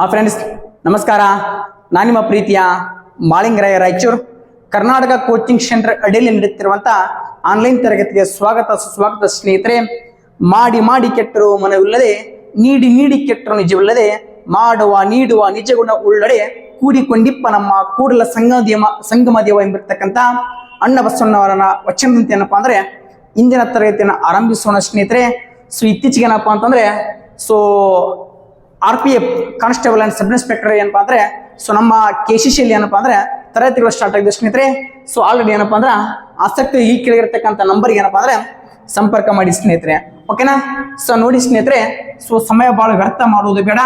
Friends ನಮಸ್ಕಾರ. ನಾನು ನಿಮ್ಮ ಪ್ರೀತಿಯ ಮಾಳಿಂಗರಾಯ ರಾಯಚೂರು ಕರ್ನಾಟಕ ಕೋಚಿಂಗ್ ಸೆಂಟರ್ ಅಡಿಯಲ್ಲಿ ನಡೆಯುತ್ತಿರುವಂತಹ ಆನ್ಲೈನ್ ತರಗತಿಗೆ ಸ್ವಾಗತ ಸುಸ್ವಾಗತ. ಸ್ನೇಹಿತರೆ, ಮಾಡಿ ಮಾಡಿ ಕೆಟ್ಟರು ಮನವಿಲ್ಲದೆ, ನೀಡಿ ನೀಡಿ ಕೆಟ್ಟರು ನಿಜವಿಲ್ಲದೆ, ಮಾಡುವ ನೀಡುವ ನಿಜಗುಣ ಉಳ್ಳಡೆ ಕೂಡಿಕೊಂಡಿಪ್ಪ ನಮ್ಮ ಕೂಡಲ ಸಂಗಮ ದೇವ ಎಂಬಿರ್ತಕ್ಕಂಥ ಅಣ್ಣ ಬಸವಣ್ಣವರನ ವಚನದಂತೆ ಏನಪ್ಪಾ ಅಂದ್ರೆ ಇಂದಿನ ತರಗತಿಯನ್ನು ಆರಂಭಿಸೋಣ ಸ್ನೇಹಿತರೆ. ಸೊ ಇತ್ತೀಚೆಗೆ ಏನಪ್ಪಾ ಅಂತಂದ್ರೆ RPF constable and sub inspector ಏನಪ್ಪಾ ಅಂದ್ರೆ ನಮ್ಮ KCCಯಲ್ಲಿ ಏನಪ್ಪಾ ಅಂದ್ರೆ ತರಗತಿಗಳು ಸ್ಟಾರ್ಟ್ ಆಗಿದೆ ಸ್ನೇಹಿತರೆ. ಆಲ್ರೆಡಿ ಏನಪ್ಪಾ ಅಂದ್ರೆ ಆಸಕ್ತಿ ಈ ಕೆಳಗಿರ್ತಕ್ಕಂಥ ನಂಬರ್ಗೆ ಏನಪ್ಪಾ ಅಂದ್ರೆ ಸಂಪರ್ಕ ಮಾಡಿ ಸ್ನೇಹಿತರೆ. ಓಕೆನಾ? ನೋಡಿ ಸ್ನೇಹಿತರೆ, ಸಮಯ ಬಹಳ ವ್ಯರ್ಥ ಮಾಡುವುದು ಬೇಡ.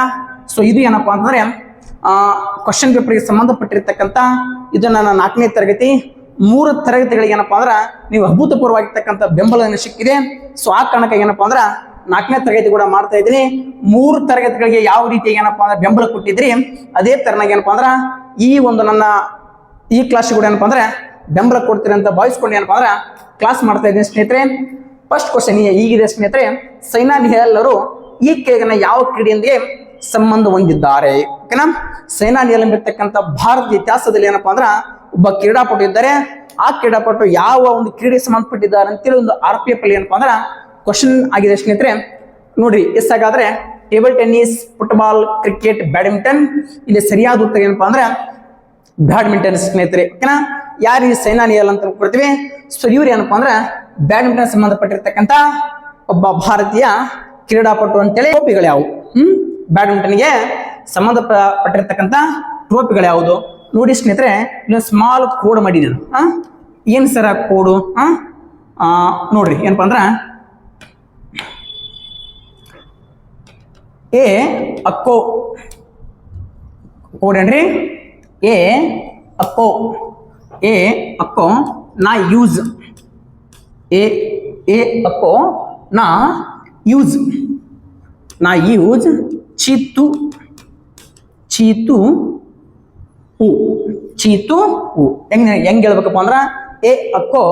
ಇದು ಏನಪ್ಪಾ ಅಂತಂದ್ರೆ ಕ್ವಶನ್ ಪೇಪರ್ಗೆ ಸಂಬಂಧಪಟ್ಟಿರ್ತಕ್ಕಂಥ ಇದು ನನ್ನ 4ನೇ ತರಗತಿ. 3 ತರಗತಿಗಳಿಗೆ ಏನಪ್ಪಾ ಅಂದ್ರೆ ನೀವು ಅಭೂತಪೂರ್ವವಾಗಿರ್ತಕ್ಕಂಥ ಬೆಂಬಲವನ್ನು ಸಿಕ್ಕಿದೆ. ಆ ಕಾರಣಕ್ಕಾಗಿ ಏನಪ್ಪಾ ಅಂದ್ರೆ 4ನೇ ತರಗತಿ ಕೂಡ ಮಾಡ್ತಾ ಇದ್ದೀನಿ. 3 ತರಗತಿಗಳಿಗೆ ಯಾವ ರೀತಿ ಏನಪ್ಪಾ ಅಂದ್ರೆ ಬೆಂಬಲ ಕೊಟ್ಟಿದ್ರಿ, ಅದೇ ತರನಾಗಿ ಏನಪ್ಪಾ ಅಂದ್ರೆ ಈ ಒಂದು ನನ್ನ ಈ ಕ್ಲಾಸ್ ಕೂಡ ಏನಪ್ಪಾ ಅಂದ್ರೆ ಬೆಂಬಲ ಕೊಡ್ತೀರಿ ಅಂತ ಭಾವಿಸ್ಕೊಂಡು ಏನಪ್ಪಾ ಅಂದ್ರೆ ಕ್ಲಾಸ್ ಮಾಡ್ತಾ ಇದ್ದೀನಿ ಸ್ನೇಹಿತರೆ. ಫಸ್ಟ್ ಕ್ವಶನ್ ಹೀಗಿದೆ ಸ್ನೇಹಿತರೆ. ಸೈನಾ ನೆಹ್ವಾಲ್ ಅವರು ಈ ಕೆಳಗಿನ ಯಾವ ಕ್ರೀಡೆಯೊಂದಿಗೆ ಸಂಬಂಧ ಹೊಂದಿದ್ದಾರೆ? ಓಕೆನಾ? ಸೈನಾ ನೆಹ್ವಾಲ್ ಎಂಬಿರ್ತಕ್ಕಂಥ ಭಾರತದ ಇತಿಹಾಸದಲ್ಲಿ ಏನಪ್ಪಾ ಅಂದ್ರೆ ಒಬ್ಬ ಕ್ರೀಡಾಪಟು ಇದ್ದಾರೆ. ಆ ಕ್ರೀಡಾಪಟು ಯಾವ ಒಂದು ಕ್ರೀಡೆಗೆ ಸಂಬಂಧಪಟ್ಟಿದ್ದಾರೆ ಅಂತೇಳಿ ಒಂದು RPF ಅಲ್ಲಿ ಏನಪ್ಪಾ ಅಂದ್ರೆ ಕ್ವಶನ್ ಆಗಿದೆ ಸ್ನೇಹಿತರೆ. ನೋಡ್ರಿ, ಹಾಗಾದ್ರೆ table tennis, football, cricket, badminton. ಇಲ್ಲಿ ಸರಿಯಾದ ಉತ್ತರ ಏನಪ್ಪಾ ಅಂದ್ರೆ ಬ್ಯಾಡ್ಮಿಂಟನ್ ಸ್ನೇಹಿತರೆ. ಓಕೆನಾ? ಯಾರು ಈ ಸೈನಾ ನೆಹ್ವಾಲ್ ಅಂತ ಕೊಡ್ತೀವಿ. ಇವ್ರು ಏನಪ್ಪಾ ಅಂದ್ರೆ ಬ್ಯಾಡ್ಮಿಂಟನ್ ಸಂಬಂಧಪಟ್ಟಿರ್ತಕ್ಕಂಥ ಒಬ್ಬ ಭಾರತೀಯ ಕ್ರೀಡಾಪಟು ಅಂತೇಳಿ. ಟ್ರೋಫಿಗಳು ಯಾವುವು? ಬ್ಯಾಡ್ಮಿಂಟನ್ಗೆ ಸಂಬಂಧಪಟ್ಟಿರ್ತಕ್ಕಂಥ ಟ್ರೋಫಿಗಳು ಯಾವುದು? ನೋಡಿ ಸ್ನೇಹಿತರೆ, ಇಲ್ಲೊಂದು ಸ್ಮಾಲ್ ಕೋಡ್ ಮಾಡಿ ನಾನು ಏನ್ ಸರ ಕೋಡು ನೋಡ್ರಿ ಏನಪ್ಪಾ ಅಂದ್ರ ಎ ಅಕ್ಕೋ ಕೋಡ್ ಏನ್ರಿ? ಎ ಅಕ್ಕೋ ನಾ ಯೂಸ್. ಎ ಅಕ್ಕೋ ನಾ ಯೂಸ್ ಚೀತು ಹೂ. ಹೆಂಗ್ ಹೇಳ್ಬೇಕಪ್ಪ ಅಂದ್ರ ಎ ಅಕ್ಕೋ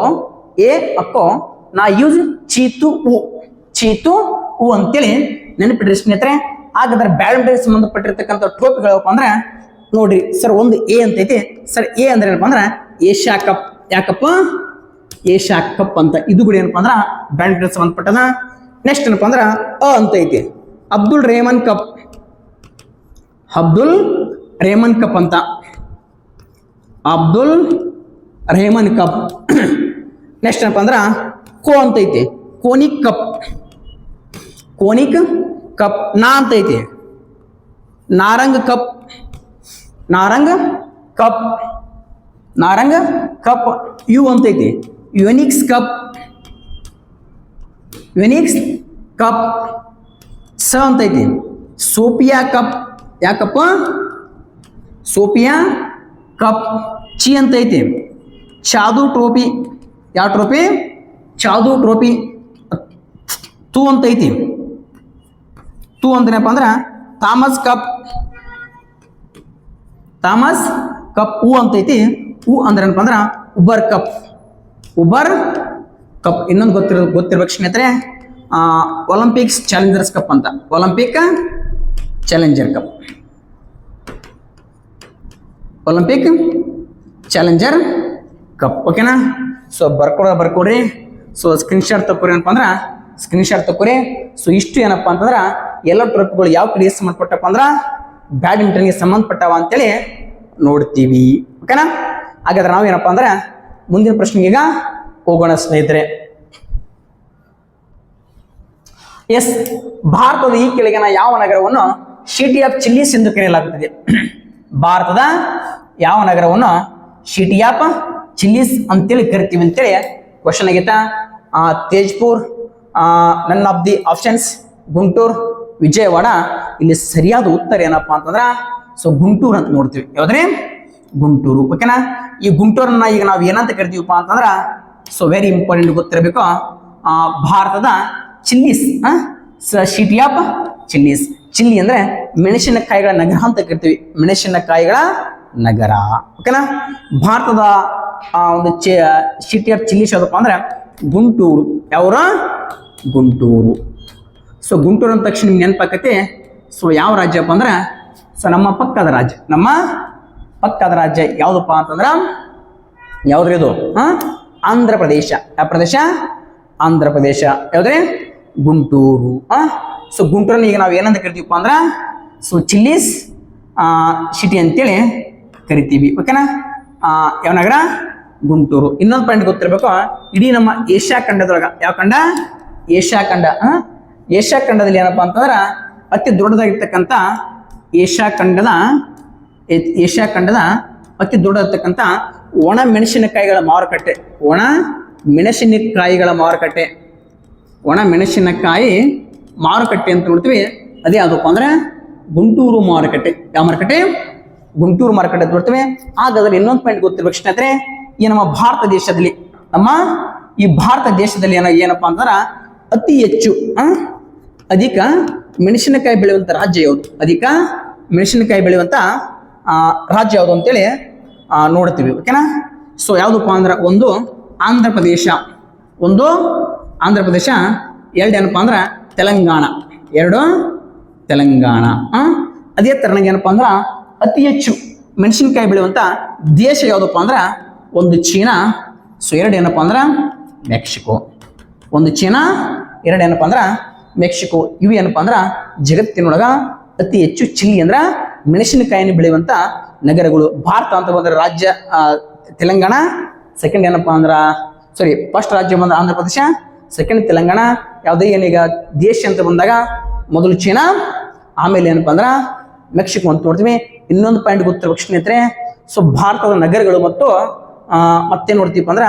ನಾ ಯೂಸ್ ಚೀತು ಹೂ ಅಂತೇಳಿ ನೆನಪಿಡ್ರಿ ಸ್ನೇಹಿತರೆ. ಹಾಗಾದ್ರೆ ಬ್ಯಾಡ್ಮಿಂಟನ್ ಸಂಬಂಧಪಟ್ಟಿರ್ತಕ್ಕಂಥ ಟ್ರೋಫಿಗಳಪ್ಪ ಅಂದ್ರೆ ನೋಡ್ರಿ ಸರ್, ಒಂದು ಎ ಅಂತ ಐತಿ ಸರ್. ಎ ಅಂದ್ರೆ ಏನಪ್ಪಾ ಅಂದ್ರೆ ಏಷ್ಯಾ ಕಪ್. ಯಾಕಪ್ಪ? ಏಷ್ಯಾ ಕಪ್ ಅಂತ. ಇದು ಕೂಡ ಏನಪ್ಪಾ ಅಂದ್ರ ಬ್ಯಾಡ್ಮಿಂಟನ್ ಸಂಬಂಧಪಟ್ಟದ. ನೆಕ್ಸ್ಟ್ ಏನಪ್ಪಾ ಅಂದ್ರ ಅ ಅಂತ ಐತಿ ಅಬ್ದುಲ್ ರೇಮನ್ ಕಪ್ ಅಂತ. Abdul Raymond cup. ನೆಕ್ಸ್ಟ್ ಏನಪ್ಪಾ ಅಂದ್ರ ಕೋ ಅಂತ ಐತಿ ಕೋನಿಕ್ ಕಪ್. ನಾ ಅಂತ ಐತಿ ನಾರಂಗ್ ಕಪ್. ಯು ಅಂತ ಐತಿ ಯುನಿಕ್ಸ್ ಕಪ್. ಸ ಅಂತ ಐತಿ ಸೋಫಿಯಾ ಕಪ್. ಯಾಕಪ್ಪ? Sofia cup. ಚಿ ಅಂತ ಐತಿ ಚಾದು ಟ್ರೋಫಿ. ಯಾವ ಟ್ರೋಫಿ? ಚಾದು ಟ್ರೋಫಿ. ತು ಅಂತ ಐತಿ ತು ಅಂತನಪ್ಪ ಅಂದ್ರ ಥಾಮಸ್ ಕಪ್. ಹೂ ಅಂತ ಐತಿ ಹೂ ಅಂದ್ರೆ ಏನಪ್ಪ ಅಂದ್ರ ಉಬರ್ ಕಪ್. ಇನ್ನೊಂದು ಗೊತ್ತಿರ್ಬೇಕು ಸ್ನೇಹಿತರೆ, ಒಲಿಂಪಿಕ್ಸ್ ಚಾಲೆಂಜರ್ಸ್ ಕಪ್ ಅಂತ. Olympic challenger cup. ಓಕೆನಾ? ಬರ್ಕೊಡ್ರಿ. ಸ್ಕ್ರೀನ್ ಶಾಟ್ ತಕ್ಕೋರಿ ಏನಪ್ಪ ಅಂದ್ರ ಇಷ್ಟು ಏನಪ್ಪಾ ಅಂತಂದ್ರ ಎಲ್ಲ ಟ್ರೋಫಿಗಳು ಯಾವ ಕ್ರೀಡೆಗೆ ಸಂಬಂಧಪಟ್ಟಪ್ಪ ಅಂದ್ರ ಬ್ಯಾಡ್ಮಿಂಟನ್ಗೆ ಸಂಬಂಧಪಟ್ಟವ ಅಂತೇಳಿ ನೋಡ್ತೀವಿ. ಓಕೆನಾ? ಹಾಗಾದ್ರೆ ನಾವು ಏನಪ್ಪಾ ಅಂದ್ರೆ ಮುಂದಿನ ಪ್ರಶ್ನೆಗೆ ಈಗ ಹೋಗೋಣ ಸ್ನೇಹಿತರೆ. ಭಾರತದ ಈ ಕೆಳಗಿನ ಯಾವ ನಗರವನ್ನು ಸಿಟಿ ಆಫ್ ಚಿಲ್ಲೀಸ್ ಎಂದು ಕರೆಯಲಾಗುತ್ತದೆ? ಭಾರತದ ಯಾವ ನಗರವನ್ನು ಸಿಟಿ ಆಫ್ ಚಿಲ್ಲೀಸ್ ಅಂತೇಳಿ ಕರಿತೀವಿ ಅಂತೇಳಿ ಕ್ವಶನ್ ಆಗೈತಾ? Tezpur, none of the options, Guntur, Vijayawada. ಇಲ್ಲಿ ಸರಿಯಾದ ಉತ್ತರ ಏನಪ್ಪಾ ಅಂತಂದ್ರ ಗುಂಟೂರು ಅಂತ ನೋಡ್ತೀವಿ. ಯಾವ್ದ್ರಿ? ಗುಂಟೂರು. ಓಕೆನಾ? ಈ ಗುಂಟೂರನ್ನ ಈಗ ನಾವು ಏನಂತ ಕರಿತೀವಪ್ಪ ಅಂತಂದ್ರ ವೆರಿ ಇಂಪಾರ್ಟೆಂಟ್ ಗೊತ್ತಿರಬೇಕು. ಭಾರತದ chillies, city of chillies. Chilli ಅಂದ್ರೆ ಮೆಣಸಿನಕಾಯಿಗಳ ನಗರ ಅಂತ ಕರಿತೀವಿ. ಮೆಣಸಿನಕಾಯಿಗಳ ನಗರ. ಓಕೆನಾ? ಭಾರತದ ಒಂದು ಸಿಟಿ ಆಫ್ ಚಿಲ್ಲೀಸ್ ಯಾವ್ದಪ್ಪ ಅಂದ್ರೆ ಗುಂಟೂರು. ಯಾವ್ರ? ಗುಂಟೂರು. ಗುಂಟೂರು ಅಂದ ತಕ್ಷಣ ನಿಮ್ಗೆ ನೆನಪಾಕತಿ ಯಾವ ರಾಜ್ಯಪ್ಪ ಅಂದ್ರೆ ಸೊ ನಮ್ಮ ಪಕ್ಕದ ರಾಜ್ಯ ಯಾವುದಪ್ಪ ಅಂತಂದ್ರ ಯಾವ್ದ್ರಿ ಇದು ಆಂಧ್ರ ಪ್ರದೇಶ. ಯಾವ ಪ್ರದೇಶ? ಆಂಧ್ರ ಪ್ರದೇಶ. ಯಾವ್ದ್ರಿ? ಗುಂಟೂರು. ಸೊ ಗುಂಟೂರನ್ನ ಈಗ ನಾವು ಏನಂತ ಕರಿತೀವಪ್ಪ ಅಂದ್ರ ಸೊ ಚಿಲ್ಲೀಸ್ ಸಿಟಿ ಅಂತೇಳಿ ಕರಿತೀವಿ. ಓಕೆನಾ? ಯಾವ ನಗರ? ಗುಂಟೂರು. ಇನ್ನೊಂದು ಪಾಯಿಂಟ್ ಗೊತ್ತಿರಬೇಕು, ಇಡೀ ನಮ್ಮ ಏಷ್ಯಾ ಖಂಡದೊಳಗ, ಯಾವ ಖಂಡ? ಏಷ್ಯಾ ಖಂಡ. ಏಷ್ಯಾ ಖಂಡದಲ್ಲಿ ಏನಪ್ಪಾ ಅಂತಂದ್ರ ಅತಿ ದೊಡ್ಡದಾಗಿರ್ತಕ್ಕಂಥ ಏಷ್ಯಾ ಖಂಡದ ಅತಿ ದೊಡ್ಡದಾಗಿರ್ತಕ್ಕಂಥ ಒಣ ಮೆಣಸಿನಕಾಯಿಗಳ ಮಾರುಕಟ್ಟೆ. ಒಣ ಮೆಣಸಿನಕಾಯಿ ಮಾರುಕಟ್ಟೆ ಅಂತ ನೋಡ್ತೀವಿ. ಅದೇ ಯಾವುದಪ್ಪ ಅಂದ್ರೆ ಗುಂಟೂರು ಮಾರುಕಟ್ಟೆ. ಯಾವ ಮಾರುಕಟ್ಟೆ? ಗುಂಟೂರು ಮಾರುಕಟ್ಟೆ ಅಂತ ನೋಡ್ತೀವಿ. ಹಾಗಾದ್ರೆ ಇನ್ನೊಂದು ಪಾಯಿಂಟ್ ಗೊತ್ತಿರ್ಬೇಕು ಸ್ನೇಹಿತರೆ, ಈ ನಮ್ಮ ಭಾರತ ದೇಶದಲ್ಲಿ ಏನಪ್ಪಾ ಅಂತಂದ್ರ ಅತಿ ಹೆಚ್ಚು ಅಧಿಕ ಮೆಣಸಿನಕಾಯಿ ಬೆಳೆಯುವಂತ ರಾಜ್ಯ ಯಾವುದು? ಅಧಿಕ ಮೆಣಸಿನಕಾಯಿ ಬೆಳೆಯುವಂತ ರಾಜ್ಯ ಯಾವುದು ಅಂತೇಳಿ ನೋಡ್ತೀವಿ. ಓಕೆನಾ? ಸೊ ಯಾವ್ದಪ್ಪ ಅಂದ್ರೆ ಒಂದು ಆಂಧ್ರ ಪ್ರದೇಶ, ಎರಡು ಏನಪ್ಪಾ ಅಂದ್ರ ತೆಲಂಗಾಣ. ಅದೇ ತರನಾಗಿ ಏನಪ್ಪಾ ಅಂದ್ರ ಅತಿ ಹೆಚ್ಚು ಮೆಣಸಿನಕಾಯಿ ಬೆಳೆಯುವಂತ ದೇಶ ಯಾವ್ದಪ್ಪ ಅಂದ್ರ ಒಂದು ಚೀನಾ. ಸೊ ಎರಡು ಏನಪ್ಪಾ ಅಂದ್ರ ಮೆಕ್ಸಿಕೋ. ಮೆಕ್ಸಿಕೋ. ಇವು ಏನಪ್ಪಾ ಅಂದ್ರ ಜಗತ್ತಿನೊಳಗ ಅತಿ ಹೆಚ್ಚು ಚಿಲ್ಲಿ ಅಂದ್ರ ಮೆಣಸಿನಕಾಯಿನ ಬೆಳೆಯುವಂತ ನಗರಗಳು. ಭಾರತ ಅಂತ ಬಂದ್ರೆ ರಾಜ್ಯ ತೆಲಂಗಾಣ, ಸೆಕೆಂಡ್ ಏನಪ್ಪಾ ಅಂದ್ರ ಫಸ್ಟ್ ರಾಜ್ಯ ಬಂದ್ರೆ ಆಂಧ್ರ ಪ್ರದೇಶ, ಸೆಕೆಂಡ್ ತೆಲಂಗಾಣ. ಯಾವುದೇ ಏನೀಗ ದೇಶ ಅಂತ ಬಂದಾಗ ಮೊದಲು ಚೀನಾ, ಆಮೇಲೆ ಏನಪ್ಪಾ ಅಂದ್ರ ಮೆಕ್ಸಿಕೋ ಅಂತ ನೋಡ್ತೀವಿ. ಇನ್ನೊಂದು ಪಾಯಿಂಟ್ ಗೊತ್ತಿರಬೇಕು ಸ್ನೇಹಿತರೆ, ಸೊ ಭಾರತದ ನಗರಗಳು ಮತ್ತು ಮತ್ತೆ ನೋಡ್ತೀವಿ ಅಂದ್ರ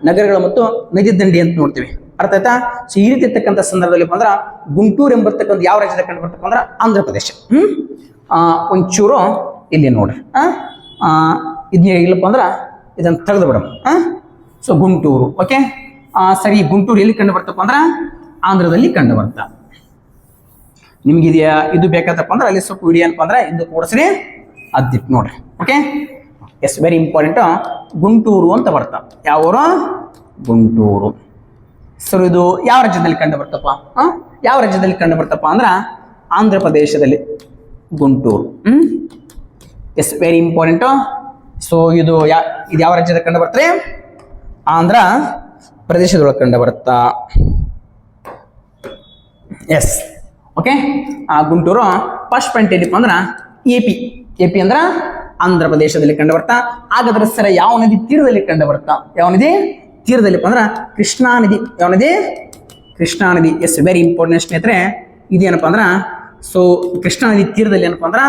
ನಗರಗಳು ಮತ್ತು ನದಿ ದಂಡಿ ಅಂತ ನೋಡ್ತೀವಿ. ಅರ್ಥ ಆಯ್ತಾ? ಸೊ ಈ ರೀತಿ ಇರ್ತಕ್ಕಂಥ ಸಂದರ್ಭದಲ್ಲಿ ಬಂದ್ರ ಗುಂಟೂರು ಎಂಬರ್ತಕ್ಕಂಥ ಯಾವ ರಾಜ್ಯದ ಕಂಡು ಬರ್ತಕ್ಕ ಅಂದ್ರ ಆಂಧ್ರ ಪ್ರದೇಶ. ಒಂಚೂರು ಇಲ್ಲಿ ನೋಡ್ರಿ, ಇದನ್ನ ಇಲ್ಲಪ್ಪ ಅಂದ್ರ ಇದನ್ನ ತೆಗೆದು ಬಿಡಮ್. ಸೊ ಗುಂಟೂರು. ಓಕೆ, ಸರಿ. ಗುಂಟೂರು ಎಲ್ಲಿ ಕಂಡು ಬರ್ತಪ್ಪ ಅಂದ್ರ ಆಂಧ್ರದಲ್ಲಿ ಕಂಡು ಬರ್ತ. ನಿಮ್ಗೆ ಇದು ಬೇಕಾದಪ್ಪ ಅಂದ್ರೆ ಅಲ್ಲಿ ಸ್ವಲ್ಪ ವಿಡಿಯೋ ಏನಪ್ಪ ಅಂದ್ರೆ ಇದು ಕೂಡಿಸ್ರಿ, ಅದಿಟ್ಟು ನೋಡ್ರಿ. Okay, yes, very important. Guntur ಅಂತ ಬರ್ತಾ. ಯಾವ ಊರು? ಗುಂಟೂರು. ಸರ್ ಇದು ಯಾವ ರಾಜ್ಯದಲ್ಲಿ ಕಂಡು ಬರ್ತಪ್ಪ? ಯಾವ ರಾಜ್ಯದಲ್ಲಿ ಕಂಡು ಬರ್ತಪ್ಪ ಅಂದ್ರ ಆಂಧ್ರ ಪ್ರದೇಶದಲ್ಲಿ Guntur. Yes, very important. So ಇದು ಯಾವ ರಾಜ್ಯದ ಕಂಡು ಬರ್ತಾರೆ? ಆಂಧ್ರ ಪ್ರದೇಶದೊಳಗೆ ಕಂಡು ಬರುತ್ತಾ. Yes, okay. Guntur first point ಏನಪ್ಪ ಅಂದ್ರ ಎಪಿ ಅಂದ್ರ ಆಂಧ್ರ ಪ್ರದೇಶದಲ್ಲಿ ಕಂಡು ಬರ್ತಾ. ಹಾಗಾದ್ರೆ ಸರ ಯಾವ ನದಿ ತೀರದಲ್ಲಿ ಕಂಡು ಬರ್ತಾ? ಯಾವ ನದಿ ತೀರದಲ್ಲಿ ಅಂದ್ರ ಕೃಷ್ಣಾ ನದಿ. ಯಾವ ನದಿ? ಕೃಷ್ಣಾ ನದಿ. ಎಸ್, ವೆರಿ ಇಂಪಾರ್ಟೆಂಟ್ ಸ್ನೇಹಿತರೆ. ಇದೇನಪ್ಪ ಅಂದ್ರ ಸೊ ಕೃಷ್ಣಾ ನದಿ ತೀರದಲ್ಲಿ ಏನಪ್ಪ ಅಂದ್ರ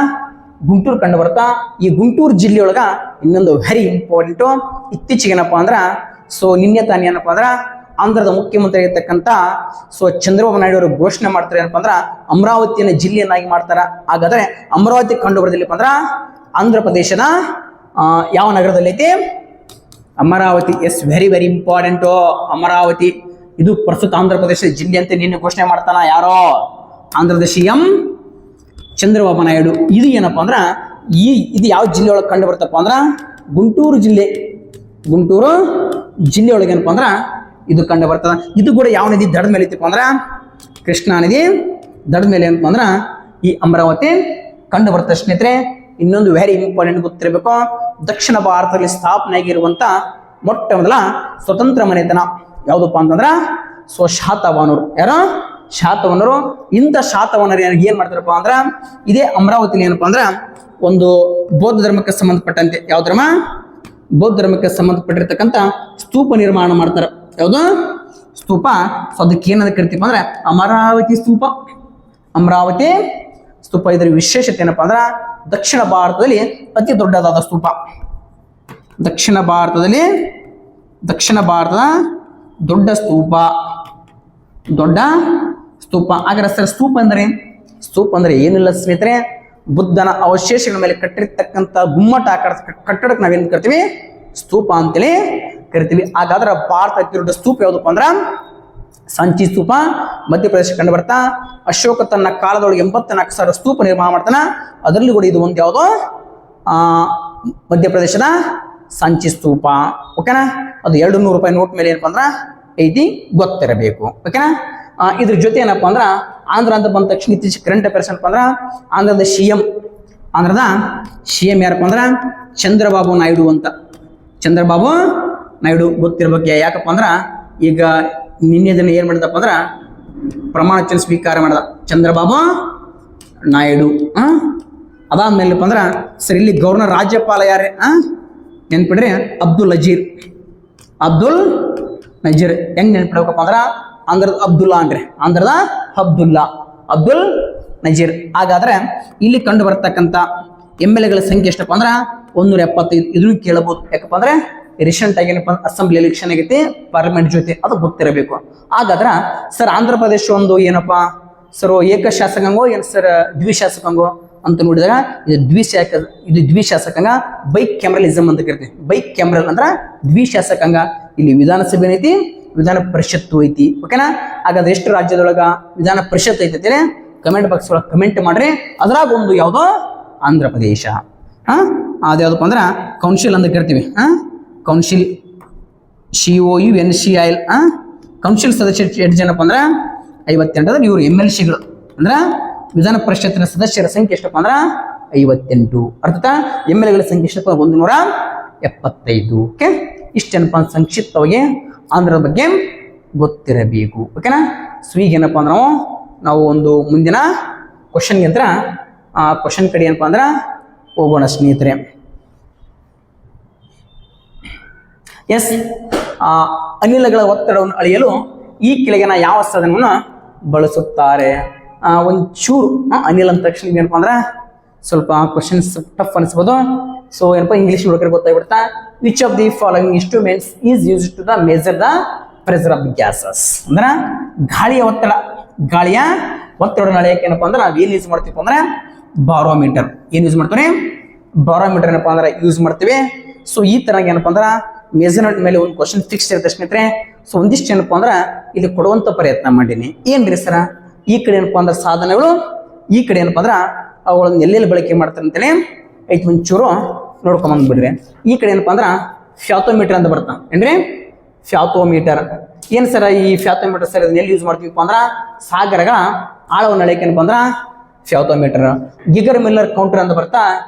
ಗುಂಟೂರು ಕಂಡು ಬರ್ತಾ. ಈ ಗುಂಟೂರು ಜಿಲ್ಲೆಯೊಳಗ ಇನ್ನೊಂದು ವೆರಿ ಇಂಪಾರ್ಟೆಂಟ್, ಇತ್ತೀಚೆಗೆ ಏನಪ್ಪಾ ಅಂದ್ರ ಸೊ ನಿನ್ನೆ ತಾನೇ ಏನಪ್ಪಾ ಅಂದ್ರ ಆಂಧ್ರದ ಮುಖ್ಯಮಂತ್ರಿ ಆಗಿರ್ತಕ್ಕಂಥ ಸೊ ಚಂದ್ರಬಾಬು ನಾಯ್ಡು ಅವರು ಘೋಷಣೆ ಮಾಡ್ತಾರೆ ಏನಪ್ಪಾ ಅಂದ್ರ ಅಮರಾವತಿಯನ್ನು ಜಿಲ್ಲೆಯನ್ನಾಗಿ ಮಾಡ್ತಾರ. ಹಾಗಾದ್ರೆ ಅಮರಾವತಿ ಕಂಡು ಬರೋದಿಲ್ಲಪ್ಪ ಅಂದ್ರ ಆಂಧ್ರ ಪ್ರದೇಶದ ಯಾವ ನಗರದಲ್ಲಿ ಐತಿ? Amaravati. Yes, very very important. Amaravati ಇದು ಪ್ರಸ್ತುತ ಆಂಧ್ರ ಪ್ರದೇಶದ ಜಿಲ್ಲೆ ಅಂತ ನಿನ್ನೆ ಘೋಷಣೆ ಮಾಡ್ತಾನ. ಯಾರೋ? ಆಂಧ್ರದ CM ಚಂದ್ರಬಾಬು ನಾಯ್ಡು. ಇದು ಏನಪ್ಪಾ ಅಂದ್ರ ಇದು ಯಾವ ಜಿಲ್ಲೆ ಒಳಗೆ ಕಂಡು ಬರ್ತಪ್ಪ ಅಂದ್ರ ಗುಂಟೂರು ಜಿಲ್ಲೆ ಒಳಗೆ ಏನಪ್ಪಾ ಅಂದ್ರ ಇದು ಕಂಡು ಬರ್ತದ. ಇದು ಕೂಡ ಯಾವ ನದಿ ದಡದ ಮೇಲೆ ಐತಿಪ್ಪ ಅಂದ್ರ ಕೃಷ್ಣಾ ನದಿ ದಡದ ಮೇಲೆ ಏನಪ್ಪ ಅಂದ್ರ ಈ ಅಮರಾವತಿ ಕಂಡು ಬರ್ತದೆ ಸ್ನೇಹಿತರೆ. ಇನ್ನೊಂದು ವೆರಿ ಇಂಪಾರ್ಟೆಂಟ್ ಗೊತ್ತಿರಬೇಕು, ದಕ್ಷಿಣ ಭಾರತದಲ್ಲಿ ಸ್ಥಾಪನೆ ಆಗಿರುವಂತ ಮೊಟ್ಟ ಮೊದಲ ಸ್ವತಂತ್ರ ಮನೆತನ ಯಾವುದಪ್ಪ ಅಂತಂದ್ರ ಸೊ ಶಾತವಾಹನರು. ಯಾರು? ಶಾತವಾಹನರು. ಇಂಥ ಶಾತವಾಹನರು ಏನ್ ಮಾಡ್ತಾರಪ್ಪ ಅಂದ್ರ ಇದೇ ಅಮರಾವತಿಲಿ ಏನಪ್ಪಾ ಅಂದ್ರ ಒಂದು ಬೌದ್ಧ ಧರ್ಮಕ್ಕೆ ಸಂಬಂಧಪಟ್ಟಂತೆ, ಯಾವ ಧರ್ಮ? ಬೌದ್ಧ ಧರ್ಮಕ್ಕೆ ಸಂಬಂಧಪಟ್ಟಿರ್ತಕ್ಕಂಥ ಸ್ತೂಪ ನಿರ್ಮಾಣ ಮಾಡ್ತಾರ. ಯಾವುದು? ಸ್ತೂಪ. ಸೊ ಅದಕ್ಕೆ ಏನಂತ ಕರಿತೀವಿ ಅಂದ್ರೆ ಅಮರಾವತಿ ಸ್ತೂಪ. ಅಮರಾವತಿ ಸ್ತೂಪ. ಇದರ ವಿಶೇಷತೆ ಏನಪ್ಪಾ ಅಂದ್ರ ದಕ್ಷಿಣ ಭಾರತದಲ್ಲಿ ಅತಿ ದೊಡ್ಡದಾದ ಸ್ತೂಪ. ದಕ್ಷಿಣ ಭಾರತದ ದೊಡ್ಡ ಸ್ತೂಪ. ಹಾಗಾದ್ರೆ ಸರ್ ಸ್ತೂಪ ಅಂದ್ರೆ ಏನಿಲ್ಲ ಸ್ನೇಹಿತರೆ, ಬುದ್ಧನ ಅವಶೇಷಗಳ ಮೇಲೆ ಕಟ್ಟಿರ್ತಕ್ಕಂಥ ಗುಮ್ಮಟ ಆಕಾರದ ಕಟ್ಟಡಕ್ಕೆ ನಾವೇನ್ ಕರಿತೀವಿ? ಸ್ತೂಪ ಅಂತೇಳಿ ಕರಿತೀವಿ. ಹಾಗಾದ್ರೆ ಭಾರತ ಅತಿ ದೊಡ್ಡ ಸ್ತೂಪ ಯಾವ್ದಪ್ಪ ಅಂದ್ರ ಸಂಚಿ ಸ್ತೂಪ, ಮಧ್ಯಪ್ರದೇಶ ಕಂಡು ಬರ್ತಾ. ಅಶೋಕ ತನ್ನ ಕಾಲದೊಳಗೆ 84,000 ಸ್ತೂಪ ನಿರ್ಮಾಣ ಮಾಡ್ತಾನ. ಅದರಲ್ಲಿ ಕೂಡ ಇದು ಒಂದು ಯಾವುದು? ಮಧ್ಯಪ್ರದೇಶದ ಸಂಚಿ ಸ್ತೂಪ. ಓಕೆನಾ? ಅದು 200 ರೂಪಾಯಿ ನೋಟ್ ಮೇಲೆ ಏನಪ್ಪಾ ಅಂದ್ರ ಐತಿ, ಗೊತ್ತಿರಬೇಕು. ಓಕೆನಾ? ಇದ್ರ ಜೊತೆ ಏನಪ್ಪಾ ಅಂದ್ರ ಆಂಧ್ರ ಅಂತ ಬಂದ ತಕ್ಷಣ ಇತ್ತೀಚೆಗೆ ಕರೆಂಟ್ ಅಫೇರ್ಸ್ ಏನಪ್ಪಾ ಅಂದ್ರ ಆಂಧ್ರದ ಆಂಧ್ರದ CM ಯಾರಪ್ಪ ಅಂದ್ರೆ ಚಂದ್ರಬಾಬು ನಾಯ್ಡು ಅಂತ. ಚಂದ್ರಬಾಬು ನಾಯ್ಡು ಗೊತ್ತಿರ್ಬೇಕು. ಯಾಕಪ್ಪ ಅಂದ್ರ ಈಗ ನಿನ್ನೆ ದಿನ ಏನ್ ಮಾಡಿದಪ್ಪ ಅಂದ್ರ ಪ್ರಮಾಣ ವಚನ ಸ್ವೀಕಾರ ಮಾಡಿದ ಚಂದ್ರಬಾಬು ನಾಯ್ಡು. ಅದಾದ್ಮೇಲೆಪ್ಪ ಅಂದ್ರ ಸರ್ ಇಲ್ಲಿ ಗವರ್ನರ್ ರಾಜ್ಯಪಾಲ ಯಾರೇ ನೆನ್ಪಿಡ್ರಿ, ಅಬ್ದುಲ್ ನಜೀರ್. ಅಬ್ದುಲ್ ನಜೀರ್ ಹೆಂಗ್ ನೆನ್ಪಿಡ್ಬೇಕಪ್ಪ ಅಂದ್ರ ಆಂಧ್ರದ ಅಬ್ದುಲ್ಲಾ ಅಂದ್ರೆ ಆಂಧ್ರದ ಅಬ್ದುಲ್ ನಜೀರ್. ಹಾಗಾದ್ರೆ ಇಲ್ಲಿ ಕಂಡು ಬರ್ತಕ್ಕಂಥ MLAಗಳ ಸಂಖ್ಯೆ ಎಷ್ಟಪ್ಪ ಅಂದ್ರ 175. ಇದನ್ನು ಕೇಳಬಹುದು. ಯಾಕಪ್ಪ ಅಂದ್ರೆ ರೀಸೆಂಟ್ ಆಗಿ ಏನಪ್ಪ ಅಸೆಂಬ್ಲಿ ಎಲೆಕ್ಷನ್ ಆಗೈತಿ ಪಾರ್ಲಿಮೆಂಟ್ ಜೊತೆ, ಅದು ಗೊತ್ತಿರಬೇಕು. ಹಾಗಾದ್ರ ಸರ್ ಆಂಧ್ರ ಪ್ರದೇಶ ಒಂದು ಏನಪ್ಪಾ ಸರ್ ಏಕಶಾಸಕಾಂಗೋ ಏನು ಸರ್ ದ್ವಿಶಾಸಕಾಂಗೋ ಅಂತ ನೋಡಿದಾಗ ಇದು ದ್ವಿಶಾಸಕಾಂಗ. ಬೈಕ್ ಕ್ಯಾಮ್ರಲಿಸಮ್ ಅಂತ ಕರಿತೀವಿ. ಬೈಕ್ ಕ್ಯಾಮ್ರಲ್ ಅಂದ್ರ ದ್ವಿಶಾಸಕಾಂಗ. ಇಲ್ಲಿ ವಿಧಾನಸಭೆ ಐತಿ, ವಿಧಾನ ಪರಿಷತ್ತು ಐತಿ. ಓಕೆನಾ? ಹಾಗಾದ್ರೆ ಎಷ್ಟು ರಾಜ್ಯದೊಳಗ ವಿಧಾನ ಪರಿಷತ್ ಐತಿ ಕಮೆಂಟ್ ಬಾಕ್ಸ್ ಒಳಗೆ ಕಮೆಂಟ್ ಮಾಡ್ರಿ. ಅದ್ರಾಗ ಒಂದು ಯಾವ್ದೋ ಆಂಧ್ರ ಪ್ರದೇಶ. ಅದ್ಯಾವ್ದಪ್ಪ ಅಂದ್ರ ಕೌನ್ಸಿಲ್ ಅಂತ ಕರಿತೀವಿ. Council COUNCIL. ಕೌನ್ಸಿಲ್ ಸದಸ್ಯರು ಎಷ್ಟು ಜನಪ್ಪ ಅಂದ್ರ 58. ಇವರು MLCಗಳು ಅಂದ್ರ ವಿಧಾನ ಪರಿಷತ್ತಿನ ಸದಸ್ಯರ ಸಂಖ್ಯೆ ಎಷ್ಟಪ್ಪ ಅಂದ್ರ 58. ಅರ್ಥಾತ್ MLAಗಳ ಸಂಖ್ಯೆ ಎಷ್ಟಪ್ಪ 175. ಓಕೆ, ಇಷ್ಟೇನಪ್ಪ ಸಂಕ್ಷಿಪ್ತವಾಗಿ ಆಂಧ್ರದ ಬಗ್ಗೆ ಗೊತ್ತಿರಬೇಕು. ಓಕೆನಾ? ಸೊ ಈಗೇನಪ್ಪ ಅಂದ್ರೆ ನಾವು ಒಂದು ಮುಂದಿನ ಕ್ವಶನ್ಗೆ ಅಂತ ಕ್ವಶನ್ ಕಡೆ ಏನಪ್ಪ ಅಂದ್ರೆ ಹೋಗೋಣ ಸ್ನೇಹಿತರೆ. ಎಸ್, ಅನಿಲಗಳ ಒತ್ತಡವನ್ನು ಅಳೆಯಲು ಈ ಕೆಳಗಿನ ಯಾವ ಸಾಧನವನ್ನು ಬಳಸುತ್ತಾರೆ? ಒಂಚೂರು ಅನಿಲ್ ಅಂದ ತಕ್ಷಣ ಏನಪ್ಪ ಅಂದ್ರೆ ಸ್ವಲ್ಪ ಕ್ವಶನ್ಸ್ ಟಫ್ ಅನಿಸ್ಬೋದು. ಸೊ ಏನಪ್ಪ ಇಂಗ್ಲೀಷ್ ಹುಡುಗರಿಗೆ ಗೊತ್ತಾಗ್ಬಿಡ್ತಾ. Which of the following instruments is used to the measure the pressure of gases? ಅಂದ್ರೆ ಗಾಳಿಯ ಒತ್ತಡ ಅಳೆಯಕ್ಕೆ ಏನಪ್ಪ ಅಂದ್ರೆ ನಾವು ಏನು ಯೂಸ್ ಮಾಡ್ತೀವಿ ಅಂದ್ರೆ ಬಾರೋಮೀಟರ್. ಏನು ಯೂಸ್ ಮಾಡ್ತೀವಿ? ಬಾರೋಮೀಟರ್ ಏನಪ್ಪ ಅಂದ್ರೆ ಯೂಸ್ ಮಾಡ್ತೀವಿ. ಸೊ ಈ ತರ ಏನಪ್ಪ ಅಂದ್ರೆ ಮೆಜರ್ಮೆಂಟ್ ಮೇಲೆ ಒಂದು ಕ್ವಶನ್ ಫಿಕ್ಸ್ ಇರುತ್ತೆ ಸ್ನೇಹಿತರೆ. ಸೊ ಒಂದಿಷ್ಟು ಏನಪ್ಪ ಅಂದ್ರೆ ಇಲ್ಲಿ ಕೊಡುವಂತ ಪ್ರಯತ್ನ ಮಾಡೀನಿ. ಏನ್ರಿ ಸರ, ಈ ಕಡೆ ಏನಪ್ಪ ಅಂದ್ರೆ ಸಾಧನಗಳು, ಈ ಕಡೆ ಏನಪ್ಪ ಅಂದ್ರೆ ಅವುಗಳನ್ನು ಎಲ್ಲೆಲ್ಲಿ ಬಳಕೆ ಮಾಡ್ತಾರೆ ಅಂತೇಳಿ ಐದು ಒಂಚೂರು ನೋಡ್ಕೊಂಬಂದ್ಬಿಡ್ರಿ. ಈ ಕಡೆ ಏನಪ್ಪ ಅಂದ್ರೆ ಫ್ಯಾಥೋಮೀಟರ್ ಅಂತ ಬರ್ತಾ ಏನ್ರಿ? ಫ್ಯಾಥೋಮೀಟರ್ ಏನ್ ಸರ? ಈ ಫ್ಯಾಥೋಮೀಟರ್ ಸರ್ ಇದನ್ನ ಎಲ್ಲಿ ಯೂಸ್ ಮಾಡ್ತೀವಿ ಅಂದ್ರೆ ಸಾಗರಗಳ ಆಳವನ್ನು ಅಳೆಯಕ್ಕೆ ಏನಪ್ಪ ಅಂದ್ರೆ ಫ್ಯಾಥೋಮೀಟರ್. ಗಿಗರ್ ಮಿಲ್ಲರ್ ಕೌಂಟರ್ ಅಂತ ಬರ್ತಾ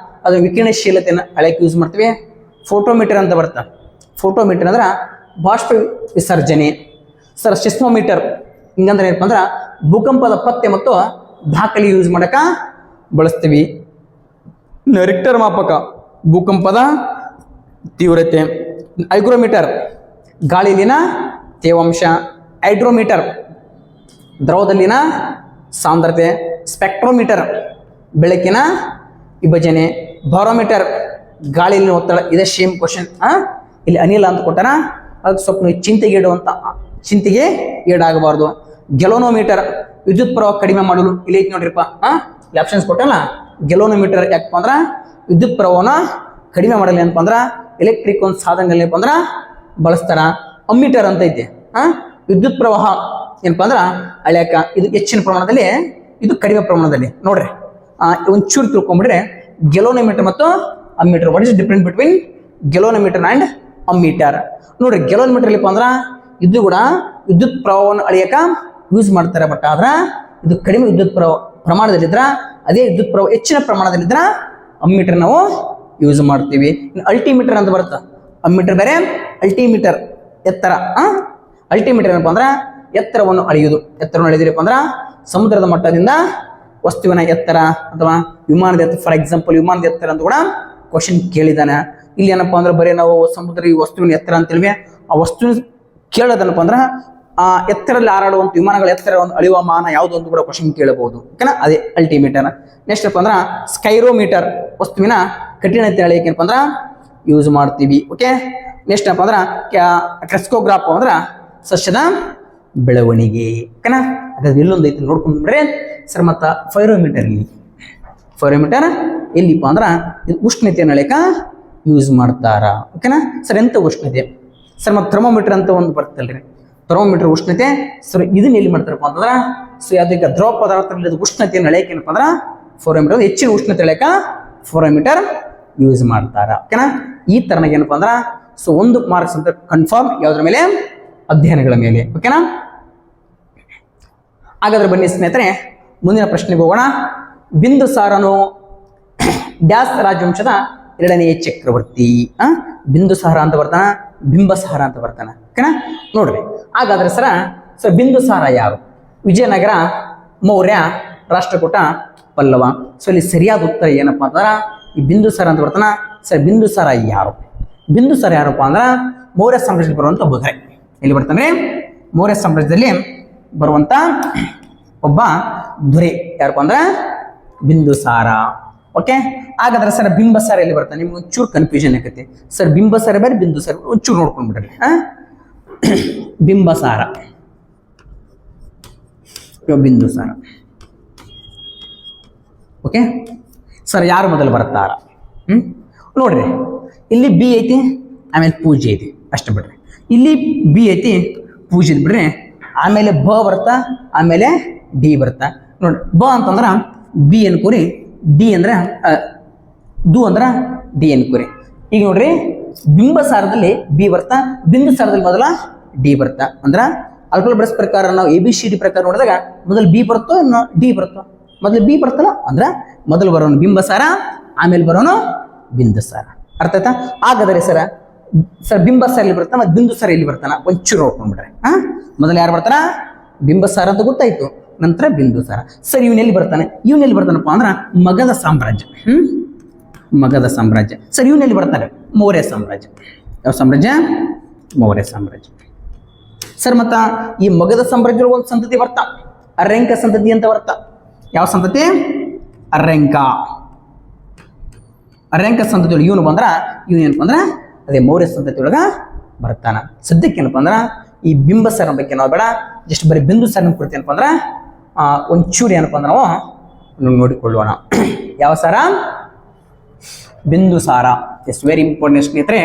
ಅದು ವಿಕಿರಣಶೀಲತೆಯನ್ನು ಅಳೆಯಕ್ಕೆ ಯೂಸ್ ಮಾಡ್ತೀವಿ. ಫೋಟೋಮೀಟರ್ ಅಂತ ಬರ್ತಾ. ಫೋಟೋಮೀಟರ್ ಅಂದ್ರೆ ಬಾಷ್ಪ ವಿಸರ್ಜನೆ. ಸರ್ ಸಿಸ್ಮೋಮೀಟರ್ ಹಿಂಗಂದ್ರೆ ಏನಪ್ಪ ಅಂದ್ರೆ ಭೂಕಂಪದ ಪತ್ತೆ ಮತ್ತು ದಾಖಲೆ ಯೂಸ್ ಮಾಡಕ ಬಳಸ್ತೀವಿ. ರಿಕ್ಟರ್ ಮಾಪಕ ಭೂಕಂಪದ ತೀವ್ರತೆ. ಹೈಗ್ರೋಮೀಟರ್ ಗಾಳಿಯಲ್ಲಿನ ತೇವಾಂಶ. ಹೈಡ್ರೋಮೀಟರ್ ದ್ರವದಲ್ಲಿನ ಸಾಂದ್ರತೆ. ಸ್ಪೆಕ್ಟ್ರೋಮೀಟರ್ ಬೆಳಕಿನ ವಿಭಜನೆ. ಬಾರೋಮೀಟರ್ ಗಾಳಿಯಲ್ಲಿನ ಒತ್ತಡ. ಇದೇ ಸೇಮ್ ಕ್ವಶನ್. ಇಲ್ಲಿ ಅನಿಲ ಅಂತ ಕೊಟ್ಟಾರ, ಅದು ಸ್ವಲ್ಪ ಚಿಂತೆಗೆ ಈಡಾಗಬಾರ್ದು. ಗೆಲೋನೋಮೀಟರ್ ವಿದ್ಯುತ್ ಪ್ರವಾಹ ಕಡಿಮೆ ಮಾಡಲು. ಇಲ್ಲಿ ಐತಿ ನೋಡ್ರಿಪ್ಪ, ಆಪ್ಷನ್ಸ್ ಕೊಟ್ಟಲ್ಲ. ಗೆಲೋನೋಮೀಟರ್ ಯಾಕಪ್ಪ ಅಂದ್ರ ವಿದ್ಯುತ್ ಪ್ರವಾಹನ ಕಡಿಮೆ ಮಾಡಲಿ ಏನಪ್ಪ ಅಂದ್ರ ಎಲೆಕ್ಟ್ರಿಕ್ ಒಂದು ಸಾಧನ ಏನಪ್ಪ ಅಂದ್ರ ಬಳಸ್ತಾರ. ಅಮ್ಮೀಟರ್ ಅಂತ ಐತಿ. ವಿದ್ಯುತ್ ಪ್ರವಾಹ ಏನಪ್ಪ ಅಂದ್ರ ಅಳ್ಯಾಕ. ಇದು ಹೆಚ್ಚಿನ ಪ್ರಮಾಣದಲ್ಲಿ, ಇದು ಕಡಿಮೆ ಪ್ರಮಾಣದಲ್ಲಿ. ನೋಡ್ರಿ ಒಂಚೂರು ತಿಳ್ಕೊಂಡ್ಬಿಡ್ರೆ ಗೆಲೋನೋಮೀಟರ್ ಮತ್ತು ammeter. What is different between galvanometer and ammeter? ನೋಡ್ರಿ ಗೆಲೋನೋಮೀಟರ್ ಇಲ್ಲಪ್ಪ ಅಂದ್ರ ಇದು ಕೂಡ ವಿದ್ಯುತ್ ಪ್ರವಾಹವನ್ನು ಅಳಿಯಕ ಯೂಸ್ ಮಾಡ್ತಾರೆ. ಬಟ್ ಆದ್ರ ಇದು ಕಡಿಮೆ ವಿದ್ಯುತ್ ಪ್ರಮಾಣದಲ್ಲಿದ್ರ, ಅದೇ ವಿದ್ಯುತ್ ಪ್ರವಾಹ ಹೆಚ್ಚಿನ ಪ್ರಮಾಣದಲ್ಲಿದ್ರ ಅಮ್ಮೀಟರ್ ನಾವು ಯೂಸ್ ಮಾಡ್ತೀವಿ. ಅಲ್ಟಿಮೀಟರ್ ಅಂತ ಬರುತ್ತೆ. ಅಮ್ಮೀಟರ್ ಬೇರೆ, ಅಲ್ಟಿಮೀಟರ್ ಎತ್ತರ. ಅಲ್ಟಿಮೀಟರ್ ಏನಪ್ಪ ಅಂದ್ರ ಎತ್ತರವನ್ನು ಅಳೆಯುವುದು. ಎತ್ತರವನ್ನು ಅಳೆದಿರಪ್ಪ ಅಂದ್ರ ಸಮುದ್ರದ ಮಟ್ಟದಿಂದ ವಸ್ತುವಿನ ಎತ್ತರ ಅಥವಾ ವಿಮಾನದ ಎತ್ತರ. ಫಾರ್ ಎಕ್ಸಾಂಪಲ್ ವಿಮಾನದ ಎತ್ತರ ಅಂತ ಕೂಡ ಕ್ವಶನ್ ಕೇಳಿದಾನೆ. ಇಲ್ಲಿ ಏನಪ್ಪಾ ಅಂದ್ರೆ ಬರೀ ನಾವು ಸಮುದ್ರ ಈ ವಸ್ತುವಿನ ಎತ್ತರ ಅಂತೇಳಿ ಆ ವಸ್ತುವಿನ ಕೇಳೋದನಪ್ಪ ಅಂದ್ರ ಆ ಎತ್ತರಲ್ಲಿ ಹಾರಾಡುವಂತ ವಿಮಾನಗಳ ಎತ್ತರವನ್ನು ಅಳೆಯುವ ಮಾನ ಯಾವುದು ಅಂತ ಕೂಡ ಕ್ವಶನ್ ಕೇಳಬಹುದು. ಓಕೆನಾ? ಅದೇ ಅಲ್ಟಿಮೀಟರ್. ನೆಕ್ಸ್ಟ್ ಏನಪ್ಪ ಅಂದ್ರ ಸ್ಕೈರೋಮೀಟರ್ ವಸ್ತುವಿನ ಕಠಿಣತೆ ಅಳೆಯಕ್ಕೆ ಏನಪ್ಪ ಅಂದ್ರ ಯೂಸ್ ಮಾಡ್ತೀವಿ. ಓಕೆ. ನೆಕ್ಸ್ಟ್ ಏನಪ್ಪ ಅಂದ್ರ ಕ್ರೆಸ್ಕೋಗ್ರಾಫ್ ಅಂದ್ರ ಸಸ್ಯದ ಬೆಳವಣಿಗೆ. ಓಕೆನಾ? ಹಾಗಾದ್ರೆ ಇಲ್ಲೊಂದು ಐತಿ ನೋಡ್ಕೊಂಡ್ರೆ ಸರ್. ಮತ್ತ ಫೈರೋಮೀಟರ್ ಎಲ್ಲಿಪ್ಪ ಅಂದ್ರ ಇದು ಉಷ್ಣತೆಯನ್ನು ಅಳೆಯಕ ಯೂಸ್ ಮಾಡ್ತಾರ. ಓಕೆನಾ ಸರ್? ಎಂತ ಉಷ್ಣತೆ ಸರ್? ಮತ್ತೆ ಥರ್ಮೋಮೀಟರ್ ಅಂತ ಒಂದು ಬರ್ತಲ್ರಿ, ಥರ್ಮೋಮೀಟರ್ ಉಷ್ಣತೆ. ಸರ್ ಇದನ್ನ ಎಲ್ಲಿ ಮಾಡ್ತಾರಪ್ಪ ಅಂತಂದ್ರ ಸೊ ಅದಕ್ಕೆ ದ್ರವ ಪದಾರ್ಥದಲ್ಲಿ ಉಷ್ಣತೆಯನ್ನು ಅಳೆಯಕ್ಕೆ ಏನಪ್ಪ ಅಂದ್ರ ಫೋರೋಮೀಟರ್. ಹೆಚ್ಚಿನ ಉಷ್ಣತೆ ಅಳೆಯಕ ಫೋರೋಮೀಟರ್ ಯೂಸ್ ಮಾಡ್ತಾರ. ಓಕೆನಾ? ಈ ತರನಾಗ ಏನಪ್ಪ ಅಂದ್ರ ಸೊ 1 ಮಾರ್ಕ್ಸ್ ಅಂತ ಕನ್ಫರ್ಮ್. ಯಾವ್ದ್ರ ಮೇಲೆ? ಅಧ್ಯಯನಗಳ ಮೇಲೆ. ಓಕೆನಾ? ಹಾಗಾದ್ರೆ ಬನ್ನಿ ಸ್ನೇಹಿತರೆ ಮುಂದಿನ ಪ್ರಶ್ನೆಗೆ ಹೋಗೋಣ. ಬಿಂದುಸಾರನು ಡ್ಯಾಸ್ ರಾಜವಂಶದ ಎರಡನೇ ಚಕ್ರವರ್ತಿ. ಬಿಂದುಸಾರ ಅಂತ ಬರ್ತಾನ, ಬಿಂಬಸಾರ ಅಂತ ಬರ್ತಾನ. ಓಕೆನಾ ನೋಡ್ರಿ. ಹಾಗಾದ್ರೆ ಸರ್ ಬಿಂದುಸಾರ ಯಾರು? ವಿಜಯನಗರ, ಮೌರ್ಯ, ರಾಷ್ಟ್ರಕೂಟ, ಪಲ್ಲವ. ಸೊ ಇಲ್ಲಿ ಸರಿಯಾದ ಉತ್ತರ ಏನಪ್ಪಾ ಅಂತಂದ್ರ ಈ ಬಿಂದುಸಾರ ಅಂತ ಬರ್ತಾನ. ಸರ್ ಬಿಂದುಸಾರ ಯಾರು? ಬಿಂದುಸಾರ ಯಾರಪ್ಪ ಅಂದ್ರ ಮೌರ್ಯ ಸಾಮ್ರಾಜ್ಯದಲ್ಲಿ ಬರುವಂತ ಒಬ್ಬ ದೊರೆ. ಎಲ್ಲಿ ಬರ್ತಾನೆ? ಮೌರ್ಯ ಸಾಮ್ರಾಜ್ಯದಲ್ಲಿ ಬರುವಂತ ಒಬ್ಬ ದೊರೆ ಯಾರಪ್ಪ ಅಂದ್ರ ಬಿಂದುಸಾರ. ಓಕೆ. ಹಾಗಾದ್ರೆ ಸರ್ ಬಿಂಬಸಾರ ಎಲ್ಲಿ ಬರ್ತಾನೆ? ನಿಮ್ಗೆ ಒಂಚೂರು ಕನ್ಫ್ಯೂಷನ್ ಆಗತ್ತೆ. ಸರ್ ಬಿಂಬಸಾರ ಬೇರೆ, ಬಿಂದುಸಾರ ಒಂಚೂರು ನೋಡ್ಕೊಂಡ್ಬಿಡ್ರಿ. ಬಿಂಬಸಾರ, ಬಿಂದುಸಾರ. ಓಕೆ ಸರ್ ಯಾರು ಮೊದಲು ಬರ್ತಾರ? ನೋಡ್ರಿ, ಇಲ್ಲಿ ಬಿ ಐತಿ, ಆಮೇಲೆ ಪೂಜೆ ಐತಿ, ಅಷ್ಟು ಬಿಡ್ರಿ. ಇಲ್ಲಿ ಬಿ ಐತಿ, ಪೂಜೆ ಬಿಡ್ರಿ, ಆಮೇಲೆ ಬ ಬರ್ತಾ, ಆಮೇಲೆ ಡಿ ಬರ್ತಾ. ನೋಡ್ರಿ, ಬ ಅಂತಂದ್ರ ಬಿ ಅನ್ಕೋರಿ, ಡಿ ಅಂದ್ರ ದು ಅಂದ್ರ ಡಿ ಅನ್ಕೋರಿ. ಈಗ ನೋಡ್ರಿ, ಬಿಂಬಸಾರದಲ್ಲಿ ಬಿ ಬರ್ತಾ, ಬಿಂದುಸಾರದಲ್ಲಿ ಮೊದಲ ಡಿ ಬರ್ತಾ. ಅಂದ್ರ ಅಲ್ಪಬ್ರಸ್ ಪ್ರಕಾರ ನಾವು ABCD ಪ್ರಕಾರ ನೋಡಿದಾಗ ಮೊದಲು ಬಿ ಬರುತ್ತೋ ಡಿ ಬರುತ್ತೋ? ಮೊದಲು ಬಿ ಬರ್ತಲ್ಲ, ಅಂದ್ರ ಮೊದಲು ಬರೋನು ಬಿಂಬಸಾರ, ಆಮೇಲೆ ಬರೋನು ಬಿಂದುಸಾರ. ಅರ್ಥ ಆಯ್ತಾ? ಹಾಗಾದ್ರೆ ಸರ್ ಬಿಂಬಸಾರ ಎಲ್ಲಿ ಬರ್ತಾನ ಮತ್ತು ಬಿಂದುಸಾರ ಎಲ್ಲಿ ಬರ್ತಾನ ಒಂಚೂರು ನೋಡ್ಕೊಂಡ್ಬಿಡ್ರಿ. ಮೊದಲು ಯಾರು ಬರ್ತಾನ? ಬಿಂಬಸಾರ ಅಂತ ಗೊತ್ತಾಯ್ತು, ನಂತರ ಬಿಂದುಸಾರ. ಸರ್ ಇವನೆಲ್ಲಿ ಬರ್ತಾನೆ? ಇವನೆಲ್ಲಿ ಬರ್ತಾನಪ್ಪ ಅಂದ್ರ ಮಗಧ ಸಾಮ್ರಾಜ್ಯ. ಮಗಧ ಸಾಮ್ರಾಜ್ಯ. ಸರ್ ಇವನೆಲ್ಲಿ ಬರ್ತಾನೆ? ಮೌರ್ಯ ಸಾಮ್ರಾಜ್ಯ. ಯಾವ ಸಾಮ್ರಾಜ್ಯ? ಮೌರ್ಯ ಸಾಮ್ರಾಜ್ಯ. ಸರ್ ಮತ್ತ ಈ ಮಗಧ ಸಾಮ್ರಾಜ್ಯ ಒಂದು ಸಂತತಿ ಬರ್ತಾ, ಅರ್ರೆಂಕ ಸಂತತಿ ಅಂತ ಬರ್ತಾ. ಯಾವ ಸಂತತಿ? ಅರ್ರೆಂಕ. ಅರ್ರೆಂಕ ಸಂತತಿ ಒಳಗೆ ಇವನು ಬಂದ್ರ ಇವನು ಏನಪ್ಪ ಅಂದ್ರ ಅದೇ ಮೌರ್ಯ ಸಂತತಿ ಒಳಗ ಬರ್ತಾನ. ಸದ್ಯಕ್ಕೆ ಏನಪ್ಪ ಅಂದ್ರ ಈ ಬಿಂಬಸಾರ ಬಗ್ಗೆ ನಾವು ಬೇಡ, ಜಸ್ಟ್ ಬರೀ ಬಿಂದುಸಾರನ ಕುರಿತು ಏನಪ್ಪ ಅಂದ್ರ ಒಂಚೂರು ಏನಪ್ಪ ಅಂದ್ರ ನಾವು ನೋಡಿಕೊಳ್ಳೋಣ. ಯಾವ ಸಾರ? ಬಿಂದುಸಾರ. ಎಸ್ ವೆರಿ ಇಂಪಾರ್ಟೆಂಟ್ ಸ್ನೇಹಿತರೆ,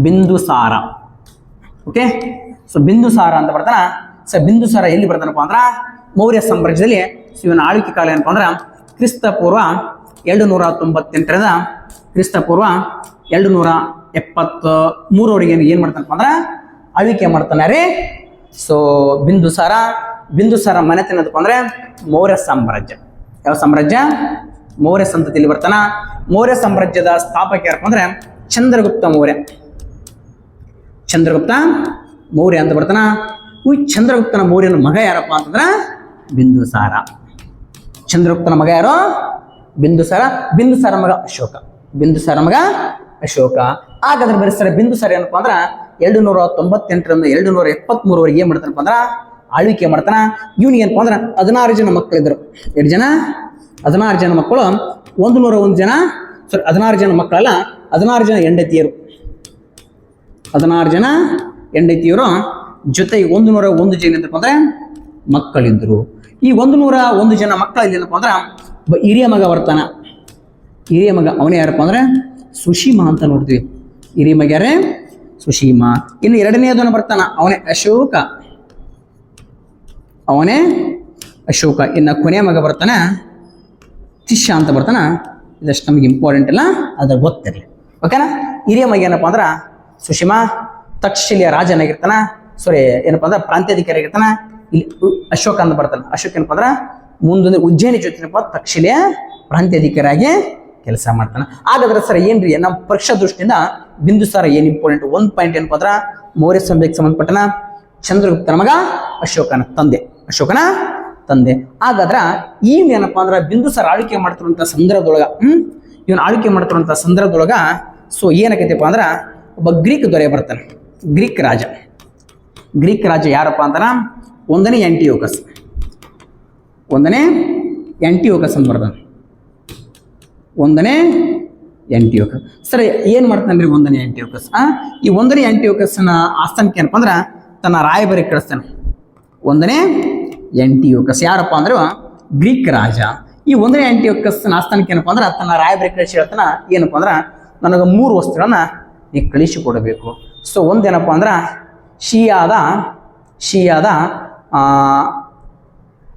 ಬಿಂದುಸಾರ. ಓಕೆ. ಸೊ ಬಿಂದುಸಾರ ಅಂತ ಬರ್ತಾನ. ಸರ್ ಬಿಂದುಸಾರ ಎಲ್ಲಿ ಬರ್ತಾನಪ್ಪ ಅಂದ್ರ ಮೌರ್ಯ ಸಾಮ್ರಾಜ್ಯದಲ್ಲಿ. ಇವನ ಆಳ್ವಿಕೆ ಕಾಲ ಏನಪ್ಪ ಅಂದ್ರ ಕ್ರಿಸ್ತ ಪೂರ್ವ 298ರಿಂದ ಕ್ರಿಸ್ತ ಪೂರ್ವ 273ವರೆಗೆ ಏನ್ ಮಾಡ್ತಾನಪ್ಪ ಅಂದ್ರ ಆಳ್ವಿಕೆ ಮಾಡ್ತಾನೆ ರೀ. ಸೊ ಬಿಂದುಸಾರ ಮನೆತನ ಏನಪ್ಪ ಅಂದ್ರೆ ಮೌರ್ಯ ಸಾಮ್ರಾಜ್ಯ. ಯಾವ ಸಾಮ್ರಾಜ್ಯ? ಮೌರ್ಯ ಸಂತತಿಯಲ್ಲಿ ಬರ್ತಾನ. ಮೌರ್ಯ ಸಾಮ್ರಾಜ್ಯದ ಸ್ಥಾಪಕ ಯಾರಪ್ಪ ಅಂದ್ರೆ ಚಂದ್ರಗುಪ್ತ ಮೌರ್ಯ. ಚಂದ್ರಗುಪ್ತ ಮೌರ್ಯ ಅಂತ ಬರ್ತಾನ. ಈ ಚಂದ್ರಗುಪ್ತನ ಮೌರ್ಯನ ಮಗ ಯಾರಪ್ಪ ಅಂತಂದ್ರ ಬಿಂದುಸಾರ. ಚಂದ್ರಗುಪ್ತನ ಮಗ ಯಾರು? ಬಿಂದುಸಾರ. ಬಿಂದುಸಾರ ಮಗ ಅಶೋಕ. ಬಿಂದುಸಾರ ಮಗ ಅಶೋಕ. ಹಾಗಾದ್ರೆ ಬರೀ ಸರ್ ಬಿಂದುಸಾರ ಏನಪ್ಪಾ ಅಂದ್ರ 298ರಿಂದ 273ವರೆಗೆ ಏನ್ ಮಾಡ್ತಾನಪ್ಪ ಅಂದ್ರ ಆಳ್ವಿಕೆ ಮಾಡ್ತಾನ. ಇವನಿಗೆ ಏನಪ್ಪ ಅಂದ್ರ 16 ಜನ ಮಕ್ಕಳಿದ್ರು. ಎಷ್ಟು ಜನ? 16 ಜನ ಮಕ್ಕಳು. 101 ಜನ 16 ಜನ ಮಕ್ಕಳಲ್ಲ, 16 ಜನ ಹೆಂಡತಿಯರು. 16 ಜನ ಹೆಂಡತಿಯರು ಜೊತೆಗೆ 101 ಜನ ಏನಪ್ಪ ಅಂದ್ರೆ ಮಕ್ಕಳಿದ್ರು. ಈ 101 ಜನ ಮಕ್ಕಳಲ್ಲಿ ಏನಪ್ಪ ಅಂದ್ರ ಹಿರಿಯ ಮಗ ಬರ್ತಾನ. ಹಿರಿಯ ಮಗ ಅವನೇ ಯಾರಪ್ಪ ಅಂದ್ರೆ ಸುಶೀಮಾ ಅಂತ ನೋಡ್ತೀವಿ. ಹಿರಿಯ ಮಗ ಯಾರೇ? ಸುಶೀಮಾ. ಇನ್ನು ಎರಡನೇದವನು ಬರ್ತಾನ, ಅವನೇ ಅಶೋಕ. ಅವನೇ ಅಶೋಕ. ಇನ್ನು ಕೊನೆಯ ಮಗ ಬರ್ತಾನ ತಿಸ್ಸ ಅಂತ ಬರ್ತಾನ. ಇದಷ್ಟು ನಮಗೆ ಇಂಪಾರ್ಟೆಂಟ್ ಇಲ್ಲ, ಅದ್ರ ಗೊತ್ತಿರಲಿ. ಓಕೆನಾ? ಹಿರಿಯ ಮಗ ಏನಪ್ಪ ಅಂದ್ರ ಸುಶೀಮಾ. ತಕ್ಷಶಿಲೆಯ ರಾಜನಾಗಿರ್ತಾನ. ಸಾರಿ ಏನಪ್ಪ ಅಂದ್ರ ಪ್ರಾಂತ್ಯಾಧಿಕಾರಿ ಆಗಿರ್ತಾನ. ಇಲ್ಲಿ ಅಶೋಕ ಅಂತ ಬರ್ತಾನ. ಅಶೋಕ ಏನಪ್ಪ ಅಂದ್ರ ಮುಂದೊಂದು ಉಜ್ಜಯಿನಿ ಜೊತೆನಪ್ಪ ತಕ್ಷಶಿಲೆಯ ಪ್ರಾಂತ್ಯಾಧಿಕಾರಿಯಾಗಿ ಕೆಲಸ ಮಾಡ್ತಾನೆ. ಹಾಗಾದ್ರೆ ಸರ್ ಏನ್ರಿ ನಮ್ಮ ಪರೀಕ್ಷಾ ದೃಷ್ಟಿಯಿಂದ ಬಿಂದುಸಾರ ಏನ್ ಇಂಪಾರ್ಟೆಂಟ್? ಒಂದು ಪಾಯಿಂಟ್ ಏನಪ್ಪ ಅಂದ್ರ ಮೌರ್ಯ ಸಾಮ್ರಾಜ್ಯಕ್ಕೆ ಸಂಬಂಧಪಟ್ಟನ ಚಂದ್ರಗುಪ್ತನ ಮಗ ಅಶೋಕನ ತಂದೆ. ಅಶೋಕನ ತಂದೆ. ಹಾಗಾದ್ರ ಇವನ್ ಏನಪ್ಪಾ ಅಂದ್ರ ಬಿಂದುಸಾರ ಆಳ್ವಿಕೆ ಮಾಡ್ತಿರುವಂತ ಸಂದರ್ಭದೊಳಗ ಇವನ್ ಆಳ್ವಿಕೆ ಮಾಡ್ತಿರುವಂತ ಸಂದರ್ಭದೊಳಗ ಸೊ ಏನಾಗೈತಿಪ್ಪ ಅಂದ್ರ ಒಬ್ಬ ಗ್ರೀಕ್ ದೊರೆ ಬರ್ತಾನೆ. ಗ್ರೀಕ್ ರಾಜ. ಗ್ರೀಕ್ ರಾಜ ಯಾರಪ್ಪ ಅಂತಾರ? ಒಂದನೇ ಆಂಟಿಯೋಕಸ್. ಒಂದನೇ ಆಂಟಿಯೋಕಸ್ ಅಂತ ಬರ್ತಾನೆ. ಒಂದನೇ ಆಂಟಿಯೋಕಸ್. ಸರ್ ಏನ್ ಮಾಡ್ತಾನ್ರಿ ಒಂದನೇ ಆಂಟಿಯೋಕಸ್? ಈ ಒಂದನೇ ಆಂಟಿಯೋಕಸ್ನ ಆಸ್ಥಾನಕ್ಕೆ ಏನಪ್ಪ ಅಂದ್ರ ತನ್ನ ರಾಯಭಾರಿ ಕಳಿಸ್ತಾನೆ. ಒಂದನೇ ಆಂಟಿಯೋಕಸ್ ಯಾರಪ್ಪ ಅಂದ್ರೆ ಗ್ರೀಕ್ ರಾಜ. ಈ ಒಂದನೇ ಆಂಟಿಯೋಕಸ್ನ ಆಸ್ಥಾನಕ್ಕೆ ಏನಪ್ಪ ಅಂದ್ರ ತನ್ನ ರಾಯಭಾರಿ ಕಳಿಸಿ ಹೇಳ್ತಾನ ಏನಪ್ಪ ಅಂದ್ರ ನನಗೆ 3 ವಸ್ತುಗಳನ್ನ ನೀ ಕಳಿಸಿ ಕೊಡಬೇಕು. ಸೊ ಒಂದೇನಪ್ಪ ಅಂದ್ರ ಶಿಯಾದ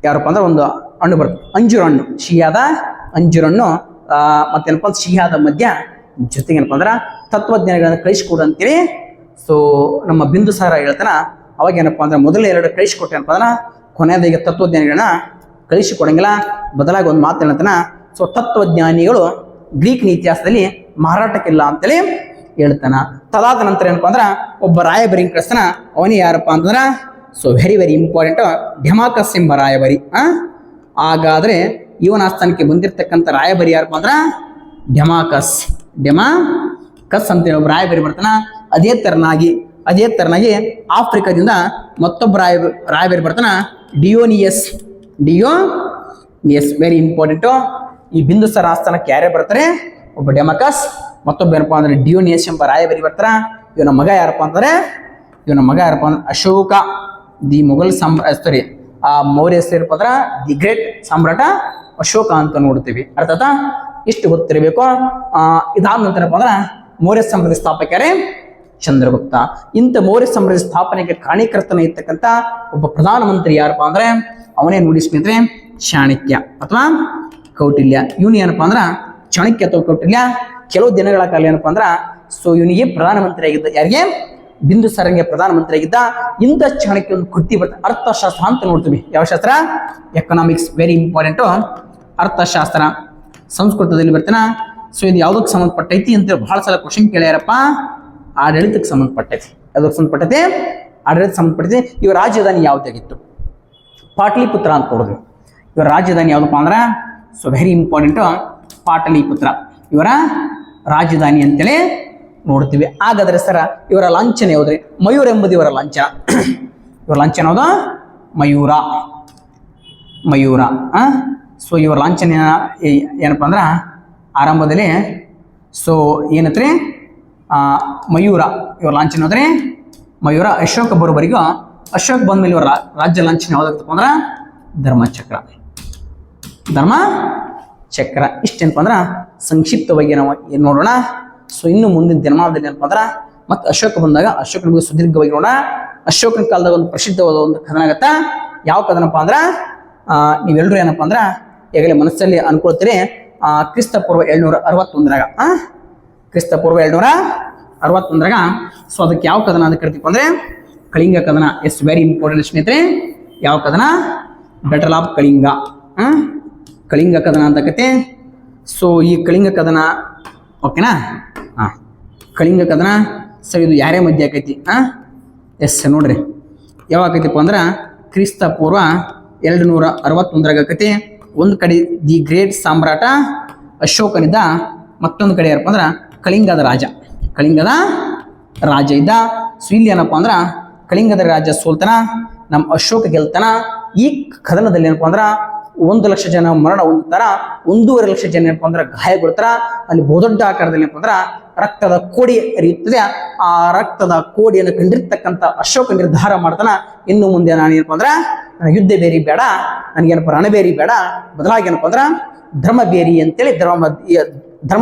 ಯಾರಪ್ಪ ಅಂದ್ರೆ ಒಂದು ಹಣ್ಣು ಬರ್ತದೆ, ಅಂಜೂರ ಹಣ್ಣು. ಶಿಯಾದ ಅಂಜೂರ ಹಣ್ಣು ಮತ್ತೇನಪ್ಪ ಅಂದ್ರೆ ಶಿಯಾದ ಮಧ್ಯ ಜೊತೆಗೆ ಏನಪ್ಪ ಅಂದ್ರ ತತ್ವಜ್ಞಾನಿಗಳನ್ನ ಕಳಿಸಿಕೊಡು ಅಂತೇಳಿ ಸೊ ನಮ್ಮ ಬಿಂದುಸಾರ ಹೇಳ್ತಾನ. ಅವಾಗ ಏನಪ್ಪ ಅಂದ್ರೆ ಮೊದಲೇ 2 ಕಳಿಸಿಕೊಟ್ಟೆ ಏನಪ್ಪ ಅಂದ್ರ ಕೊನೆಯದೀಗ ತತ್ವಜ್ಞಾನಿಗಳನ್ನ ಕಳಿಸಿಕೊಡಂಗಿಲ್ಲ. ಬದಲಾಗಿ ಒಂದು ಮಾತು ಹೇಳ್ತಾನ, ಸೊ ತತ್ವಜ್ಞಾನಿಗಳು ಗ್ರೀಕ್ನ ಇತಿಹಾಸದಲ್ಲಿ ಮಾರಾಟಕ್ಕಿಲ್ಲ ಅಂತೇಳಿ ಹೇಳ್ತಾನ. ತದಾದ ನಂತರ ಏನಪ್ಪಾ ಅಂದ್ರ ಒಬ್ಬ ರಾಯಭರಿ ಕಳಿಸ್ತಾನ. ಅವನೇ ಯಾರಪ್ಪ ಅಂತಂದ್ರ ಸೊ ವೆರಿ ವೆರಿ ಇಂಪಾರ್ಟೆಂಟ್, ಡೆಮಾಕಸ್ ಎಂಬ ರಾಯಭರಿ. ಹಾಗಾದ್ರೆ ಇವನ ಆಸ್ಥಾನಕ್ಕೆ ಬಂದಿರತಕ್ಕಂಥ ರಾಯಭರಿ ಯಾರಪ್ಪ ಅಂದ್ರ ಡೆಮಾಕಸ್ ಅಂತೇಳಿ ಒಬ್ಬ ರಾಯಭರಿ ಬರ್ತಾನ. ಅದೇ ತರನಾಗಿ ಆಫ್ರಿಕಾದಿಂದ ಮತ್ತೊಬ್ಬ ರಾಯಭರಿ ಬರ್ತಾನ, ಡಿಯೋನಿಯಸ್. Very important. ಈ ಬಿಂದುಸಾರ ಆಸ್ಥಾನಕ್ಕೆ ಯಾರೇ ಬರ್ತಾರೆ, ಒಬ್ಬ ಡೆಮಾಕಸ್, ಮತ್ತೊಬ್ಬ ಏನಪ್ಪಾ ಅಂದ್ರೆ ಡಿಯೋನಿಯಸ್ ಎಂಬ ರಾಯಭರಿ ಬರ್ತಾರ. ಇವನ ಮಗ ಯಾರಪ್ಪ ಅಂದ್ರೆ ಅಶೋಕ, ದಿ ಮೊಘಲ್ ಸಾಮ್ರಾಜ್ಯ, ಆ ಮೌರ್ಯ ಹೆಸರು ಪತ್ರ ದಿ ಗ್ರೇಟ್ ಸಾಮ್ರಾಟ ಅಶೋಕ ಅಂತ ನೋಡ್ತೀವಿ. ಅರ್ಥಾತ್ ಇಷ್ಟು ಗೊತ್ತಿರಬೇಕು. ಇದಾದ ನಂತರ ಅಂದ್ರೆ ಮೌರ್ಯ ಸಾಮ್ರಾಜ್ಯ ಸ್ಥಾಪಕರೇ ಚಂದ್ರಗುಪ್ತ. ಇಂಥ ಮೌರ್ಯ ಸಾಮ್ರಾಜ್ಯ ಸ್ಥಾಪನೆಗೆ ಕಾರಣೀಕರ್ತನ ಇರ್ತಕ್ಕಂಥ ಒಬ್ಬ ಪ್ರಧಾನಮಂತ್ರಿ ಯಾರಪ್ಪ ಅಂದ್ರೆ ಅವನೇ ನೋಡಿ ಸ್ನೇಹಿತರೆ ಚಾಣಕ್ಯ ಅಥವಾ ಕೌಟಿಲ್ಯ. ಇವನು ಏನಪ್ಪಾ ಅಂದ್ರ ಚಾಣಕ್ಯ ಅಥವಾ ಕೌಟಿಲ್ಯ ಕೆಲವು ದಿನಗಳ ಕಾಲ ಏನಪ್ಪಾ ಅಂದ್ರ ಸೊ ಇವನಿಗೆ ಪ್ರಧಾನಮಂತ್ರಿ ಆಗಿದ್ದ. ಯಾರಿಗೆ? ಬಿಂದುಸಾರನಿಗೆ ಪ್ರಧಾನಮಂತ್ರಿ ಆಗಿದ್ದ. ಇಂಥ ಚಾಣಕ್ಯ ಒಂದು ಕೃತಿ ಬರ್ತದೆ, ಅರ್ಥಶಾಸ್ತ್ರ ಅಂತ ನೋಡ್ತೀವಿ. ಯಾವ ಶಾಸ್ತ್ರ? ಎಕನಾಮಿಕ್ಸ್. Very important. ಅರ್ಥಶಾಸ್ತ್ರ ಸಂಸ್ಕೃತದಲ್ಲಿ ಬರ್ತಾನ. ಸೊ ಇದು ಯಾವ್ದಕ್ಕೆ ಸಂಬಂಧಪಟ್ಟೈತಿ ಅಂತ ಬಹಳ ಸಲ ಕ್ವಶನ್ ಕೇಳ್ಯಾರಪ್ಪ. ಆಡಳಿತಕ್ಕೆ ಸಂಬಂಧಪಟ್ಟೈತಿ. ಯಾವ್ದಕ್ಕೆ ಸಂಬಂಧಪಟ್ಟೈತಿ? ಆಡಳಿತಕ್ಕೆ ಸಂಬಂಧಪಟ್ಟೈತಿ. ಇವ ರಾಜಧಾನಿ ಯಾವ್ದಾಗಿತ್ತು? ಪಾಟಲಿಪುತ್ರ ಅಂತ ನೋಡಿದ್ವಿ. ಇವರ ರಾಜಧಾನಿ ಯಾವ್ದಪ್ಪ ಅಂದ್ರೆ ಸೊ ವೆರಿ ಇಂಪಾರ್ಟೆಂಟು ಪಾಟಲಿಪುತ್ರ ಇವರ ರಾಜಧಾನಿ ಅಂತೇಳಿ ನೋಡ್ತೀವಿ. ಹಾಗಾದ್ರೆ ಸರ ಇವರ ಲಾಂಛನ ಯಾವ್ದ್ರಿ? ಮಯೂರ ಎಂಬುದು ಇವರ ಲಾಂಛನ. ಇವರ ಲಾಂಛನ ಯಾವುದು? ಮಯೂರ. ಸೊ ಇವರ ಲಾಂಛನ ಏನಪ್ಪ ಅಂದ್ರ ಆರಂಭದಲ್ಲಿ ಸೊ ಏನತ್ರಿ ಮಯೂರ. ಇವ್ರ ಲಾಂಛನ ಹೋದ್ರೆ ಮಯೂರ. ಅಶೋಕ ಬರೋಬರಿಗೂ ಅಶೋಕ್ ಬಂದ್ಮೇಲೆ ಇವರ ರಾಜ್ಯ ಲಾಂಛನ ಯಾವ್ದಾಗ್ತಪ್ಪ ಅಂದ್ರ ಧರ್ಮಚಕ್ರ. ಇಷ್ಟೇನಪ್ಪ ಅಂದ್ರ ಸಂಕ್ಷಿಪ್ತವಾಗಿ ನಾವು ಏನ್ ನೋಡೋಣ. ಸೊ ಇನ್ನು ಮುಂದಿನ ದಿನಮಾನದಲ್ಲಿ ಏನಪ್ಪ ಅಂದ್ರ ಮತ್ತೆ ಅಶೋಕ ಬಂದಾಗ ಅಶೋಕನ ಬಗ್ಗೆ ಸುದೀರ್ಘವಾಗಿ ನೋಡೋಣ. ಅಶೋಕನ ಕಾಲದಾಗ ಒಂದು ಪ್ರಸಿದ್ಧವಾದ ಒಂದು ಕಥನ ಆಗತ್ತ. ಯಾವ ಕಥನಪ್ಪ ಅಂದ್ರ ನೀವೆಲ್ಲರೂ ಏನಪ್ಪ ಅಂದ್ರ ಈಗಲೇ ಮನಸ್ಸಲ್ಲಿ ಅನ್ಕೊಳ್ತೀರಿ. ಕ್ರಿಸ್ತಪೂರ್ವ 761ರಾಗ ಕ್ರಿಸ್ತಪೂರ್ವ 761ರಾಗ ಸೊ ಅದಕ್ಕೆ ಯಾವ ಕಥನ ಅಂತ ಕರಿತೀವಿ ಅಂದ್ರೆ ಕಳಿಂಗ ಕದನ. ಎಸ್ ವೆರಿ ಇಂಪಾರ್ಟೆಂಟ್ ಸ್ನೇಹಿತರೆ. ಯಾವ ಕದನ? Battle of Kalinga. ಕಳಿಂಗ ಕದನ ಅಂತ ಕತೆ. ಸೊ ಈ ಕಳಿಂಗ ಕದನ ಓಕೆನಾ? ಕಳಿಂಗ ಕದನ ಸರ್ ಇದು ಯಾರೇ ಮಧ್ಯೆ ಆಕೈತಿ? ಎಸ್ ನೋಡ್ರಿ ಯಾವಾಗ ಆಕೈತಿಪ್ಪ ಅಂದ್ರೆ ಕ್ರಿಸ್ತಪೂರ್ವ 261ರಾಗ ಆಕೈತಿ. ಒಂದು ಕಡೆ ದಿ ಗ್ರೇಟ್ ಸಾಮ್ರಾಟ ಅಶೋಕನಿದ್ದ, ಮತ್ತೊಂದು ಕಡೆ ಯಾರಪ್ಪ ಅಂದ್ರೆ ಕಳಿಂಗದ ರಾಜ ಇದ್ದ. ಸೊ ಇಲ್ಲಿ ಏನಪ್ಪ ಅಂದ್ರ ಕಳಿಂಗದ ರಾಜ ಸೋಲ್ತಾನ, ನಮ್ಮ ಅಶೋಕ ಗೆಲ್ತಾನ. ಈ ಕದನದಲ್ಲಿ ಏನಪ್ಪ ಅಂದ್ರ 1,00,000 ಜನ ಮರಣ ಹೊಂದುತ್ತಾರ, 1,50,000 ಜನ ಏನಪ್ಪ ಅಂದ್ರ ಗಾಯಗೊಳ್ತಾರ. ಅಲ್ಲಿ ಬಹುದೊಡ್ಡ ಆಕಾರದಲ್ಲಿ ಏನಪ್ಪ ಅಂದ್ರ ರಕ್ತದ ಕೋಡಿ ಹರಿಯುತ್ತದೆ. ಆ ರಕ್ತದ ಕೋಡಿಯನ್ನು ಕಂಡಿರ್ತಕ್ಕಂಥ ಅಶೋಕ ನಿರ್ಧಾರ ಮಾಡ್ತಾನ, ಇನ್ನು ಮುಂದೆ ನಾನು ಏನಪ್ಪ ಅಂದ್ರ ನನಗೆ ಯುದ್ಧ ಬೇರಿ ಬೇಡ, ನನಗೇನಪ್ಪ ರಣಬೇರಿ ಬೇಡ, ಬದಲಾಗಿ ಏನಪ್ಪ ಅಂದ್ರ ಧರ್ಮಬೇರಿ ಅಂತೇಳಿ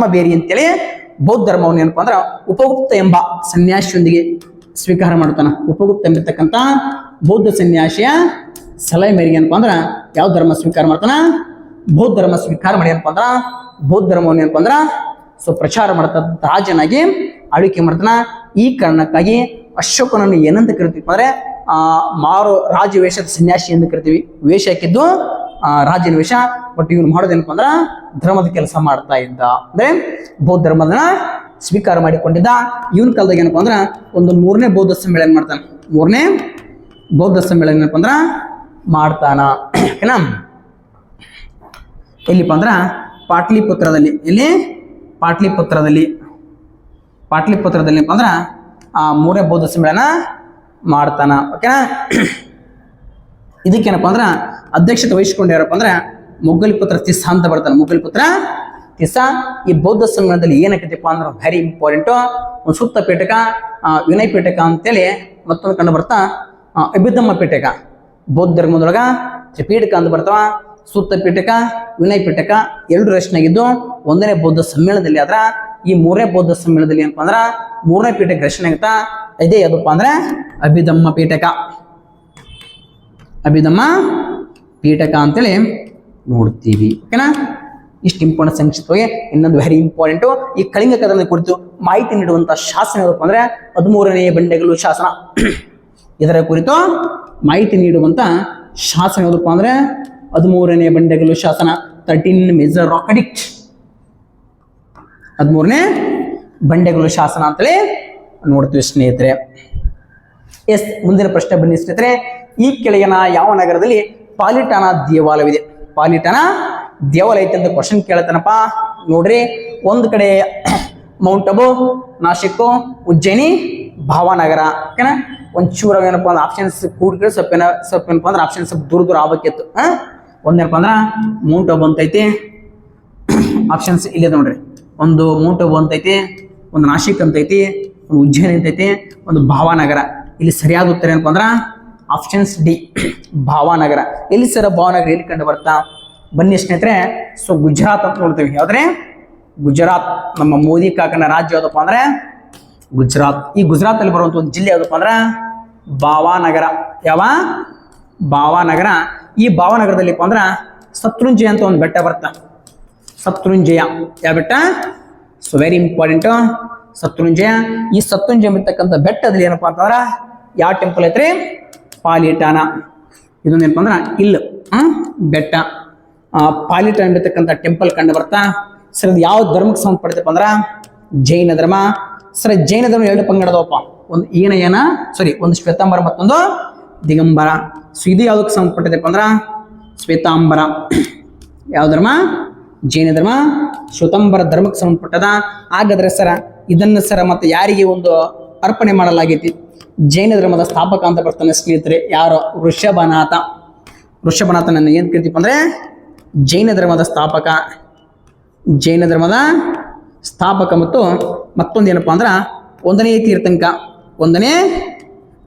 ಬೌದ್ಧ ಧರ್ಮವನ್ನು ಏನಪ್ಪ ಅಂದ್ರ ಉಪಗುಪ್ತ ಎಂಬ ಸನ್ಯಾಸಿಯೊಂದಿಗೆ ಸ್ವೀಕಾರ ಮಾಡ್ತಾನ. ಉಪಗುಪ್ತ ಎಂಬಿರ್ತಕ್ಕಂಥ ಬೌದ್ಧ ಸನ್ಯಾಸಿಯ ಸಲಹೆ ಮೇರೆಗೆ ಏನಪ್ಪ ಅಂದ್ರ ಯಾವ ಧರ್ಮ ಸ್ವೀಕಾರ ಮಾಡ್ತಾನ? ಬೌದ್ಧ ಧರ್ಮ ಸ್ವೀಕಾರ ಮಾಡಿ ಏನಪ್ಪ ಅಂದ್ರ ಬೌದ್ಧ ಧರ್ಮವನ್ನು ಏನಪ್ಪ ಅಂದ್ರ ಸೊ ಪ್ರಚಾರ ಮಾಡ್ತಾ ರಾಜನಾಗಿ ಆಳ್ವಿಕೆ ಮಾಡ್ತಾನ. ಈ ಕಾರಣಕ್ಕಾಗಿ ಅಶೋಕನನ್ನು ಏನಂತ ಕರಿತೀವಿ ಅಂದ್ರೆ ರಾಜವೇಷದ ಸನ್ಯಾಸಿ ಎಂದು ಕರಿತೀವಿ. ವೇಷ ಹಾಕಿದ್ದು ರಾಜನ ವೇಷ. ಬಟ್ ಇವನು ಮಾಡೋದೇನಪ್ಪ ಅಂದ್ರ ಧರ್ಮದ ಕೆಲಸ ಮಾಡ್ತಾ ಇದ್ದ, ಅಂದ್ರೆ ಬೌದ್ಧ ಧರ್ಮದನ್ನ ಸ್ವೀಕಾರ ಮಾಡಿಕೊಂಡಿದ್ದ. ಇವನ್ ಕಾಲದಾಗ ಏನಪ್ಪ ಅಂದ್ರ ಒಂದು 3ನೇ ಬೌದ್ಧ ಸಮ್ಮೇಳನ ಮಾಡ್ತಾನ. 3ನೇ ಬೌದ್ಧ ಸಮ್ಮೇಳನ ಏನಪ್ಪ ಅಂದ್ರ ಮಾಡ್ತಾನ. ಓಕೆನಾ? ಎಲ್ಲಿಪ್ಪ ಅಂದ್ರ ಪಾಟ್ಲಿಪುತ್ರದಲ್ಲಿ. ಎಲ್ಲಿ? ಪಾಟ್ಲಿಪುತ್ರದಲ್ಲಿ ಏನಪ್ಪ ಅಂದ್ರ 3ನೇ ಬೌದ್ಧ ಸಮ್ಮೇಳನ ಮಾಡ್ತಾನ. ಓಕೆನಾ? ಇದಕ್ಕೇನಪ್ಪ ಅಂದ್ರ ಅಧ್ಯಕ್ಷತೆ ವಹಿಸ್ಕೊಂಡು ಯಾರಪ್ಪ ಅಂದ್ರ ಮೊಘಲಿಪುತ್ರ ತಿಸ್ಸಾ ಅಂತ ಬರ್ತಾನೆ. ಮೊಘಲಿಪುತ್ರ ತಿಸ್ಸಾ. ಈ ಬೌದ್ಧ ಸಮ್ಮೇಳನದಲ್ಲಿ ಏನಕ್ಕೈತಿಪ್ಪ ಅಂದ್ರೆ ವೆರಿ ಇಂಪಾರ್ಟೆಂಟು. ಒಂದು ಸುತ್ತ ಪೀಠಕ, ವಿನಯ ಪೀಠಕ ಅಂತೇಳಿ ಮತ್ತೊಂದು ಕಂಡು ಬರ್ತಾ ಅಭಿಧಮ್ಮ ಪೀಠಕ. ಬೌದ್ಧ ಧರ್ಮದೊಳಗ ತ್ರಿಪೀಠಕ ಅಂತ ಬರ್ತಾವ. ಸುತ್ತ ಪೀಠಕ, ವಿನಯ ಪೀಠಕ ಎರಡು ರಚನೆಯಾಗಿದ್ದು 1ನೇ ಬೌದ್ಧ ಸಮ್ಮೇಳನದಲ್ಲಿ. ಆದ್ರ ಈ 3ನೇ ಬೌದ್ಧ ಸಮ್ಮೇಳನದಲ್ಲಿ ಏನಪ್ಪ ಅಂದ್ರ 3ನೇ ಪೀಠಕ ರಚನೆ ಆಗುತ್ತಾ. ಇದೇ ಯಾವ್ದಪ್ಪ ಅಂದ್ರೆ ಅಭಿಧಮ್ಮ ಪೀಠಕ. ಅಭಿಧಮ್ಮ ಪೀಠಕ ಅಂತೇಳಿ ನೋಡ್ತೀವಿ. ಓಕೆನಾ? ಇಷ್ಟು ಇಂಪಾರ್ಟೆಂಟ್ ಸಂಕ್ಷಿಪ್ತವಾಗಿ. ಇನ್ನೊಂದು ವೆರಿ ಇಂಪಾರ್ಟೆಂಟು, ಈ ಕಳಿಂಗ ಕದನದ ಕುರಿತು ಮಾಹಿತಿ ನೀಡುವಂತ ಶಾಸನ ಯಾವ್ದಪ್ಪ ಅಂದ್ರೆ 13ನೇ ಬಂಡೆಗಲ್ಲು ಶಾಸನ. ಇದರ ಕುರಿತು ಮಾಹಿತಿ ನೀಡುವಂತ ಶಾಸನ ಯಾವ್ದಪ್ಪ ಅಂದ್ರೆ 13ನೇ ಬಂಡೆಗಲ್ಲು ಶಾಸನ. 13 ಮೇಜರ್ ರಾಕ್ ಅಡಿಕ್ಟ್. 13ನೇ ಬಂಡೆಗಳು ಶಾಸನ ಅಂತೇಳಿ ನೋಡ್ತೀವಿ ಸ್ನೇಹಿತರೆ. ಎಸ್, ಮುಂದಿನ ಪ್ರಶ್ನೆ ಬನ್ನಿ ಸ್ನೇಹಿತರೆ. ಈ ಕೆಳಗಿನ ಯಾವ ನಗರದಲ್ಲಿ ಪಾಲಿಟಾನ ದೇವಾಲಯವಿದೆ? ಪಾಲಿಟಾನ ದೇವಾಲಯ ಐತೆ ಅಂತ ಕ್ವಶನ್ ಕೇಳ್ತಾನಪ್ಪ. ನೋಡ್ರಿ, ಒಂದು ಕಡೆ ಮೌಂಟ್ ಅಬು, ನಾಸಿಕ್, ಉಜ್ಜಯಿನಿ, ಭಾವನಗರ. ಓಕೆನಾ? ಒಂಚೂರ ಏನಪ್ಪ ಅಂದ್ರೆ ಆಪ್ಷನ್ಸ್ ಕೂಡ್ಕಡೆ ಸ್ವಲ್ಪ ಏನಪ್ಪ ಅಂದ್ರೆ ಆಪ್ಷನ್ಸ್ ದೂರ ದೂರ ಆಗ್ಬೇಕಿತ್ತು. ಒಂದೇನಪ್ಪ ಅಂದ್ರೆ ಮೌಂಟ್ ಅಬು ಅಂತೈತಿ, ಆಪ್ಷನ್ಸ್ ಇಲ್ಲಿದೆ ನೋಡ್ರಿ. ಒಂದು ಮೌಂಟ್ ಅಬು ಅಂತೈತಿ, ಒಂದು ನಾಸಿಕ್ ಅಂತೈತಿ, ಒಂದು ಉಜ್ಜಯಿನಿ ಅಂತೈತಿ, ಒಂದು ಭಾವನಗರ. ಇಲ್ಲಿ ಸರಿಯಾದ ಉತ್ತರ ಏನಪ್ಪ ಅಂದ್ರೆ ಆಪ್ಷನ್ಸ್ ಡಿ, ಭಾವನಗರ. ಎಲ್ಲಿ ಸರ್ ಭಾವನಗರ ಎಲ್ಲಿ ಕಂಡು ಬರ್ತಾ? ಬನ್ನಿ ಸ್ನೇಹಿತರೆ. ಸೊ ಗುಜರಾತ್ ಅಂತ ನೋಡ್ತೀವಿ. ಯಾವ್ದ್ರೆ? ಗುಜರಾತ್. ನಮ್ಮ ಮೋದಿ ಕಾಕನ ರಾಜ್ಯ ಯಾವ್ದಪ್ಪ ಅಂದ್ರೆ ಗುಜರಾತ್. ಈ ಗುಜರಾತ್ ಅಲ್ಲಿ ಬರುವಂತ ಒಂದು ಜಿಲ್ಲೆ ಯಾವ್ದಪ್ಪ ಅಂದ್ರೆ ಭಾವನಗರ. ಯಾವ? ಭಾವನಗರ. ಈ ಭಾವನಗರದಲ್ಲಿಪ್ಪ ಅಂದ್ರೆ ಶತ್ರುಂಜಯ ಅಂತ ಒಂದು ಬೆಟ್ಟ ಬರ್ತಾ. ಶತ್ರುಂಜಯ ಯಾವ ಬೆಟ್ಟ? So very important, Shatrunjaya. ಈ ಶತ್ರುಂಜಯ ಇರ್ತಕ್ಕಂಥ ಬೆಟ್ಟದಲ್ಲಿ ಏನಪ್ಪಾ ಅಂತಂದ್ರ ಯಾವ ಟೆಂಪಲ್ ಐತ್ರಿ? ಪಾಲಿಟಾನ. ಇದೊಂದು ಏನಪ್ಪ ಅಂದ್ರ ಇಲ್ಲ ಬೆಟ್ಟ. ಪಾಲಿಟಾನ ಇರ್ತಕ್ಕಂಥ ಟೆಂಪಲ್ ಕಂಡು ಬರ್ತಾ. ಸರ್ ಇದು ಯಾವ ಧರ್ಮಕ್ಕೆ ಸಂಬಂಧಪಡ್ತಪ್ಪ ಅಂದ್ರ ಜೈನ ಧರ್ಮ. ಸರ್ ಜೈನ ಧರ್ಮ ಎರಡು ಪಂಗಡದವಪ್ಪ. ಒಂದು ಈನಯನ, ಒಂದು ಶ್ವೇತಾಂಬರ, ಮತ್ತೊಂದು ದಿಗಂಬರ. ಸೊ ಇದು ಯಾವ್ದಕ್ಕೆ ಸಂಬಂಧಪಟ್ಟದಪ್ಪ ಅಂದ್ರ ಶ್ವೇತಾಂಬರ. ಯಾವ ಧರ್ಮ? ಜೈನ ಧರ್ಮ. ಶ್ವೇತಾಂಬರ ಧರ್ಮಕ್ಕೆ ಸಂಬಂಧಪಟ್ಟದ. ಹಾಗಾದ್ರೆ ಸರ ಇದನ್ನ ಸರ ಮತ್ತೆ ಯಾರಿಗೆ ಒಂದು ಅರ್ಪಣೆ ಮಾಡಲಾಗೈತಿ? ಜೈನ ಧರ್ಮದ ಸ್ಥಾಪಕ ಅಂತ ಬರ್ತಾನೆ ಸ್ನೇಹಿತರೆ. ಯಾರು? ಋಷಭನಾಥ. ಋಷಭನಾಥನನ್ನು ಏನ್ ಕೇಳ್ತೀವಿ ಅಂದ್ರೆ ಜೈನ ಧರ್ಮದ ಸ್ಥಾಪಕ. ಜೈನ ಧರ್ಮದ ಸ್ಥಾಪಕ. ಮತ್ತು ಮತ್ತೊಂದು ಏನಪ್ಪಾ ಅಂದ್ರ ಒಂದನೇ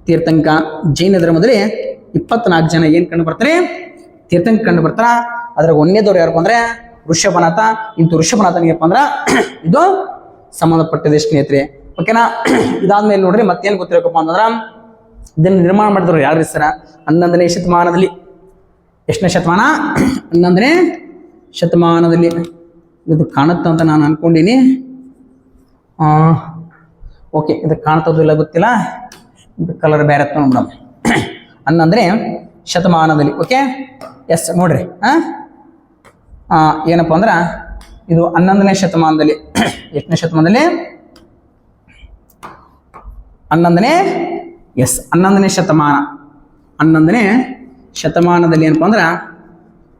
ತೀರ್ಥಂಕ. ಜೈನ ಧರ್ಮದಲ್ಲಿ 24 ಜನ ಏನ್ ಕಂಡು ಬರ್ತಾರೆ? ತೀರ್ಥಂಕ ಕಂಡು ಬರ್ತಾರ. ಅದ್ರಾಗ ಒಂದನೇದವ್ರು ಯಾರಪ್ಪ ಅಂದ್ರೆ ಋಷಭನಾಥ. ಇಂತು ಋಷಭನಾಥನಿಗಪ್ಪ ಅಂದ್ರ ಇದು ಸಂಬಂಧಪಟ್ಟಿದೆ ಸ್ನೇಹಿತರೆ. ಓಕೆನಾ? ಇದಾದ್ಮೇಲೆ ನೋಡ್ರಿ ಮತ್ತೇನ್ ಗೊತ್ತಿರಬೇಕಪ್ಪ ಅಂತಂದ್ರ ಇದನ್ನ ನಿರ್ಮಾಣ ಮಾಡಿದ್ರು ಯಾರು ಸರ? 11ನೇ ಶತಮಾನದಲ್ಲಿ. ಎಷ್ಟನೇ ಶತಮಾನ? 11ನೇ ಶತಮಾನದಲ್ಲಿ. ಇದು ಕಾಣುತ್ತ ಅಂತ ನಾನು ಅನ್ಕೊಂಡೀನಿ. ಓಕೆ, ಇದು ಕಾಣ್ತದಿಲ್ಲ ಗೊತ್ತಿಲ್ಲ, ಇದು ಕಲರ್ ಬೇರೆ ನೋಡ್ಬಿಡಮ್. 11ನೇ ಶತಮಾನದಲ್ಲಿ. ಓಕೆ, ಎಸ್ ನೋಡ್ರಿ. ಏನಪ್ಪ ಅಂದ್ರ ಇದು 11ನೇ ಶತಮಾನದಲ್ಲಿ. ಎಷ್ಟನೇ ಶತಮಾನದಲ್ಲಿ? 11ನೇ. ಎಸ್, 11ನೇ ಶತಮಾನ. 11ನೇ ಶತಮಾನದಲ್ಲಿ ಏನಪ್ಪ ಅಂದ್ರ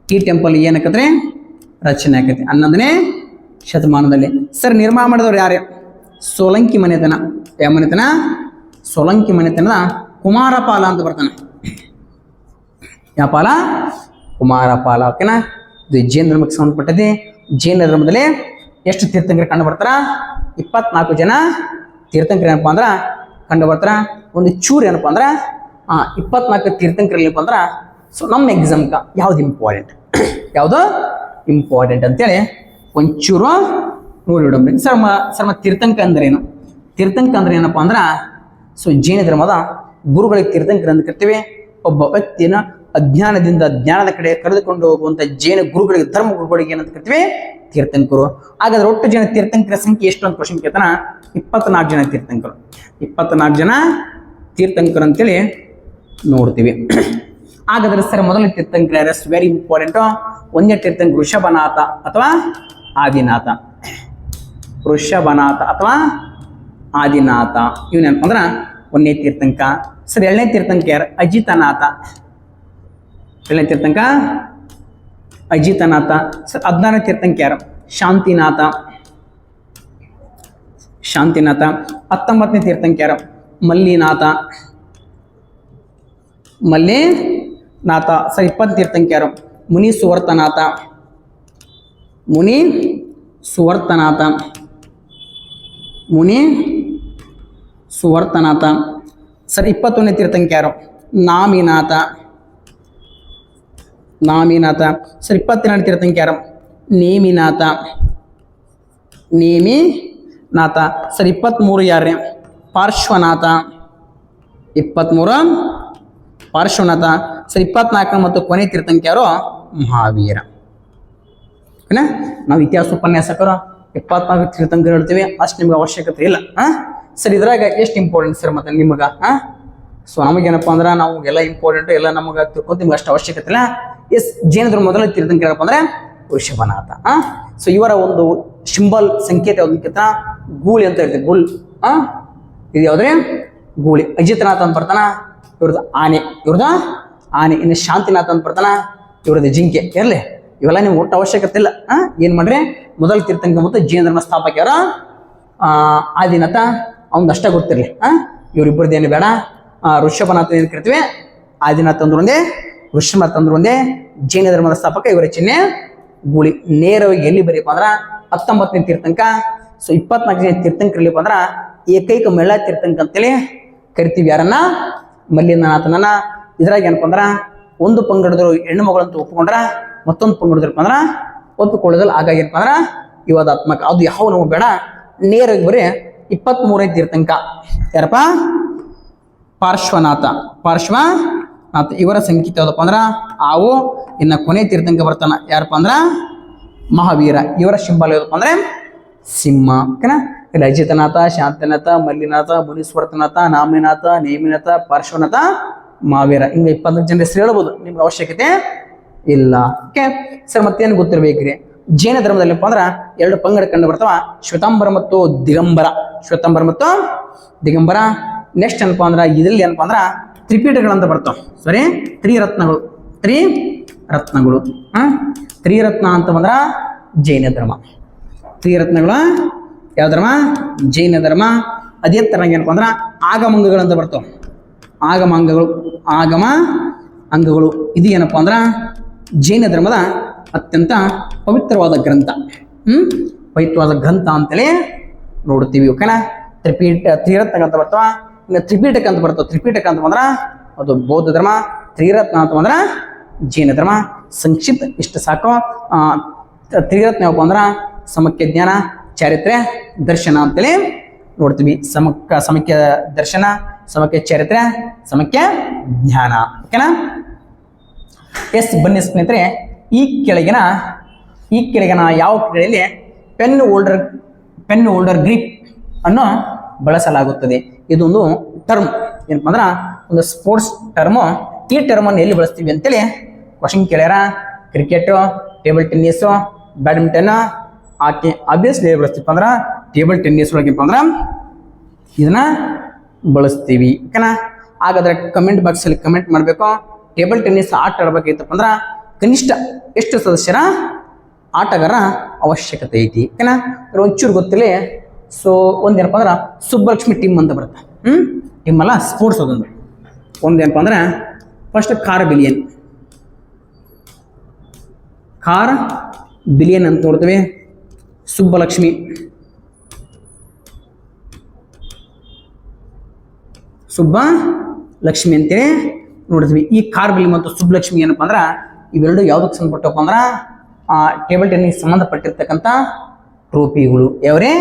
ಈ ಟೆಂಪಲ್ ಏನಕತ್ರಿ ರಚನೆ ಆಕತಿ. 11ನೇ ಶತಮಾನದಲ್ಲಿ. ಸರ್ ನಿರ್ಮಾಣ ಮಾಡಿದವ್ರು ಯಾರು? ಸೋಲಂಕಿ ಮನೆತನ. ಯಾವ ಮನೆತನ? ಸೋಲಂಕಿ ಮನೆತನದ ಕುಮಾರಪಾಲ ಅಂತ ಬರ್ತಾನೆ. ಯಾವ ಪಾಲ? ಕುಮಾರಪಾಲ. ಓಕೆನಾ? ಇದು ಜೈನ ಧರ್ಮಕ್ಕೆ ಸಂಬಂಧಪಟ್ಟದೆ. ಜೈನ ಧರ್ಮದಲ್ಲಿ ಎಷ್ಟು ತೀರ್ಥಂಕರು ಕಂಡು ಬರ್ತಾರ? 24 ಜನ ತೀರ್ಥಂಕರು ಏನಪ್ಪಾ ಅಂದ್ರ ಕಂಡು ಬರ್ತಾರ. ಒಂದು ಚೂರು ಏನಪ್ಪಾ ಅಂದ್ರ 24 ತೀರ್ಥಂಕರು ಏನಪ್ಪಾ ಅಂದ್ರ ಸೊ ನಮ್ಮ ಎಕ್ಸಾಮ್ಕ ಯಾವ್ದು ಇಂಪಾರ್ಟೆಂಟ್, ಯಾವುದು ಇಂಪಾರ್ಟೆಂಟ್ ಅಂತೇಳಿ ಒಂಚೂರು ನೋಡಿಬಿಡಮ್ರಿ. ಸರ್ ತೀರ್ಥಂಕ ಅಂದ್ರೆ ಏನು? ತೀರ್ಥಂಕ ಅಂದ್ರೆ ಏನಪ್ಪಾ ಅಂದ್ರ ಸೊ ಜೈನ ಧರ್ಮದ ಗುರುಗಳಿಗೆ ತೀರ್ಥಂಕರು ಅಂತ ಕರಿತೀವಿ. ಒಬ್ಬ ವ್ಯಕ್ತಿಯನ್ನ ಅಜ್ಞಾನದಿಂದ ಜ್ಞಾನದ ಕಡೆ ಕರೆದುಕೊಂಡು ಹೋಗುವಂತ ಜೈನ ಗುರುಗಳಿಗೆ, ಧರ್ಮ ಗುರುಗಳಿಗೆ ಏನಂತ ಕರಿತೀವಿ? ತೀರ್ಥಂಕರು. ಹಾಗಾದ್ರೆ ಒಟ್ಟು ಜನ ತೀರ್ಥಂಕರ ಸಂಖ್ಯೆ ಎಷ್ಟು ಅಂತ ಕ್ವಶನ್ ಕೇಳ್ತಾನ? 24 ಜನ ತೀರ್ಥಂಕರು. 24 ಜನ ತೀರ್ಥಂಕರು ಅಂತೇಳಿ ನೋಡ್ತೀವಿ. ಹಾಗಾದ್ರೆ ಸರ್ ಮೊದಲ ತೀರ್ಥಂಕರ ಯಾರು? Very important. ಒಂದನೇ ತೀರ್ಥಂಕರ ಋಷಭನಾಥ ಅಥವಾ ಆದಿನಾಥ. ಋಷಭನಾಥ ಅಥವಾ ಆದಿನಾಥ ಇವನೇನಪ್ಪ ಅಂದ್ರ ಒಂದನೇ ತೀರ್ಥಂಕ. ಸರ್ ಎರಡನೇ ತೀರ್ಥಂಕ ಯಾರು? ಅಜಿತನಾಥ. ಎರಡನೇ ತೀರ್ಥಂಕ ಅಜಿತನಾಥ. ಸರ್ 16ನೇ ತೀರ್ಥಂಕ ಯಾರು? ಶಾಂತಿನಾಥ. ಶಾಂತಿನಾಥ. 19ನೇ ತೀರ್ಥಂಕ ಯಾರು? ಮಲ್ಲಿನಾಥ. ಮಲ್ಲಿನಾಥ. ಸರ್ 20 ತೀರ್ಥಂಕ ಯಾರು? ಮುನಿ ಸುವರ್ತನಾಥ. ಮುನಿ ಸುವರ್ತನಾಥ. ಮುನಿ ಸುವರ್ತನಾಥ. ಸರ್ 21ನೇ ತೀರ್ಥಂಕ ಯಾರು? ನಾಮಿನಾಥ. ನಾಮಿನಾಥ. ಸರ್ 22ನೇ ತೀರ್ಥಂಕ ಯಾರು? ನೇಮಿನಾಥ. ನೇಮಿನಾಥ. ಸರ್ 23 ಯಾರ್ರಿ? ಪಾರ್ಶ್ವನಾಥ. 23 ಪಾರ್ಶ್ವನಾಥ. ಸರ್ 24 ಮತ್ತು ಕೊನೆ ತೀರ್ಥಂಕ ಯಾರು? ಮಹಾವೀರ. ಓಕೆನಾ? ನಾವು ಇತಿಹಾಸ ಉಪನ್ಯಾಸಕರು 24 ತೀರ್ಥಂಕರು ಹೇಳ್ತೀವಿ, ಅಷ್ಟು ನಿಮ್ಗೆ ಅವಶ್ಯಕತೆ ಇಲ್ಲ. ಸರ್ ಇದ್ರಾಗ ಎಷ್ಟು ಇಂಪಾರ್ಟೆಂಟ್ ಸರ್ ಮತ್ತೆ ನಿಮ್ಗೆ? ಸೊ ನಮಗೇನಪ್ಪ ಅಂದ್ರೆ ನಾವು ಎಲ್ಲ ಇಂಪಾರ್ಟೆಂಟ್ ಎಲ್ಲ ನಮಗೆ ತಿಳ್ಕೊಂತ ನಿಮ್ಗೆ ಅಷ್ಟು ಅವಶ್ಯಕತೆ ಇಲ್ಲ. ಎಸ್, ಜೈನ ಧರ್ಮ ಮೊದಲ ತೀರ್ಥಂಕರ ಏನಪ್ಪ ಅಂದ್ರೆ ವೃಷಭನಾಥ. ಸೊ ಇವರ ಒಂದು ಸಿಂಬಲ್ ಸಂಕೇತ ಯಾವ್ದಕ್ಕಿಂತ ಗೂಳಿ ಅಂತ ಹೇಳ್ತೀವಿ. ಗುಲ್ ಇದು ಯಾವ್ದ್ರೆ ಗೂಳಿ. ಅಜಿತನಾಥ ಅಂತ ಬರ್ತಾನ, ಇವ್ರದ್ದು ಆನೆ. ಇನ್ನು ಶಾಂತಿನಾಥ ಅಂತ ಬರ್ತಾನ, ಇವ್ರದ್ದು ಜಿಂಕೆ. ಇರಲಿ, ಇವೆಲ್ಲ ನಿಮ್ಗೆ ಒಟ್ಟು ಅವಶ್ಯಕತೆ ಇಲ್ಲ. ಏನ್ ಮಾಡ್ರಿ, ಮೊದಲ ತೀರ್ಥಂಕರ ಮತ್ತು ಜೈನ ಧರ್ಮ ಸ್ಥಾಪಕಿಯವರ ಆದಿನಾಥ ಅವ್ನ ಅಷ್ಟ ಗೊತ್ತಿರಲಿ. ಇವ್ರಿಬ್ಬರದ್ದು ಏನು ಬೇಡ. ಋಷಭನಾಥ ಏನ್ ಕರಿತೀವಿ, ಆದಿನಾಥ ಅಂದ್ರು ಒಂದೇ, ಋಷಭನಾಥ ಅಂದ್ರು ಒಂದೇ. ಜೈನ ಧರ್ಮದ ಸ್ಥಾಪಕ ಇವರ ಚಿಹ್ನೆ ಗೂಳಿ. ನೇರವಾಗಿ ಎಲ್ಲಿ ಬರೀಪ ಅಂದ್ರ 19ನೇ ತೀರ್ಥಂಕ. ಸೊ 24ನೇ ತೀರ್ಥಂಕರಲ್ಲಿಪ್ಪ ಅಂದ್ರ ಏಕೈಕ ಮಹಿಳಾ ತೀರ್ಥಂಕ ಅಂತೇಳಿ ಕರಿತೀವಿ. ಯಾರನ್ನ? ಮಲ್ಲಿನಾಥನನ್ನ. ಇದ್ರಾಗ ಏನಪ್ಪ ಅಂದ್ರ ಒಂದು ಪಂಗಡದ್ರು ಹೆಣ್ಣು ಮಗಳಂತ ಒಪ್ಕೊಂಡ್ರ, ಮತ್ತೊಂದು ಪಂಗಡದ್ರಪ್ಪ ಅಂದ್ರ ಒಪ್ಪಿಕೊಳ್ಳೋದಲ್ಲ. ಹಾಗಾಗಿ ಏನಪ್ಪ ಅಂದ್ರ ವಿವಾದಾತ್ಮಕ. ಅದು ಯಾವ ನಾವು ಬೇಡ, ನೇರವಾಗಿ ಬರೀ 23ನೇ ತೀರ್ಥಂಕ. ಯಾರಪ್ಪ? ಪಾರ್ಶ್ವನಾಥ. ಇವರ ಸಂಕೇತ ಯಾವ್ದಪ್ಪ ಅಂದ್ರ ಆವು. ಇನ್ನ ಕೊನೆ ತೀರ್ಥಂಕ ಬರ್ತಾನ, ಯಾರಪ್ಪ ಅಂದ್ರ ಮಹಾವೀರ. ಇವರ ಸಿಂಬಲ್ ಯಾವ್ದಪ್ಪ ಅಂದ್ರೆ ಸಿಂಹ. ಓಕೆನಾ? ಇಲ್ಲಿ ಅಜಿತನಾಥ, ಶಾಂತನಾಥ, ಮಲ್ಲಿನಾಥ, ಮುನೀಶ್ವರನಾಥ, ನಾಮಿನಾಥ, ನೇಮಿನಾಥ, ಪಾರ್ಶ್ವನಾಥ, ಮಹಾವೀರ. ಹಿಂಗ 24 ಜನ ಹೆಸರು ಹೇಳ್ಬೋದು, ನಿಮ್ಗೆ ಅವಶ್ಯಕತೆ ಇಲ್ಲ. ಓಕೆ ಸರ್, ಮತ್ತೇನು ಗೊತ್ತಿರ್ಬೇಕ್ರಿ, ಜೈನ ಧರ್ಮದಲ್ಲಿಪ್ಪ ಅಂದ್ರ 2 ಪಂಗಡ ಕಂಡು ಬರ್ತಾವ, ಶ್ವೇತಾಂಬರ ಮತ್ತು ದಿಗಂಬರ. ನೆಕ್ಸ್ಟ್ ಏನಪ್ಪಾ ಅಂದ್ರ ಇದ್ರಲ್ಲಿ ಏನಪ್ಪಾ ಅಂದ್ರ ತ್ರಿಪೀಠಗಳಂತ ಬರ್ತಾವ. ಸಾರಿ, ತ್ರಿರತ್ನಗಳು. ತ್ರಿರತ್ನ ಅಂತ ಬಂದ್ರ ಜೈನ ಧರ್ಮ. ತ್ರಿರತ್ನಗಳು ಯಾವ ಧರ್ಮ? ಜೈನ ಧರ್ಮ. ಅದೇ ತರ ಏನಪ್ಪಾ ಅಂದ್ರ ಆಗಮಾಂಗಗಳಂತ ಬರ್ತಾವ. ಆಗಮ ಅಂಗಗಳು. ಇದು ಏನಪ್ಪಾ ಅಂದ್ರ ಜೈನ ಧರ್ಮದ ಅತ್ಯಂತ ಪವಿತ್ರವಾದ ಗ್ರಂಥ. ಅಂತೇಳಿ ನೋಡ್ತೀವಿ. ಓಕೆನಾ? ತ್ರಿರತ್ನ ಅಂತ ಬರ್ತಾವ. ಇನ್ನು ತ್ರಿಪೀಠಕ ಅಂತ ಬರ್ತಾವ. ತ್ರಿಪೀಠಕ ಅಂತ ಬಂದ್ರ ಅದು ಬೌದ್ಧ ಧರ್ಮ. ತ್ರಿರತ್ನ ಅಂತ ಬಂದ್ರ ಜೈನ ಧರ್ಮ. ಸಂಕ್ಷಿಪ್ತ ಇಷ್ಟು ಸಾಕು. ತ್ರಿರತ್ನ ಯಾವಪ್ಪ ಅಂದ್ರ ಸಮಕ್ಯ ಜ್ಞಾನ, ಚಾರಿತ್ರ್ಯ, ದರ್ಶನ ಅಂತೇಳಿ ನೋಡ್ತೀವಿ. ಸಮಕ್ಯ ದರ್ಶನ, ಸಮಕ್ಯ ಚಾರಿತ್ರ್ಯ, ಸಮಕ್ಯ ಜ್ಞಾನ. ಓಕೆನಾ? ಎಸ್, ಬನ್ನಿ ಸ್ನೇಹಿತರೆ, ಈ ಕೆಳಗಿನ ಯಾವ ಕ್ರೀಡೆಯಲ್ಲಿ ಪೆನ್ ಹೋಲ್ಡರ್ ಗ್ರಿಪ್ ಅನ್ನು ಬಳಸಲಾಗುತ್ತದೆ? ಇದೊಂದು ಟರ್ಮ್. ಏನಪ್ಪ ಅಂದ್ರ ಒಂದು ಸ್ಪೋರ್ಟ್ಸ್ ಟರ್ಮು. ಈ ಟರ್ಮ್ ಅನ್ನು ಎಲ್ಲಿ ಬಳಸ್ತೀವಿ ಅಂತೇಳಿ ಕ್ವಶನ್ ಕೇಳ್ಯಾರ. Cricket, table tennis, badminton, obviously ಬಳಸ್ತೀವಿ ಅಂದ್ರ ಟೇಬಲ್ ಟೆನ್ನಿಸ್ ಒಳಗಪ್ಪ ಅಂದ್ರ ಇದನ್ನ ಬಳಸ್ತೀವಿ. ಓಕೆನಾ? ಹಾಗಾದ್ರೆ ಕಮೆಂಟ್ ಬಾಕ್ಸ್ ಅಲ್ಲಿ ಕಮೆಂಟ್ ಮಾಡಬೇಕು. ಟೇಬಲ್ ಟೆನ್ನಿಸ್ ಆಟ ಆಡ್ಬೇಕೈತಪ್ಪ ಅಂದ್ರ ಕನಿಷ್ಠ ಎಷ್ಟು ಸದಸ್ಯರ ಆಟಗಾರ ಅವಶ್ಯಕತೆ ಐತಿ? ಓಕೆನಾ? ಒಂಚೂರು ಗೊತ್ತಿಲ್ಲ. ಸೊ ಒಂದೇನಪ್ಪ ಅಂದ್ರ ಸುಬ್ಬಲಕ್ಷ್ಮಿ ಟೀಮ್ ಅಂತ ಬರುತ್ತೆ. ಟೀಮ್ ಅಲ್ಲ, ಸ್ಪೋರ್ಟ್ಸ್ ಅದೊಂದು. ಒಂದೇನಪ್ಪ ಅಂದ್ರೆ ಫಸ್ಟ್ ಕಾರ್ ಬಿಲಿಯನ್ ಅಂತ ನೋಡ್ತೀವಿ. ಸುಬ್ಬಲಕ್ಷ್ಮಿ ಅಂತೇಳಿ ನೋಡ್ತೀವಿ. ಈ ಕಾರ್ ಬಿಲಿಯನ್ ಮತ್ತು ಸುಬ್ಬಲಕ್ಷ್ಮಿ ಏನಪ್ಪಾ ಅಂದ್ರ ಇವೆರಡು ಯಾವ್ದಕ್ಕೆ ಸಂಬಂಧಪಟ್ಟಪ್ಪ ಅಂದ್ರ ಟೇಬಲ್ ಟೆನ್ನಿಸ್ ಸಂಬಂಧಪಟ್ಟಿರ್ತಕ್ಕಂಥ ಟ್ರೋಫಿಗಳು. ಯಾವ್ರೇ?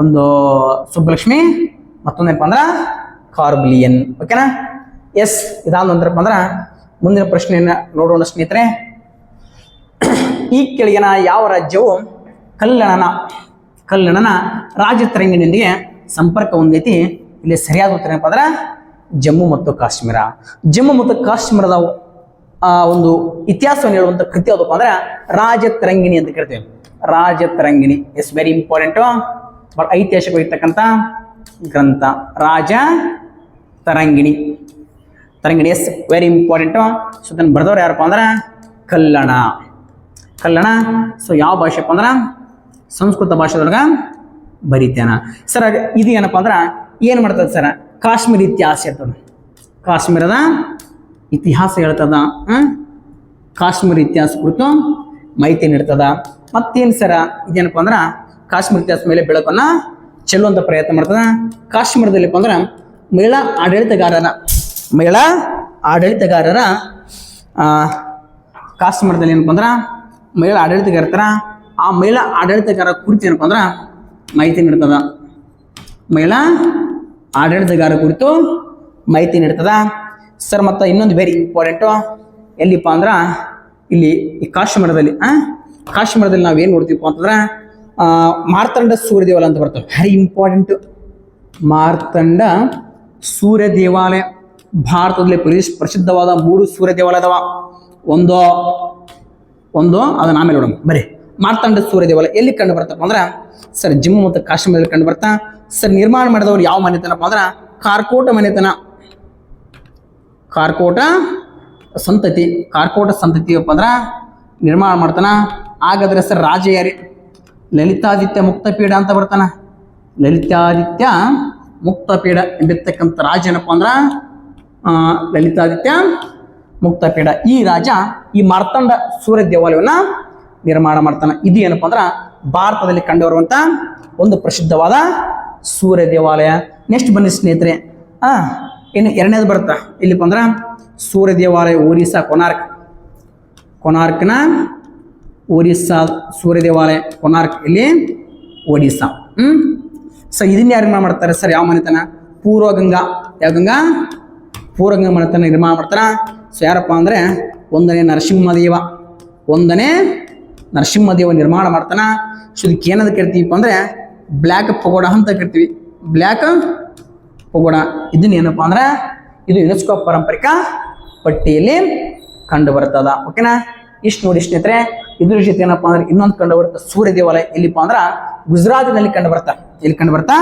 ಒಂದು ಸುಬ್ಬಲಕ್ಷ್ಮಿ, ಮತ್ತೊಂದೇನಪ್ಪ ಅಂದ್ರ ಕಾರ್ಬಿಲಿಯನ್. ಓಕೆನಾ? ಎಸ್, ಇದಾದ ನಂತರಪ್ಪ ಅಂದ್ರ ಮುಂದಿನ ಪ್ರಶ್ನೆಯನ್ನ ನೋಡೋಣ ಸ್ನೇಹಿತರೆ. ಈ ಕೆಳಗಿನ ಯಾವ ರಾಜ್ಯವು ಕಲ್ಲಣನ ರಾಜತರಂಗಿನೊಂದಿಗೆ ಸಂಪರ್ಕ ಹೊಂದೈತಿ? ಇಲ್ಲಿ ಸರಿಯಾದ ಉತ್ತರ ಏನಪ್ಪ ಅಂದ್ರ ಜಮ್ಮು ಮತ್ತು ಕಾಶ್ಮೀರದ ಒಂದು ಇತಿಹಾಸವನ್ನು ಹೇಳುವಂತ ಕೃತಿ ಯಾವ್ದಪ್ಪ ಅಂದ್ರೆ ರಾಜತರಂಗಿಣಿ ಅಂತ ಕರಿತೀವಿ. Rajatarangini is very important. But ಐತಿಹಾಸಿಕವಾಗಿರ್ತಕ್ಕಂಥ ಗ್ರಂಥ Rajatarangini. Yes, very important. So ಅದನ್ನು ಬರೆದವ್ರು ಯಾರಪ್ಪ ಅಂದ್ರೆ ಕಲ್ಲಣ. ಸೊ ಯಾವ ಭಾಷೆಪ್ಪ ಅಂದ್ರ ಸಂಸ್ಕೃತ ಭಾಷೆದೊಳಗ ಬರೀತೇನ. ಸರ್ ಇದು ಏನಪ್ಪಾ ಅಂದ್ರ ಏನ್ ಮಾಡ್ತದ ಸರ್? ಕಾಶ್ಮೀರ ಇತಿಹಾಸ ಇರ್ತದ. ಕಾಶ್ಮೀರದ ಇತಿಹಾಸ ಹೇಳ್ತದ. ಕಾಶ್ಮೀರ ಇತಿಹಾಸ ಕುರಿತು ಮಾಹಿತಿ ನೀಡ್ತದ. ಮತ್ತೇನು ಸರ ಇದೇನಪ್ಪ ಅಂದ್ರ ಕಾಶ್ಮೀರ ಇತಿಹಾಸ ಮೇಲೆ ಬೆಳಕನ್ನ ಚೆಲ್ಲುವಂತ ಪ್ರಯತ್ನ ಮಾಡ್ತದ. ಕಾಶ್ಮೀರದಲ್ಲಿಪ್ಪ ಅಂದ್ರ ಮಹಿಳಾ ಆಡಳಿತಗಾರರ ಕಾಶ್ಮೀರದಲ್ಲಿ ಏನಪ್ಪ ಅಂದ್ರ ಮಹಿಳಾ ಆಡಳಿತಗಾರ ಆ ಮಹಿಳಾ ಆಡಳಿತಗಾರ ಕುರಿತು ಏನಪ್ಪ ಅಂದ್ರ ಮಾಹಿತಿ ನೀಡ್ತದ. ಮಹಿಳಾ ಆಡಳಿತಗಾರ ಕುರಿತು ಮಾಹಿತಿ ನೀಡ್ತದ ಸರ್. ಮತ್ತು ಇನ್ನೊಂದು ವೆರಿ ಇಂಪಾರ್ಟೆಂಟು ಎಲ್ಲಿಪ್ಪ ಅಂದ್ರ ಇಲ್ಲಿ ಈ ಕಾಶ್ಮೀರದಲ್ಲಿ ನಾವೇನು ನೋಡ್ತೀವಪ್ಪ ಅಂತಂದ್ರೆ ಮಾರ್ತಂಡ ಸೂರ್ಯ ದೇವಾಲಯ ಅಂತ ಬರ್ತವೆ. Very important. ಮಾರ್ತಂಡ ಸೂರ್ಯ ದೇವಾಲಯ ಭಾರತದಲ್ಲಿ ಪ್ರಸಿದ್ಧವಾದ 3 ಸೂರ್ಯ ದೇವಾಲಯ ಅದಾವ. ಒಂದು ಒಂದು ಅದನ್ನ ಆಮೇಲೆ ನೋಡೋಣ ಬರೀ. ಮಾರ್ತಾಂಡ ಸೂರ್ಯ ದೇವಾಲಯ ಎಲ್ಲಿ ಕಂಡು ಬರ್ತಪ್ಪ ಅಂದ್ರೆ ಸರ್ ಜಮ್ಮು ಮತ್ತು ಕಾಶ್ಮೀರದಲ್ಲಿ ಕಂಡು ಬರ್ತಾ. ಸರ್ ನಿರ್ಮಾಣ ಮಾಡಿದವರು ಯಾವ ಮನೆತನಪ್ಪ ಅಂದ್ರೆ ಕಾರ್ಕೋಟ ಮನೆತನ. ಕಾರ್ಕೋಟ ಸಂತತಿಯಪ್ಪ ಅಂದ್ರೆ ನಿರ್ಮಾಣ ಮಾಡ್ತಾನ. ಹಾಗಾದ್ರೆ ಸರ್ ರಾಜ ಯಾರಿ? ಲಲಿತಾದಿತ್ಯ ಮುಕ್ತಪೀಡ ಅಂತ ಬರ್ತಾನ. ಲಲಿತಾದಿತ್ಯ ಮುಕ್ತಪೀಡ ಎಂಬಿರ್ತಕ್ಕಂಥ ರಾಜ ಏನಪ್ಪ ಅಂದ್ರೆ ಲಲಿತಾದಿತ್ಯ ಮುಕ್ತಪೀಡ. ಈ ರಾಜ ಈ ಮಾರ್ತಾಂಡ ಸೂರ್ಯ ದೇವಾಲಯವನ್ನ ನಿರ್ಮಾಣ ಮಾಡ್ತಾನೆ. ಇದು ಏನಪ್ಪ ಅಂದ್ರೆ ಭಾರತದಲ್ಲಿ ಕಂಡು ಬರುವಂತ ಒಂದು ಪ್ರಸಿದ್ಧವಾದ ಸೂರ್ಯ ದೇವಾಲಯ. ನೆಕ್ಸ್ಟ್ ಬನ್ನಿ ಸ್ನೇಹಿತರೆ, ಇನ್ನು ಎರಡನೇದು ಬರುತ್ತಾ ಇಲ್ಲಿಪ್ಪ ಅಂದ್ರೆ ಸೂರ್ಯ ದೇವಾಲಯ ಒರಿಸ್ಸಾ ಕೊನಾರ್ಕ್ನ ಒರಿಸ್ಸಾ ಸೂರ್ಯ ದೇವಾಲಯ ಕೊನಾರ್ಕ್ ಇಲ್ಲಿ ಒಡಿಸ್ಸಾ. ಸೊ ಇದನ್ನ ಯಾರು ನಿರ್ಮಾಣ ಮಾಡ್ತಾರೆ ಸರ್? ಯಾವ ಮನೆತನ? ಪೂರ್ವಗಂಗಾ. ಯಾವ ಗಂಗಾ? ಪೂರ್ವಗಂಗಾ ಮನೆತನ ನಿರ್ಮಾಣ ಮಾಡ್ತಾರ. ಸೊ ಯಾರಪ್ಪ ಅಂದ್ರೆ ಒಂದನೇ ನರಸಿಂಹದೇವ ನಿರ್ಮಾಣ ಮಾಡ್ತಾನ. ಸೊ ಇದಕ್ಕೆ ಏನಂತ ಕರಿತೀವಿ ಅಂದ್ರೆ ಬ್ಲ್ಯಾಕ್ ಪಗೋಡ ಅಂತ ಕರಿತೀವಿ. ಬ್ಲ್ಯಾಕ್ ಪಗೋಡ ಇದನ್ನ ಏನಪ್ಪಾ ಅಂದ್ರೆ ಇದು ಯುನೆಸ್ಕೋ ಪಾರಂಪರಿಕ ಪಟ್ಟಿಯಲ್ಲಿ ಕಂಡು ಬರ್ತದ. ಓಕೆನಾ? ಇಷ್ಟು ನೋಡಿ ಸ್ನೇಹಿತರೆ. ಇದ್ರ ಜೊತೆ ಏನಪ್ಪಾ ಅಂದ್ರೆ ಇನ್ನೊಂದು ಕಂಡು ಬರುತ್ತೆ ಸೂರ್ಯ ದೇವಾಲಯ. ಎಲ್ಲಿಪ್ಪ ಅಂದ್ರ ಗುಜರಾತಿನಲ್ಲಿ ಕಂಡು ಬರ್ತಾ. ಎಲ್ಲಿ ಕಂಡು ಬರ್ತಾ?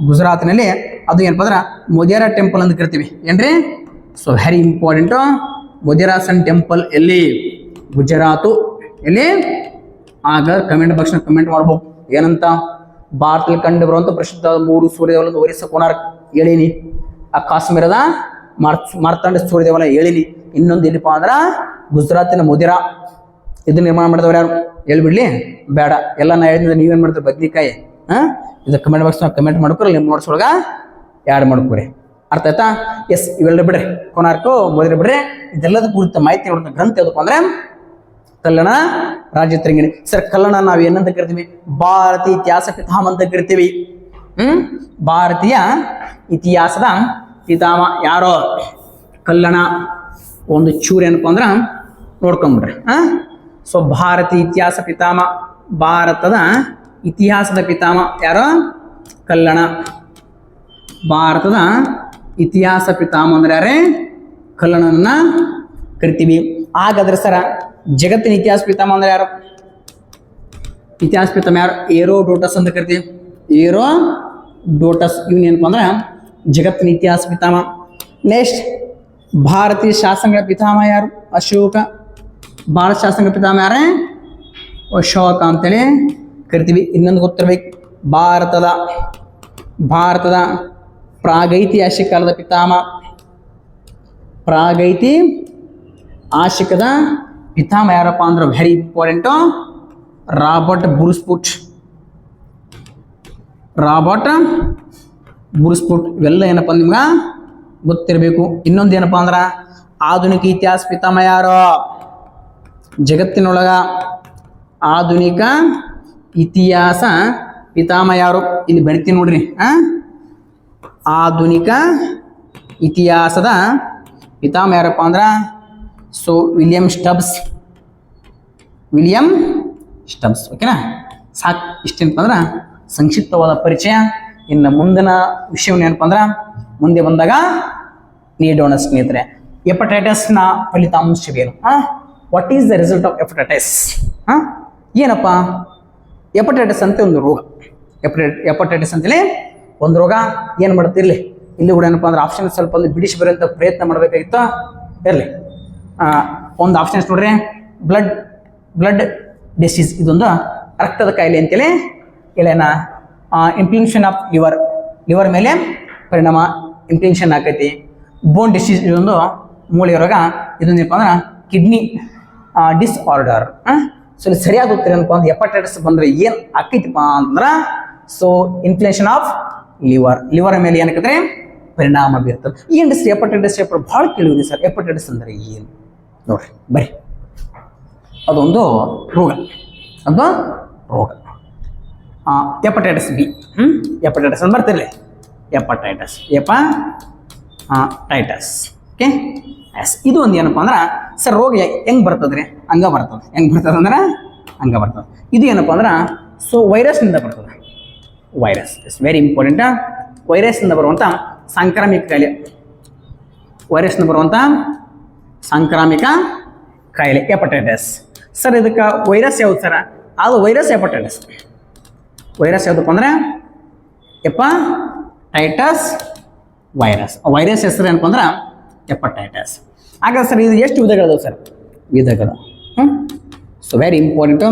ಗುಜರಾತಿನಲ್ಲಿ. ಅದು ಏನಪ್ಪ ಅಂದ್ರೆ ಮೊದೇರಾ ಟೆಂಪಲ್ ಅಂತ ಕರಿತೀವಿ. ಏನ್ರಿ? So very important. Modhera sun temple ಎಲ್ಲಿ? ಗುಜರಾತು. ಎಲ್ಲಿ? ಆಗ ಕಮೆಂಟ್ ಬಾಕ್ಸ್ ಕಮೆಂಟ್ ಮಾಡ್ಬೋದು ಏನಂತ. ಭಾರತದಲ್ಲಿ ಕಂಡು ಬರುವಂತ ಪ್ರಸಿದ್ಧ 3 ಸೂರ್ಯ ದೇವಾಲಯ ಒರಿಸ್ಸಾ ಕೊನಾರ್ಕ್ ಹೇಳಿನಿ. ಆ ಕಾಶ್ಮೀರದ ಮಾರ್ತಾಂಡ ಸೂರ್ಯ ದೇವಾಲಯ ಹೇಳಿನಿ. ಇನ್ನೊಂದು ಎಲ್ಲಿಪ್ಪ ಅಂದ್ರ ಗುಜರಾತಿನ ಮೊದೇರಾ. ಇದು ನಿರ್ಮಾಣ ಮಾಡಿದವ್ರು ಯಾರು ಹೇಳ್ಬಿಡ್ಲಿ? ಬೇಡ, ಎಲ್ಲ ನಾ ಹೇಳಿದ್ರೆ ನೀವೇನ್ ಮಾಡ್ತೀರಿ? ಬದ್ನಿಕಾಯಿ. ಇದು ಕಮೆಂಟ್ ಬಾಕ್ಸ್ ಕಮೆಂಟ್ ಮಾಡ್ಕೊರಿ. ನಿಮ್ಮ ನೋಟ್ಸ್ ಒಳಗ ಯಾಡ್ ಮಾಡ್ಕೊರಿ. ಅರ್ಥ ಆಯ್ತಾ? ಎಸ್, ಇವೆಲ್ಲ ಬಿಡ್ರಿ. ಕೊನಾರ್ಕು ಮೊದೇರಾ ಬಿಡ್ರಿ. ಇದೆಲ್ಲದ ಕುರಿತ ಮಾಹಿತಿ ಹೊರತ ಗ್ರಂಥ ಯಾವ್ದಪ್ಪ ಅಂದ್ರೆ ಕಲ್ಲಣ ರಾಜತರಂಗಿಣಿ. ಸರ್ ಕಲ್ಲಣ ನಾವು ಏನಂತ ಕರಿತೀವಿ? ಭಾರತೀಯ ಇತಿಹಾಸ ಪಿತಾಮಹ ಅಂತ ಕರಿತೀವಿ. ಭಾರತೀಯ ಇತಿಹಾಸದ ಪಿತಾಮಹ ಯಾರೋ ಕಲ್ಲಣ. ಒಂದು ಚೂರು ಏನಪ್ಪ ಅಂದ್ರ ನೋಡ್ಕೊಂಡ್ಬಿಡ್ರಿ. ಸೊ ಭಾರತೀಯ ಇತಿಹಾಸ ಪಿತಾಮಹ, ಭಾರತದ ಇತಿಹಾಸದ ಪಿತಾಮಹ ಯಾರೋ ಕಲ್ಲಣ. ಭಾರತದ ಇತಿಹಾಸ ಪಿತಾಮಹ ಅಂದ್ರೆ ಯಾರೇ? ಕಲ್ಲಣನ ಕರಿತೀವಿ. ಹಾಗಾದ್ರೆ ಸರ ಜಗತ್ತಿನ ಇತಿಹಾಸ ಪಿತಾಮಹ ಅಂದ್ರೆ ಯಾರು? ಇತಿಹಾಸ ಪಿತಾಮಹ ಯಾರು? ಏರೋಡೋಟಸ್ ಅಂತ ಕರಿತೀವಿ. ಏರೋಡೋಟಸ್ ಇವನ್ ಏನಪ್ಪ ಅಂದ್ರೆ ಜಗತ್ತಿನ ಇತಿಹಾಸ ಪಿತಾಮಹ. ನೆಕ್ಸ್ಟ್ ಭಾರತೀಯ ಶಾಸನಗಳ ಪಿತಾಮಹ ಯಾರು? ಅಶೋಕ. ಭಾರತ ಶಾಸನಗಳ ಪಿತಾಮಹ ಯಾರೇ? ಅಶೋಕ ಅಂತೇಳಿ ಕರಿತೀವಿ. ಇನ್ನೊಂದು ಗೊತ್ತಿರ್ಬೇಕು, ಭಾರತದ ಪ್ರಾಗೈತಿಹಾಸಿಕ ಕಾಲದ ಪಿತಾಮಹ. ಪ್ರಾಗೈತಿಹಾಸಿಕದ ಪಿತಾಮಹ ಯಾರಪ್ಪ ಅಂದ್ರೆ ವೆರಿ ಇಂಪಾರ್ಟೆಂಟು ರಾಬರ್ಟ್ ಬುರ್ಸ್ಫುಟ್. ಇವೆಲ್ಲ ಏನಪ್ಪ ನಿಮ್ಗೆ ಗೊತ್ತಿರಬೇಕು. ಇನ್ನೊಂದು ಏನಪ್ಪ ಅಂದ್ರೆ ಆಧುನಿಕ ಇತಿಹಾಸ ಪಿತಾಮಹ ಯಾರು? ಜಗತ್ತಿನೊಳಗ ಆಧುನಿಕ ಇತಿಹಾಸ ಪಿತಾಮಹ ಯಾರು? ಇಲ್ಲಿ ಬರಿತೀನಿ ನೋಡ್ರಿ. ಆಧುನಿಕ ಇತಿಹಾಸದ ಪಿತಾಮಹ ಯಾರಪ್ಪ ಅಂದ್ರ ಸೊ ವಿಲಿಯಂ ಸ್ಟಬ್ಸ್. ಓಕೆನಾ? ಸಾಕು. ಇಷ್ಟೇನಪ್ಪ ಅಂದ್ರೆ ಸಂಕ್ಷಿಪ್ತವಾದ ಪರಿಚಯ. ಇನ್ನು ಮುಂದಿನ ವಿಷಯವನ್ನು ಏನಪ್ಪ ಅಂದ್ರೆ ಮುಂದೆ ಬಂದಾಗ ನೀಡೋಣ ಸ್ನೇಹಿತರೆ. ಹೆಪಟೈಟಿಸ್ನ ಫಲಿತಾಂಶವೇನು? What is the result of hepatitis? ಏನಪ್ಪ ಹೆಪಟೈಟಿಸ್ ಅಂತ ಒಂದು ರೋಗ. ಹೆಪಟೈಟಿಸ್ ಅಂತೇಳಿ ಒಂದು ರೋಗ. ಏನು ಮಾಡುತ್ತಿರಲಿ ಇಲ್ಲಿ ಕೂಡ ಏನಪ್ಪ ಅಂದ್ರೆ ಆಪ್ಷನ್ ಸ್ವಲ್ಪ ಒಂದು ಬಿಡಿಸಿ ಬರುವಂಥ ಪ್ರಯತ್ನ ಮಾಡಬೇಕಾಗಿತ್ತು. ಇರಲಿ, ಒಂದು ಆಪ್ಷನ್ಸ್ ನೋಡ್ರಿ. ಬ್ಲಡ್ ಡಿಸೀಸ್, ಇದೊಂದು ರಕ್ತದ ಕಾಯಿಲೆ ಅಂತೇಳಿ. ಇಲ್ಲೇನ ಇನ್ಫ್ಲಮೇಷನ್ ಆಫ್ ಲಿವರ್ ಮೇಲೆ ಪರಿಣಾಮ, ಇನ್ಫ್ಲಮೇಷನ್ ಆಕೈತಿ. ಬೋನ್ ಡಿಸೀಸ್, ಇದೊಂದು ಮೂಳೆ ರೋಗ. ಇದೊಂದು ಏನಪ್ಪ ಅಂದ್ರೆ ಕಿಡ್ನಿ ಡಿಸ್ಆರ್ಡರ್. ಸೊ ಇಲ್ಲಿ ಸರಿಯಾಗಿ ಗೊತ್ತಿರ ಏನಪ್ಪ ಅಂದ್ರೆ ಹೆಪಟೈಟಿಸ್ ಬಂದ್ರೆ ಏನು ಆಕೈತಿಪ್ಪ ಅಂತಂದ್ರೆ ಸೊ ಇನ್ಫ್ಲಮೇಷನ್ ಆಫ್ ಲಿವರ್ ಮೇಲೆ ಏನಕ್ಕೆ ಪರಿಣಾಮ ಬೀರ್ತದೆ. ಏನು ಹೆಪಟೈಟಿಸ್ ಭಾಳ ಕೇಳಿದ್ರಿ ಸರ್. ಹೆಪಟೈಟಿಸ್ ಅಂದ್ರೆ ಏನು ನೋಡ್ರಿ ಬರ್ರಿ. ಅದೊಂದು ರೋಗ. Hepatitis B. ಹೆಪಟೈಟಿಸ್ ಅಂತ ಬರ್ತಿರ್ಲಿ. ಹೆಪಟೈಟಿಸ್. ಓಕೆ. ಎಸ್, ಇದು ಒಂದು ಏನಪ್ಪ ಅಂದ್ರೆ ಸರ್ ರೋಗ ಹೆಂಗೆ ಬರ್ತದ್ರಿ? ಹಂಗ ಬರ್ತದೆ. ಹೆಂಗೆ ಬರ್ತದೆ ಅಂದ್ರೆ ಹಂಗ ಬರ್ತದೆ. ಇದು ಏನಪ್ಪ ಅಂದ್ರೆ ಸೊ ವೈರಸ್ನಿಂದ ಬರ್ತದೆ. Virus is very important. ವೈರಸ್ನಿಂದ ಬರುವಂಥ ಸಾಂಕ್ರಾಮಿಕ ಕಾಯಿಲೆ ಹೆಪಟೈಟಿಸ್. ಸರ್ ಇದಕ್ಕೆ ವೈರಸ್ ಯಾವ್ದು ಸರ್? ಅದು ವೈರಸ್ ಹೆಪಟೈಟಿಸ್. ವೈರಸ್ ಯಾವುದಪ್ಪ ಅಂದ್ರೆ ಹೆಪಟೈಟಿಸ್ ವೈರಸ್. ವೈರಸ್ ಹೆಸರು ಏನಪ್ಪ ಅಂದ್ರೆ ಹೆಪಟೈಟಿಸ್. ಹಾಗಾದ್ರೆ ಸರ್ ಇದು ಎಷ್ಟು ವಿಧಗಳಿದಾವೆ ಸರ್? ವಿಧಗಳು. So very important.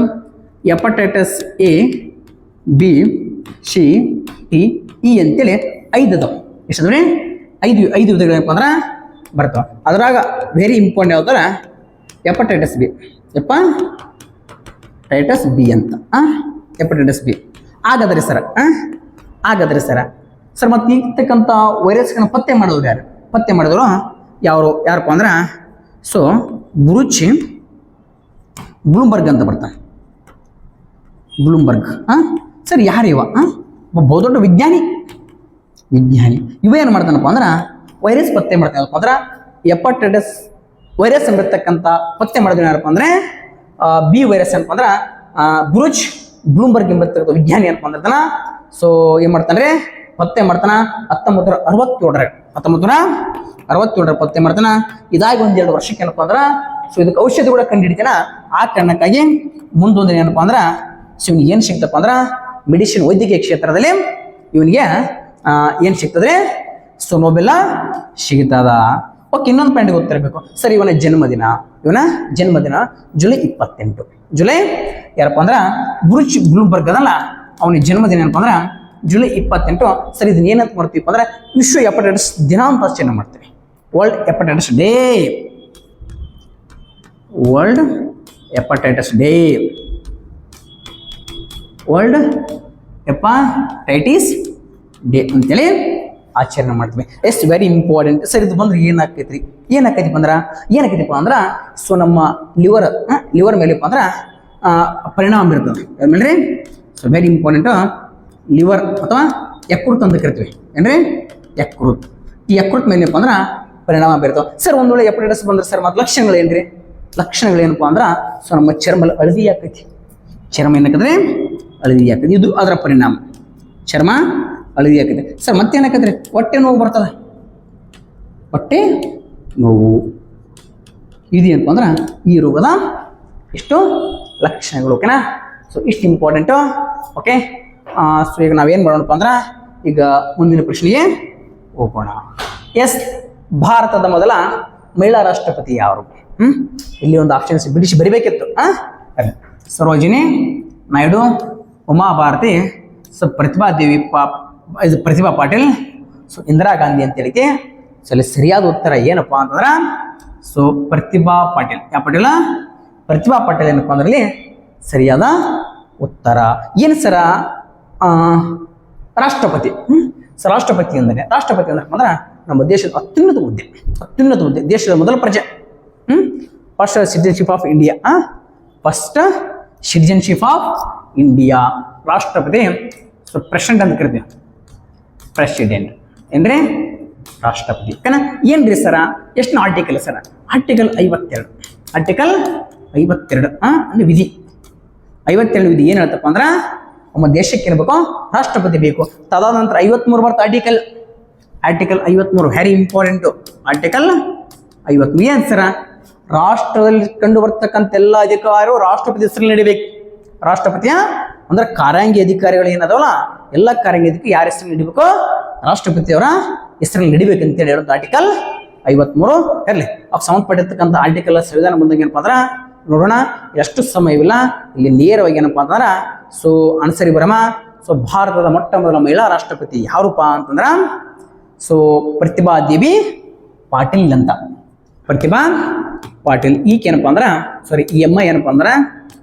Hepatitis A, B, C, T, E ಅಂತೇಳಿ 5 ಅದಾವೆ. ಎಷ್ಟಂದ್ರೆ 5 ವಿಧಗಳೇನಪ್ಪ ಅಂದ್ರೆ ಬರ್ತಾವೆ. ಅದ್ರಾಗ ವೆರಿ ಇಂಪಾರ್ಟೆಂಟ್ ಯಾವ್ದಾರ ಹೆಪಟೈಟಿಸ್ ಬಿ. ಹೆಪಟೈಟಿಸ್ ಬಿ ಅಂತ. Hepatitis B. ಹಾಗಾದ್ರೆ ಸರ್ ಸರ್ ಮತ್ತೆ ಇರ್ತಕ್ಕಂಥ ವೈರಸ್ಗಳನ್ನ ಪತ್ತೆ ಮಾಡೋದು ಯಾರು? ಪತ್ತೆ ಮಾಡಿದ್ರು ಯಾರಪ್ಪ ಅಂದ್ರೆ ಸೊ ಬ್ಲೂಮ್ಬರ್ಗ್ ಅಂತ ಬರ್ತಾನೆ. ಬ್ಲೂಮ್ಬರ್ಗ್ ಸರ್ ಯಾರು ಇವ? ಬಹುದೊಡ್ಡ ವಿಜ್ಞಾನಿ. ಇವ ಏನು ಮಾಡ್ತಾನಪ್ಪ ಅಂದ್ರೆ ವೈರಸ್ ಪತ್ತೆ ಮಾಡ್ತಾನಪ್ಪ ಅಂದ್ರೆ ಹೆಪಟೈಟಿಸ್ ವೈರಸ್ ಎಂಬಿರ್ತಕ್ಕಂಥ ಪತ್ತೆ ಮಾಡಿದ್ರು ಯಾರಪ್ಪ ಅಂದ್ರೆ ಬಿ ವೈರಸ್ ಏನಪ್ಪ ಅಂದ್ರೆ ಬ್ಲೂಮ್ಬರ್ಗ್ ಎಂಬಿರ್ತಕ್ಕಂಥ ವಿಜ್ಞಾನಿ ಏನಪ್ಪ ಅಂದ್ರೆ ಸೊ ಏನ್ ಮಾಡ್ತಾನೆ ಪತ್ತೆ ಮಾಡ್ತಾನ 1967 ಪತ್ತೆ ಮಾಡ್ತಾನ. ಇದಾಗಿ 1-2 ವರ್ಷಕ್ಕೆ ಏನಪ್ಪ ಅಂದ್ರೆ ಸೊ ಇದಕ್ಕೆ ಔಷಧಿ ಕೂಡ ಕಂಡು ಹಿಡಿತಾನ. ಆ ಕಾರಣಕ್ಕಾಗಿ ಮುಂದೊಂದು ಏನಪ್ಪ ಅಂದ್ರೆ ಸೊ ಇವ್ನಿಗೆ ಏನು ಸಿಗ್ತಪ್ಪ ಅಂದ್ರೆ ಮೆಡಿಸಿನ್ ವೈದ್ಯಕೀಯ ಕ್ಷೇತ್ರದಲ್ಲಿ ಇವನಿಗೆ ಏನು ಸಿಗ್ತದೆ? ಸೊ ನೊಬೆಲ್ ಸಿಗ್ತದ. ಓಕೆ, ಇನ್ನೊಂದು ಪಾಯಿಂಟ್ ಗೊತ್ತಿರಬೇಕು ಸರ್. ಇವನ ಜನ್ಮದಿನ ಜುಲೈ 28. ಜುಲೈ ಯಾರಪ್ಪ ಅಂದ್ರೆ ಬ್ಲೂಮ್ಬರ್ಗ್ ಅದಲ್ಲ, ಅವನಿಗೆ ಜನ್ಮದಿನ ಏನಪ್ಪ ಅಂದ್ರೆ ಜುಲೈ 28. ಸರ್ ಇದನ್ನ ಏನಂತ ಮಾಡ್ತೀವಿ ಅಂದ್ರೆ ವಿಶ್ವ ಹೆಪಟೈಟಿಸ್ ದಿನ ಅಂತ ಆಚರಣೆ ಮಾಡ್ತೀವಿ. World hepatitis day. World hepatitis day ಅಂತೇಳಿ ಆಚರಣೆ ಮಾಡ್ತೀವಿ. ಎಷ್ಟು ವೆರಿ ಇಂಪಾರ್ಟೆಂಟ್ ಸರ್. ಇದು ಬಂದ್ರೆ ಏನಾಕೈತಿಪ್ಪ ಅಂದ್ರೆ ಸೊ ನಮ್ಮ ಲಿವರ್ ಮೇಲೆಪ್ಪ ಅಂದ್ರೆ ಪರಿಣಾಮ ಬೀರ್ತದೆ. ಏನ್ರಿ? So very important. ಲಿವರ್ ಅಥವಾ ಯಕೃತ್ ಅಂತ ಕರಿತೀವಿ. ಏನ್ರಿ? ಯಕೃತ್. ಈ ಯಕೃತ್ ಮೇಲೆಪ್ಪ ಅಂದ್ರೆ ಪರಿಣಾಮ ಬೀರ್ತವೆ. ಸರ್ ಒಂದ್ ವೇಳೆ ಹೆಪಟೈಟಿಸ್ ಬಂದ್ರೆ ಸರ್ ಮತ್ತೆ ಲಕ್ಷಣಗಳೇನ್ರಿ? ಲಕ್ಷಣಗಳೇನಪ್ಪ ಅಂದ್ರೆ ಸೊ ನಮ್ಮ ಚರ್ಮ ಹಳದಿ ಆಕೈತಿ. ಚರ್ಮ ಏನಾಕಂದ್ರೆ ಹಳದಿ ಆಕೈತಿ. ಇದು ಅದರ ಪರಿಣಾಮ. ಚರ್ಮ ಹಳದಿ ಆಕೈತಿ. ಸರ್ ಮತ್ತೇನಾಕೈತ್ರಿ? ಹೊಟ್ಟೆ ನೋವು ಬರ್ತದೆ. ಹೊಟ್ಟೆ ನೋವು ಇದೇನಪ್ಪ ಅಂದ್ರೆ ಈ ರೋಗದ ಇಷ್ಟು ಲಕ್ಷಣಗಳು. ಓಕೆನಾ? ಸೊ ಇಷ್ಟು ಇಂಪಾರ್ಟೆಂಟು. ಓಕೆ, ಸೊ ಈಗ ನಾವೇನು ಮಾಡೋಣಪ್ಪ ಅಂದ್ರೆ ಈಗ ಮುಂದಿನ ಪ್ರಶ್ನೆಗೆ ಹೋಗೋಣ. ಎಸ್, ಭಾರತದ ಮೊದಲ ಮಹಿಳಾ ರಾಷ್ಟ್ರಪತಿ ಯಾರು? ಇಲ್ಲಿ ಒಂದು ಆಪ್ಷನ್ಸ್ ಬಿಡಿಸಿ ಬರಿಬೇಕಿತ್ತು. ಸರೋಜಿನಿ ನಾಯ್ಡು, ಉಮಾ ಭಾರತಿ, ಸೊ ಪ್ರತಿಭಾ ಪಾಟೀಲ್, ಸೊ ಇಂದಿರಾ ಗಾಂಧಿ ಅಂತ ಹೇಳಿಕೆ. ಸೊ ಇಲ್ಲಿ ಸರಿಯಾದ ಉತ್ತರ ಏನಪ್ಪ ಅಂತಂದ್ರೆ ಸೊ ಪ್ರತಿಭಾ ಪಾಟೀಲ್. ಯಾವ ಪಾಟೀಲ? ಪ್ರತಿಭಾ ಪಾಟೀಲ್ ಏನಪ್ಪ ಅಂದ್ರೆ ಸರಿಯಾದ ಉತ್ತರ. ಏನು ಸರ ರಾಷ್ಟ್ರಪತಿ? ರಾಷ್ಟ್ರಪತಿ ಅಂದ್ರೆ ಅಂದ್ರೆ ನಮ್ಮ ದೇಶದ ಅತ್ಯುನ್ನತ ಹುದ್ದೆ. ದೇಶದ ಮೊದಲ ಪ್ರಜೆ. First citizenship of India. ರಾಷ್ಟ್ರಪತಿ. ಸೊ ಪ್ರೆಸಿಡೆಂಟ್ ಅಂತ ಕರಿತೀವಿ. ಪ್ರೆಸಿಡೆಂಟ್ ಏನ್ರಿ? ರಾಷ್ಟ್ರಪತಿ. ಏನ್ರಿ ಸರ? ಎಷ್ಟು ಆರ್ಟಿಕಲ್ ಸರ? ಆರ್ಟಿಕಲ್ 52. ಅಂದ್ರೆ ವಿಧಿ 52 ವಿಧಿ ಏನು ಹೇಳ್ತಪ್ಪ ಅಂದ್ರೆ ನಮ್ಮ ದೇಶಕ್ಕೆ ಏನ್ಬೇಕು? ರಾಷ್ಟ್ರಪತಿ ಬೇಕು. ತದಾದ ನಂತರ 53 ಬರ್ತ ಆರ್ಟಿಕಲ್ 53. Very important. ಆರ್ಟಿಕಲ್ 53 ಏನ್ ಸರ? ರಾಷ್ಟ್ರದಲ್ಲಿ ಕಂಡು ಬರ್ತಕ್ಕಂಥ ಎಲ್ಲ ಅಧಿಕಾರಿಗಳು ರಾಷ್ಟ್ರಪತಿ ಹೆಸರಲ್ಲಿ ನಡಿಬೇಕು. ರಾಷ್ಟ್ರಪತಿಯ ಅಂದ್ರೆ ಕಾರ್ಯಾಂಗಿ ಅಧಿಕಾರಿಗಳು ಏನದವಲ್ಲ ಎಲ್ಲ ಕಾರ್ಯಾಂಗಿ ಅಧಿಕಾರಿ ಯಾರ ಹೆಸರಲ್ಲಿ ನಡಿಬೇಕು? ರಾಷ್ಟ್ರಪತಿಯವರ ಹೆಸರಲ್ಲಿ ನಡಿಬೇಕಂತೇಳಿ ಹೇಳೋದು ಆರ್ಟಿಕಲ್ 53 ಇರಲಿ. ಅವಾಗ ಸಂಬಂಧಪಟ್ಟಿರ್ತಕ್ಕಂಥ ಆರ್ಟಿಕಲ್ ಸಂವಿಧಾನ ಬಂದಾಗ ಏನಪ್ಪ ಅಂದ್ರೆ ನೋಡೋಣ. ಎಷ್ಟು ಸಮಯವಿಲ್ಲ, ಇಲ್ಲಿ ನೇರವಾಗಿ ಏನಪ್ಪಾ ಅಂತಂದ್ರೆ ಸೊ ಅನ್ಸರಿ ಬರಮ. ಸೊ ಭಾರತದ ಮೊಟ್ಟ ಮೊದಲ ಮಹಿಳಾ ರಾಷ್ಟ್ರಪತಿ ಯಾರೂಪ ಅಂತಂದ್ರ ಸೊ ಪ್ರತಿಭಾ ದೇವಿ ಪಾಟೀಲ್ ಅಂತ. ಪ್ರತಿಭಾ ಪಾಟೀಲ್. ಈಕೆ ಏನಪ್ಪ ಅಂದ್ರೆ ಈ ಅಮ್ಮ ಏನಪ್ಪ ಅಂದ್ರೆ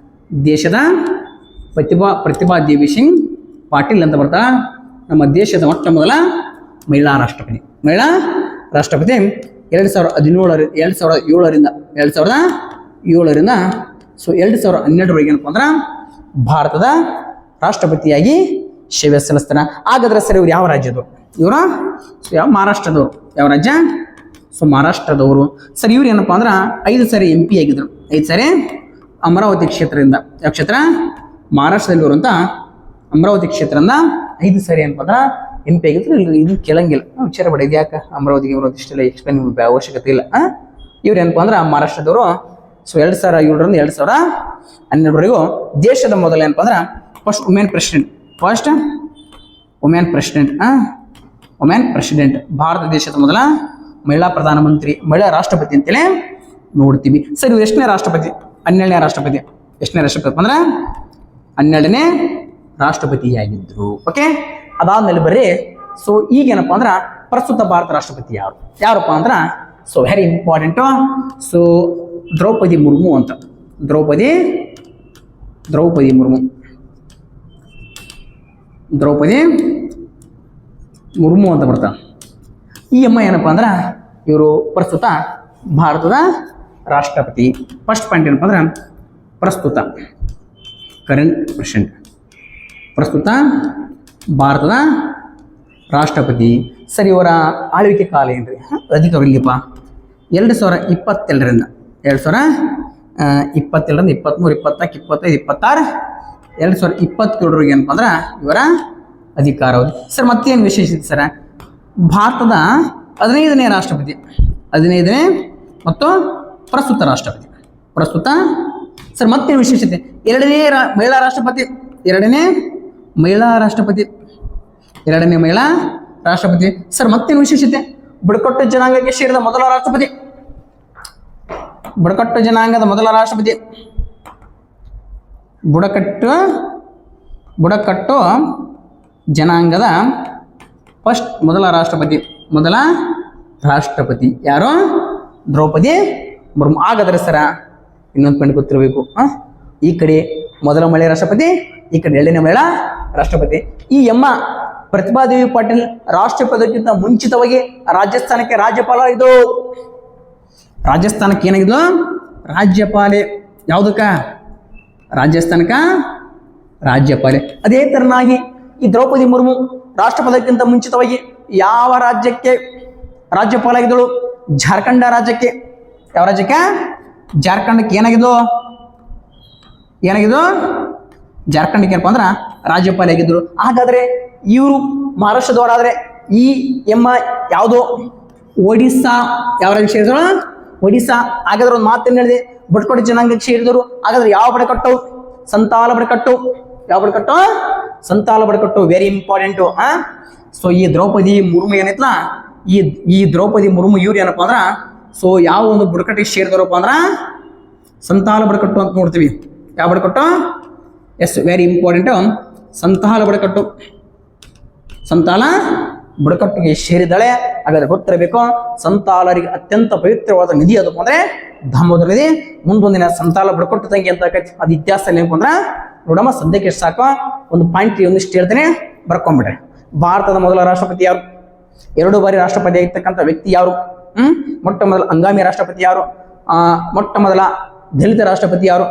ದೇಶದ ಪ್ರತಿಭಾ ದೇವಿ ಸಿಂಗ್ ಪಾಟೀಲ್ ಅಂತ ಬರ್ತಾ ನಮ್ಮ ದೇಶದ ಮೊಟ್ಟ ಮೊದಲ ಮಹಿಳಾ ರಾಷ್ಟ್ರಪತಿ. 2007ರಿಂದ ಸೊ 2012 ಏನಪ್ಪ ಅಂದ್ರೆ ಭಾರತದ ರಾಷ್ಟ್ರಪತಿಯಾಗಿ ಸೇವೆ ಸಲ್ಲಿಸ್ತಾನೆ. ಹಾಗಾದ್ರೆ ಸರ್ ಇವ್ರು ಯಾವ ರಾಜ್ಯದವರು? ಇವರು ಯಾವ ಮಹಾರಾಷ್ಟ್ರದವರು. ಯಾವ ರಾಜ್ಯ? ಸೊ ಮಹಾರಾಷ್ಟ್ರದವರು. ಸರ್ ಇವ್ರು ಏನಪ್ಪ ಅಂದ್ರೆ 5 ಸಾರಿ MP ಆಗಿದ್ರು. 5 ಸಾರಿ ಅಮರಾವತಿ ಕ್ಷೇತ್ರದಿಂದ. ಯಾವ ಕ್ಷೇತ್ರ? ಮಹಾರಾಷ್ಟ್ರದಲ್ಲಿ ಬರುವಂತ ಅಮರಾವತಿ ಕ್ಷೇತ್ರದಿಂದ 5 ಸಾರಿ ಏನಪ್ಪ ಅಂದ್ರೆ MP ಆಗಿದ್ರು. ಇದು ಕೇಳಂಗಿಲ್ಲ, ವಿಚಾರ ಬೇಡ. ಇದು ಯಾಕೆ ಅಮರಾವತಿಗೆ ಇಷ್ಟೆಲ್ಲ ಎಕ್ಸ್ಪ್ಲೇನ್ ಅವಶ್ಯಕತೆ ಇಲ್ಲ. ಇವ್ರು ಏನಪ್ಪ ಅಂದ್ರೆ ಮಹಾರಾಷ್ಟ್ರದವರು. ಸೊ 2007ರಿಂದ 2012ವರೆಗೂ ದೇಶದ ಮೊದಲ ಏನಪ್ಪ ಅಂದ್ರೆ ಫಸ್ಟ್ ವುಮೆನ್ ಪ್ರೆಸಿಡೆಂಟ್ ಭಾರತ ದೇಶದ ಮೊದಲ ಮಹಿಳಾ ಪ್ರಧಾನಮಂತ್ರಿ, ಮಹಿಳಾ ರಾಷ್ಟ್ರಪತಿ ಅಂತೇಳಿ ನೋಡ್ತೀವಿ. ಸರ್ ಇವ್ರು ಎಷ್ಟನೇ ರಾಷ್ಟ್ರಪತಿ? 12ನೇ ರಾಷ್ಟ್ರಪತಿ. ಎಷ್ಟನೇ ರಾಷ್ಟ್ರಪತಿ ಅಂದ್ರೆ 12ನೇ ರಾಷ್ಟ್ರಪತಿಯಾಗಿದ್ರು. ಓಕೆ, ಅದಾದ್ಮೇಲೆ ಬರ್ರಿ. ಸೊ ಈಗೇನಪ್ಪ ಅಂದ್ರೆ ಪ್ರಸ್ತುತ ಭಾರತ ರಾಷ್ಟ್ರಪತಿ ಯಾರಪ್ಪ ಅಂದ್ರೆ so very important. So Draupadi Murmu ಅಂತ. ದ್ರೌಪದಿ ಮುರ್ಮು ಅಂತ ಬರ್ತಾರೆ. ಈ ಅಮ್ಮ ಏನಪ್ಪ ಅಂದ್ರೆ ಇವರು ಪ್ರಸ್ತುತ ಭಾರತದ ರಾಷ್ಟ್ರಪತಿ. ಫಸ್ಟ್ ಪಾಯಿಂಟ್ ಏನಪ್ಪ ಅಂದ್ರೆ ಪ್ರಸ್ತುತ ಪ್ರಸ್ತುತ ಭಾರತದ ರಾಷ್ಟ್ರಪತಿ. ಸರಿ, ಇವರ ಆಳ್ವಿಕೆ ಕಾಲ ಏನ್ರಿ? ಅಧಿಕಾರ ಇಲ್ಲಿಪ್ಪ 2022ರಿಂದ 2022ರಿಂದ 23, 24, 25, 26, 2027 ಏನಪ್ಪ ಅಂದ್ರೆ ಇವರ ಅಧಿಕಾರಾವಧಿ. ಸರ್ ಮತ್ತೇನು ವಿಶೇಷತೆ ಸರ್? ಭಾರತದ 15ನೇ ರಾಷ್ಟ್ರಪತಿ, 15ನೇ ಮತ್ತು ಪ್ರಸ್ತುತ ರಾಷ್ಟ್ರಪತಿ. ಸರ್ ಮತ್ತೇನು ವಿಶೇಷತೆ? ಎರಡನೇ ಮಹಿಳಾ ರಾಷ್ಟ್ರಪತಿ. ಸರ್ ಮತ್ತೇನು ವಿಶೇಷತೆ? ಬುಡಕಟ್ಟು ಜನಾಂಗಕ್ಕೆ ಸೇರಿದ ಮೊದಲ ರಾಷ್ಟ್ರಪತಿ. ಬುಡಕಟ್ಟು ಜನಾಂಗದ ಮೊದಲ ರಾಷ್ಟ್ರಪತಿ. ಬುಡಕಟ್ಟು ಜನಾಂಗದ ಮೊದಲ ರಾಷ್ಟ್ರಪತಿ ಯಾರು? ದ್ರೌಪದಿ ಮುರ್ಮು. ಹಾಗಾದ್ರೆ ಸರ ಇನ್ನೊಂದು ಪಾಯಿಂಟ್ ಗೊತ್ತಿರಬೇಕು. ಈ ಕಡೆ ಮೊದಲ ಮಹಿಳಾ ರಾಷ್ಟ್ರಪತಿ, ಈ ಕಡೆ ಎರಡನೇ ಮಹಿಳಾ ರಾಷ್ಟ್ರಪತಿ. ಈ ಎಮ್ಮ ಪ್ರತಿಭಾದೇವಿ ಪಾಟೀಲ್ ರಾಷ್ಟ್ರಪತಿಗಿಂತ ಮುಂಚಿತವಾಗಿ ರಾಜಸ್ಥಾನಕ್ಕೆ ರಾಜ್ಯಪಾಲ ಇದು. ರಾಜಸ್ಥಾನಕ್ಕೆ ಏನಾಗಿದ್ದು? ರಾಜ್ಯಪಾಲೆ. ಯಾವುದಕ್ಕ? ರಾಜಸ್ಥಾನಕ್ಕೆ ರಾಜ್ಯಪಾಲೆ. ಅದೇ ತರನಾಗಿ ಈ ದ್ರೌಪದಿ ಮುರ್ಮು ರಾಷ್ಟ್ರಪತಿಗಿಂತ ಮುಂಚಿತವಾಗಿ ಯಾವ ರಾಜ್ಯಕ್ಕೆ ರಾಜ್ಯಪಾಲ ಆಗಿದ್ದಳು? ಜಾರ್ಖಂಡ ರಾಜ್ಯಕ್ಕೆ. ಯಾವ ರಾಜ್ಯಕ್ಕೆ? ಜಾರ್ಖಂಡಕ್ಕೆ ಏನಾಗಿದ್ದು? ಜಾರ್ಖಂಡಕ್ಕೆ ಏನಪ್ಪ ಅಂದ್ರೆ ರಾಜ್ಯಪಾಲ ಆಗಿದ್ದರು. ಹಾಗಾದ್ರೆ ಇವರು ಮಹಾರಾಷ್ಟ್ರದವರಾದ್ರೆ ಈ ಎಮ್ಮ ಯಾವುದು? ಒಡಿಸ್ಸಾ. ಯಾವ ರಾಜ್ಯಕ್ಕೆ ಸೇರಿದಳು? ಒಡಿಸ್ಸಾ. ಹಾಗಾದ್ರೆ ಒಂದು ಮಾತೇನು ಹೇಳಿದೆ? ಬುಡಕಟ್ಟು ಜನಾಂಗಕ್ಕೆ ಸೇರಿದವರು. ಹಾಗಾದ್ರೆ ಯಾವ ಬುಡಕಟ್ಟು? ಸಂತಾಲ ಬುಡಕಟ್ಟು. ಯಾವ ಬುಡಕಟ್ಟು? ಸಂತಾಲ ಬುಡಕಟ್ಟು. Very important. ಸೊ ಈ ದ್ರೌಪದಿ ಮುರ್ಮು ಏನೈತಲ್ಲ, ಈ ದ್ರೌಪದಿ ಮುರ್ಮು ಇವ್ರು ಏನಪ್ಪ ಅಂದ್ರೆ ಸೊ ಯಾವ ಒಂದು ಬುಡಕಟ್ಟಿಗೆ ಸೇರಿದವರಪ್ಪ ಅಂದ್ರೆ ಸಂತಾಲ ಬುಡಕಟ್ಟು ಅಂತ ನೋಡ್ತೀವಿ. ಯಾವ ಬುಡಕಟ್ಟು? Yes, very important. ಸಂತಾಲ ಬುಡಕಟ್ಟಿಗೆ ಸೇರಿದಳೆ. ಹಾಗಾದ್ರೆ ಗೊತ್ತಿರಬೇಕು, ಸಂತಾಲರಿಗೆ ಅತ್ಯಂತ ಪವಿತ್ರವಾದ ನದಿ ಅದಪ್ಪ ಅಂದ್ರೆ ದಾಮೋದರ ನದಿ. ಮುಂದೊಂದಿನ ಸಂತಾಲ ಬುಡಕಟ್ಟು ತಂಗಿ ಅಂತ ಅದು ಇತಿಹಾಸದಲ್ಲಿ ಏನಪ್ಪ ಅಂದ್ರೆ ನೋಡಮ್ಮ. ಸದ್ಯಕ್ಕೆ ಎಷ್ಟು ಸಾಕು, ಒಂದು ಪಾಯಿಂಟ್ ಒಂದಿಷ್ಟು ಹೇಳ್ತೇನೆ, ಬರ್ಕೊಂಡ್ಬಿಡ್ರಿ. ಭಾರತದ ಮೊದಲ ರಾಷ್ಟ್ರಪತಿ ಯಾರು? 2 ಬಾರಿ ರಾಷ್ಟ್ರಪತಿ ಆಗಿರ್ತಕ್ಕಂಥ ವ್ಯಕ್ತಿ ಯಾರು? ಮೊಟ್ಟ ಮೊದಲ ಹಂಗಾಮಿ ರಾಷ್ಟ್ರಪತಿ ಯಾರು? ಮೊಟ್ಟ ಮೊದಲ ದಲಿತ ರಾಷ್ಟ್ರಪತಿ ಯಾರು?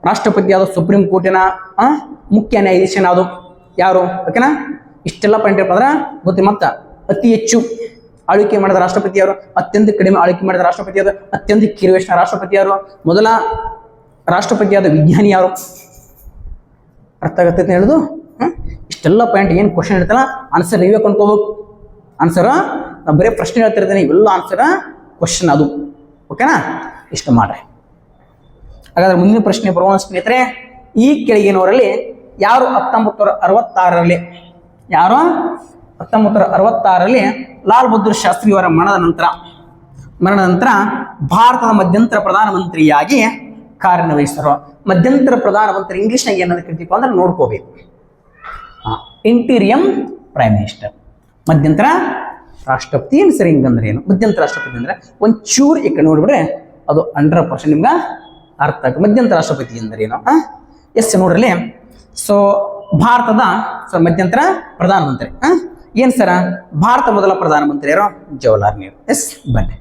ರಾಷ್ಟ್ರಪತಿಯಾದ ಸುಪ್ರೀಂ ಕೋರ್ಟಿನ ಮುಖ್ಯ ನ್ಯಾಯಾಧೀಶನಾದು ಯಾರು? ಓಕೆನಾ? ಇಷ್ಟೆಲ್ಲ ಪಾಯಿಂಟ್ ಏನಪ್ಪ ಅಂದ್ರೆ ಗೊತ್ತಿ. ಮತ್ತ ಅತಿ ಹೆಚ್ಚು ಆಳ್ವಿಕೆ ಮಾಡಿದ ರಾಷ್ಟ್ರಪತಿ ಯಾರು? ಅತ್ಯಂತ ಕಡಿಮೆ ಆಳ್ವಿಕೆ ಮಾಡಿದ ರಾಷ್ಟ್ರಪತಿ ಯಾರು? ಅತ್ಯಂತ ಕಿರುವಯಸ್ಸಿನ ರಾಷ್ಟ್ರಪತಿ ಯಾರು? ಮೊದಲ ರಾಷ್ಟ್ರಪತಿಯಾದ ವಿಜ್ಞಾನಿ ಯಾರು? ಅರ್ಥ ಆಗತ್ತೈತೆ ಹೇಳುದು? ಇಷ್ಟೆಲ್ಲ ಪಾಯಿಂಟ್ ಏನು ಕ್ವಶನ್ ಇರ್ತಲ್ಲ, ಆನ್ಸರ್ ನೀವೇ ಕೊಂಡ್ಕೋಬೇಕು. ಆನ್ಸರ್ ನಾನು ಬರೀ ಪ್ರಶ್ನೆ ಹೇಳ್ತಿರ್ತೀನಿ, ಇವೆಲ್ಲ ಆನ್ಸರ್ ಕ್ವಶನ್ ಅದು. ಓಕೆನಾ? ಇಷ್ಟು ಮಾಡ್ರಿ. ಹಾಗಾದ್ರೆ ಮುಂದಿನ ಪ್ರಶ್ನೆ ಬರುವ ಸ್ನೇಹಿತರೆ, ಈ ಕೆಳಗಿನವರಲ್ಲಿ ಯಾರು 1966ರಲ್ಲಿ ಯಾರು 1966ರಲ್ಲಿ ಲಾಲ್ ಬಹದ್ದೂರ್ ಶಾಸ್ತ್ರಿಯವರ ಮರಣದ ನಂತರ ಭಾರತದ ಮಧ್ಯಂತರ ಪ್ರಧಾನಮಂತ್ರಿಯಾಗಿ ಕಾರ್ಯನಿರ್ವಹಿಸಿದರು? ಮಧ್ಯಂತರ ಪ್ರಧಾನಮಂತ್ರಿ ಇಂಗ್ಲಿಷ್ನಾಗ ಏನಂತ ಕರಿತೀವಿ ಅಂದ್ರೆ ನೋಡ್ಕೋಬೇಕು. Interim prime minister. ಮಧ್ಯಂತರ ರಾಷ್ಟ್ರಪತಿ ಏನು ಸರಿ ಹಿಂಗಂದ್ರೆ ಏನು? ಮಧ್ಯಂತರ ರಾಷ್ಟ್ರಪತಿ ಅಂದ್ರೆ ಒಂಚೂರು ಈ ಕಡೆ ನೋಡ್ಬಿಟ್ರೆ ಅದು 100% ನಿಮ್ಗೆ ಅರ್ಥ ಆಗುತ್ತೆ. ಮಧ್ಯಂತರ ರಾಷ್ಟ್ರಪತಿ ಅಂದ್ರೆ ಏನು? ಎಸ್ ನೋಡ್ರಲ್ಲಿ. ಸೊ ಭಾರತದ ಮಧ್ಯಂತರ ಪ್ರಧಾನಮಂತ್ರಿ ಏನ್ ಸರ? ಭಾರತ ಮೊದಲ ಪ್ರಧಾನಮಂತ್ರಿ ಯಾರು? ಜವಾಹರ್ಲಾಲ್ ನೆಹರು. ಎಸ್ ಬನ್ನಿ,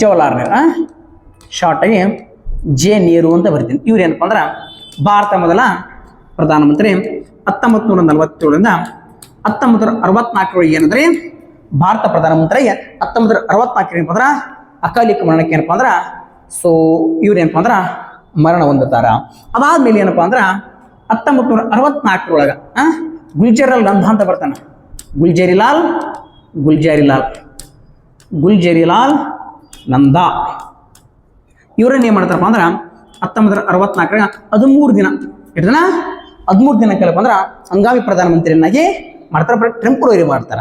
ಜವಾಹರ್ಲಾಲ್ ನೆಹರು ಶಾರ್ಟ್ ಆಗಿ ಜೆ ನೆಹರು ಅಂತ ಬರ್ತೀನಿ. ಇವ್ರು ಏನಪ್ಪ ಅಂದ್ರೆ ಭಾರತ ಮೊದಲ ಪ್ರಧಾನಮಂತ್ರಿ 1947ರಿಂದ 1964 ಏನಂದ್ರೆ ಭಾರತ ಪ್ರಧಾನಮಂತ್ರಿ 1964 ಏನಪ್ಪ ಅಂದ್ರೆ ಅಕಾಲಿಕ ಮರಣಕ್ಕೆ ಏನಪ್ಪ ಅಂದ್ರೆ ಸೊ ಇವ್ರು ಏನಪ್ಪ ಅಂದ್ರೆ ಮರಣ ಹೊಂದುತ್ತಾರ. ಅದಾದ್ಮೇಲೆ ಏನಪ್ಪ ಅಂದ್ರೆ 1964 ಗುಲ್ಜರಿಲಾಲ್ ನಂದಾ ಅಂತ ಬರ್ತಾನೆ. ಗುಲ್ಜರಿಲಾಲ್ ನಂದಾ ಇವ್ರನ್ನ ಏನ್ ಮಾಡ್ತಾರಪ್ಪ ಅಂದ್ರ 1964 13 ದಿನ ಇಡ್ದನ 13 ದಿನ ಕೆಲಪ್ಪ ಅಂದ್ರ ಹಂಗಾಮಿ ಪ್ರಧಾನಮಂತ್ರಿಯನ್ನಾಗಿ ಮಾಡ್ತಾರ, ಟೆಂಪರರಿ ಮಾಡ್ತಾರ.